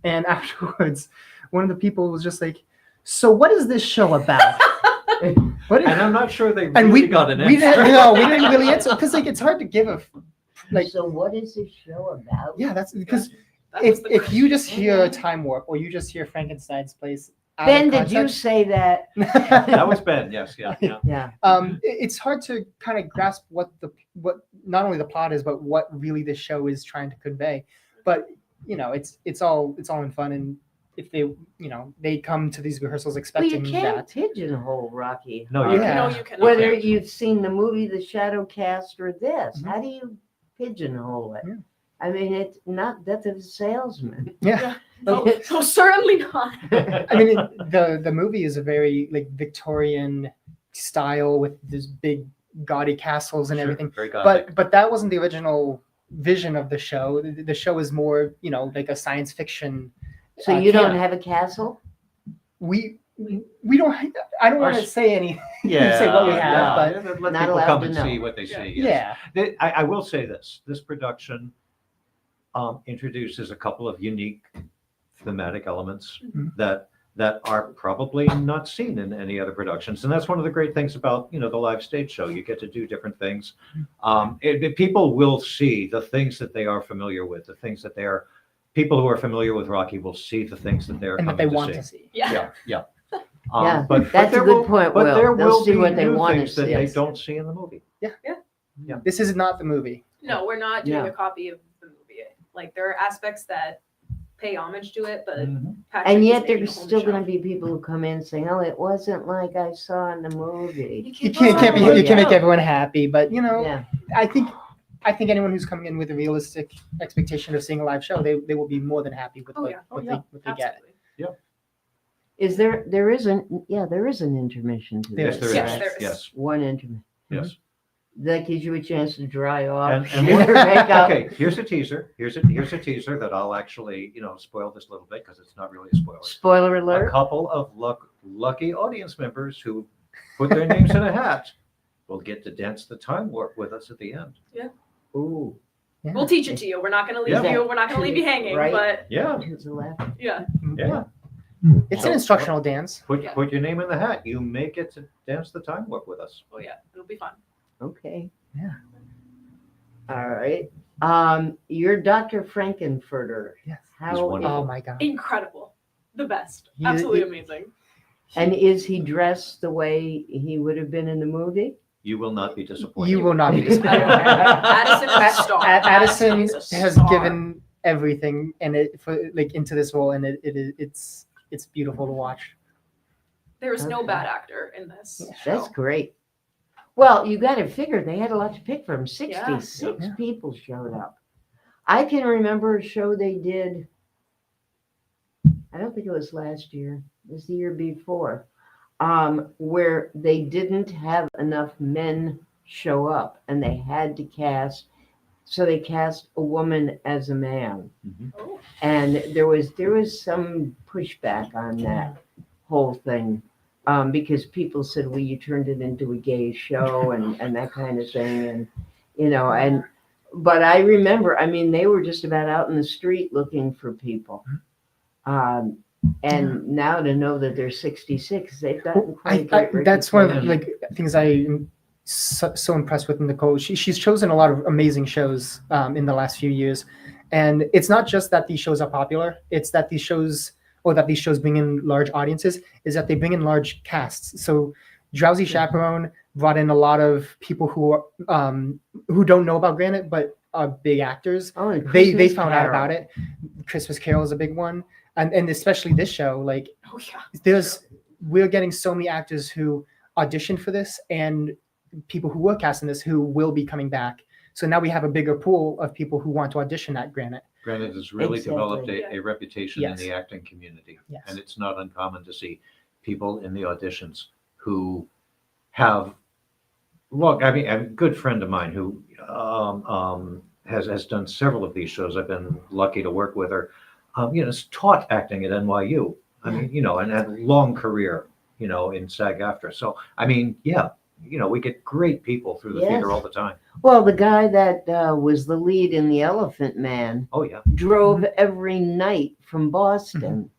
S23: and afterwards, one of the people was just like, "So what is this show about?"
S22: And I'm not sure they really got an answer.
S23: We didn't really answer because like it's hard to give a like.
S1: So what is this show about?
S23: Yeah, that's because if you just hear Time Warp or you just hear Frankenstein's Place.
S1: Ben, did you say that?
S22: That was Ben. Yes. Yeah.
S23: It's hard to kind of grasp what not only the plot is, but what really the show is trying to convey. But it's all in fun, and if they come to these rehearsals expecting
S1: well, you can't
S23: that.
S1: Pigeonhole Rocky.
S22: No,
S23: you
S21: No, you cannot.
S1: Whether you've seen the movie The Shadow Cast or this, how do you pigeonhole it?
S23: Yeah.
S1: I mean, it's not Death of a Salesman.
S23: Yeah.
S21: No, certainly not.
S23: I mean, the movie is a very like Victorian style with these big gaudy castles and everything.
S22: Very gothic.
S23: But that wasn't the original vision of the show. The show is more, like a science fiction.
S1: So you don't have a castle?
S23: We don't. I don't want to say any.
S22: Yeah.
S23: Say what we have, but
S22: let
S1: not
S22: people
S1: allowed
S22: come
S1: to
S22: and
S1: know.
S22: see what they see. Yes.
S23: Yeah.
S22: I will say this production introduces a couple of unique thematic elements that are probably not seen in any other productions, and that's one of the great things about the live stage show. You get to do different things. People will see the things that they are familiar with, the things that they are people who are familiar with Rocky will see the things that they're
S23: And that
S22: coming
S23: they want to see.
S22: Yeah, yeah.
S1: Yeah,
S22: but
S1: that's a
S22: there
S1: good
S22: will-
S1: point,
S22: But
S1: Will.
S22: there
S1: They'll
S22: will
S1: see
S22: be
S1: what they
S22: new
S1: wanna
S22: things that
S1: see.
S22: they
S1: Yes.
S22: don't see in the movie.
S23: Yeah.
S22: Yeah.
S23: This is not the movie.
S21: No, we're not doing
S1: No.
S21: a copy of the movie. Like there are aspects that pay homage to it, but Patrick
S1: And
S21: is
S1: yet
S21: making
S1: there's
S21: a whole new
S1: still
S21: show.
S1: going to be people who come in saying, "Oh, it wasn't like I saw in the movie."
S23: You can't make
S1: Yeah.
S23: everyone happy, but you know,
S1: Yeah.
S23: I think anyone who's coming in with a realistic expectation of seeing a live show, they will be more than happy with what they get.
S22: Yeah.
S1: Is there is an intermission to
S22: Yes,
S1: this.
S22: there is.
S1: right?
S22: There is. Yes.
S1: One intermission.
S22: Yes.
S1: That gives you a chance to dry off.
S22: And
S1: your makeup.
S22: okay, here's a teaser. Here's a teaser that I'll actually, spoil this a little bit because it's not really a spoiler.
S1: Spoiler alert.
S22: A couple of lucky audience members who put their names in a hat will get to dance the time warp with us at the end.
S21: Yeah.
S1: Ooh.
S21: We'll teach it to you. We're not going to leave
S22: Yeah.
S21: you. We're not going to leave you hanging.
S1: Right.
S21: But
S22: Yeah.
S21: yeah.
S22: Yeah.
S23: It's an instructional dance.
S22: Put your name in the hat. You may get to dance the time warp with us.
S21: Oh yeah, it'll be fun.
S1: Okay.
S23: Yeah.
S1: All right. You're Dr. Frankenfurter.
S23: Yes.
S1: How?
S23: Oh my God.
S21: Incredible. The best.
S23: He-
S21: Absolutely
S23: he-
S21: amazing.
S1: And is he dressed the way he would have been in the movie?
S22: You will not be disappointed.
S23: You will not be disappointed.
S21: Addison is a star.
S23: Addison
S21: is a
S23: has
S21: star.
S23: given everything and into this role, and it's beautiful to watch.
S21: There is no
S1: Okay.
S21: bad actor in this.
S1: That's great. Well, you got to figure they had a lot to pick from. 66
S23: Yeah.
S1: people showed up. I can remember a show they did. I don't think it was last year. It was the year before, where they didn't have enough men show up, and they had to cast. So they cast a woman as a man, and there was some pushback on that whole thing. Because people said, well, you turned it into a gay show and that kind of thing. And, but I remember, I mean, they were just about out in the street looking for people. And now to know that there's 66, they've gotten quite a great
S23: That's one of the
S1: reputation.
S23: things I'm so impressed with Nicole. She's chosen a lot of amazing shows in the last few years. And it's not just that these shows are popular, it's that these shows bring in large audiences, is that they bring in large casts. So Drowsy Chaperone brought in a lot of people who don't know about Granite, but are big actors.
S1: Oh, and
S23: they
S1: Christmas
S23: found out
S1: Carol.
S23: about it. Christmas Carol is a big one. And especially this show, like
S21: Oh yeah.
S23: we're getting so many actors who auditioned for this and people who were cast in this who will be coming back. So now we have a bigger pool of people who want to audition at Granite.
S22: Granite has really developed a reputation in
S23: Yes.
S22: the acting community.
S23: Yes.
S22: And it's not uncommon to see people in the auditions who have, a good friend of mine who has done several of these shows. I've been lucky to work with her. Has taught acting at NYU. I mean, and had a long career, in SAG-AFTRA. So, I mean, yeah, we get great people through the theater all the time.
S1: Well, the guy that was the lead in The Elephant Man
S22: Oh, yeah.
S1: drove every night from Boston.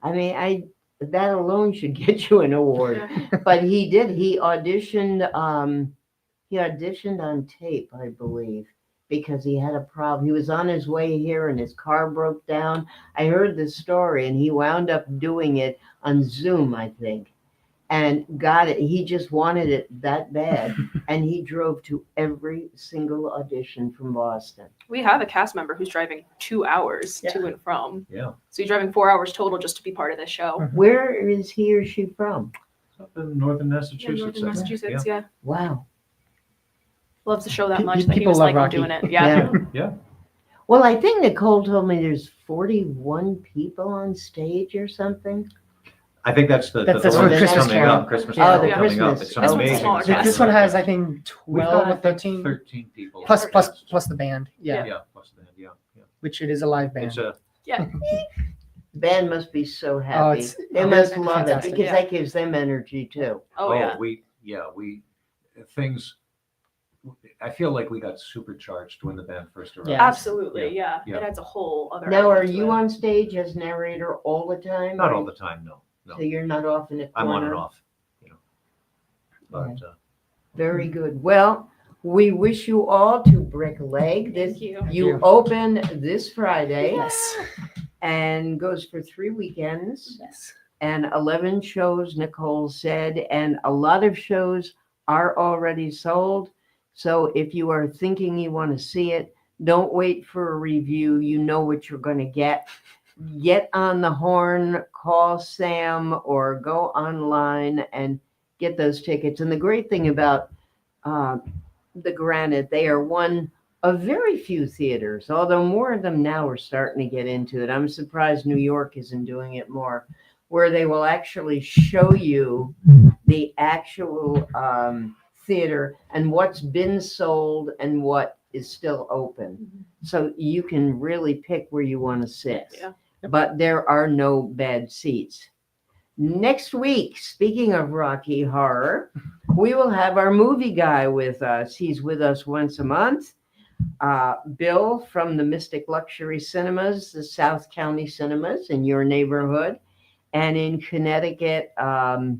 S1: I mean, that alone should get you an award. But he did. He auditioned. He auditioned on tape, I believe, because he had a problem. He was on his way here, and his car broke down. I heard the story, and he wound up doing it on Zoom, I think, and got it. He just wanted it that bad, and he drove to every single audition from Boston.
S21: We have a cast member who's driving 2 hours to and from.
S22: Yeah.
S21: So he's driving 4 hours total just to be part of this show.
S1: Where is he or she from?
S22: Up in northern Massachusetts.
S21: Yeah, northern Massachusetts, yeah.
S1: Wow.
S21: Loves the show that much that he
S23: people
S21: was
S23: love
S21: like, I'm
S23: Rocky.
S21: doing it. Yeah.
S22: Yeah.
S1: Well, I think Nicole told me there's 41 people on stage or something.
S22: I think that's the
S23: That's
S22: one
S23: for
S22: that's
S23: Christmas
S22: coming
S23: Carol.
S22: up. Christmas
S1: Oh,
S22: Carol
S1: the
S22: coming up.
S1: Christmas.
S22: It's
S1: This one's
S22: amazing.
S21: smaller.
S23: So this one has, I think,
S22: We've
S23: 12
S22: got,
S23: or 13.
S22: 13 people.
S23: Plus
S22: cast.
S23: the band. Yeah.
S22: Yeah, plus the band. Yeah.
S23: Which it is a live band.
S22: It's a
S21: Yeah.
S1: The band must be so happy.
S23: it's-
S1: They
S23: oh,
S1: must
S23: it's
S1: love it
S23: fantastic.
S1: because
S21: Yeah.
S1: that gives them energy too.
S21: Oh, yeah.
S22: we things. I feel like we got supercharged when the band first arrived.
S23: Yeah.
S21: Absolutely. Yeah.
S22: Yeah.
S21: It adds a whole other.
S1: Now, are
S21: element to
S1: you
S21: it.
S1: on stage as narrator all the time?
S22: Not
S1: or-
S22: all the time, no.
S1: So you're not off in a corner?
S22: I'm on and off. But
S1: Very good. Well, We wish you all to break a leg. This
S21: Thank you.
S1: you open this Friday.
S23: Yes.
S1: And goes for 3 weekends.
S23: Yes.
S1: And 11 shows, Nicole said, and a lot of shows are already sold. So if you are thinking you want to see it, don't wait for a review. You know what you're going to get. Get on the horn, call Sam, or go online and get those tickets. And the great thing about the Granite, they are one of very few theaters, although more of them now are starting to get into it. I'm surprised New York isn't doing it more, where they will actually show you the actual theater and what's been sold and what is still open. So you can really pick where you want to sit.
S21: Yeah.
S1: But there are no bad seats. Next week, speaking of Rocky Horror, we will have our movie guy with us. He's with us once a month. Bill from the Mystic Luxury Cinemas, the South County Cinemas in your neighborhood, and in Connecticut, the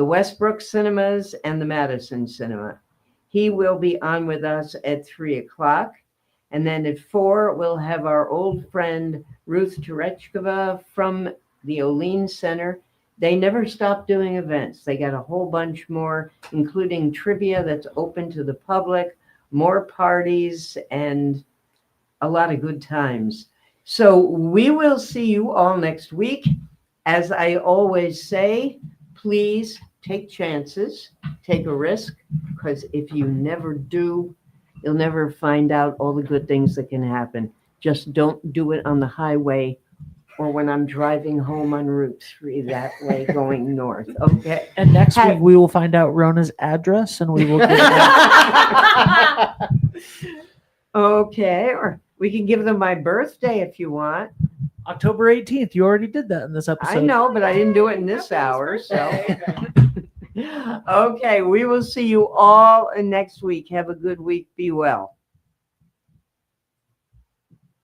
S1: Westbrook Cinemas and the Madison Cinema. He will be on with us at 3:00. And then at 4, we'll have our old friend Ruth Terechkova from the Olean Center. They never stop doing events. They got a whole bunch more, including trivia that's open to the public, more parties, and a lot of good times. So we will see you all next week. As I always say, please take chances, take a risk, because if you never do, you'll never find out all the good things that can happen. Just don't do it on the highway or when I'm driving home on Route 3 that way going north. Okay.
S2: And next week we will find out Rona's address and we will give
S1: Okay, or we can give them my birthday if you want.
S2: October 18th. You already did that in this episode.
S1: I know, but I didn't do it in this hour. So, okay, we will see you all next week. Have a good week. Be well.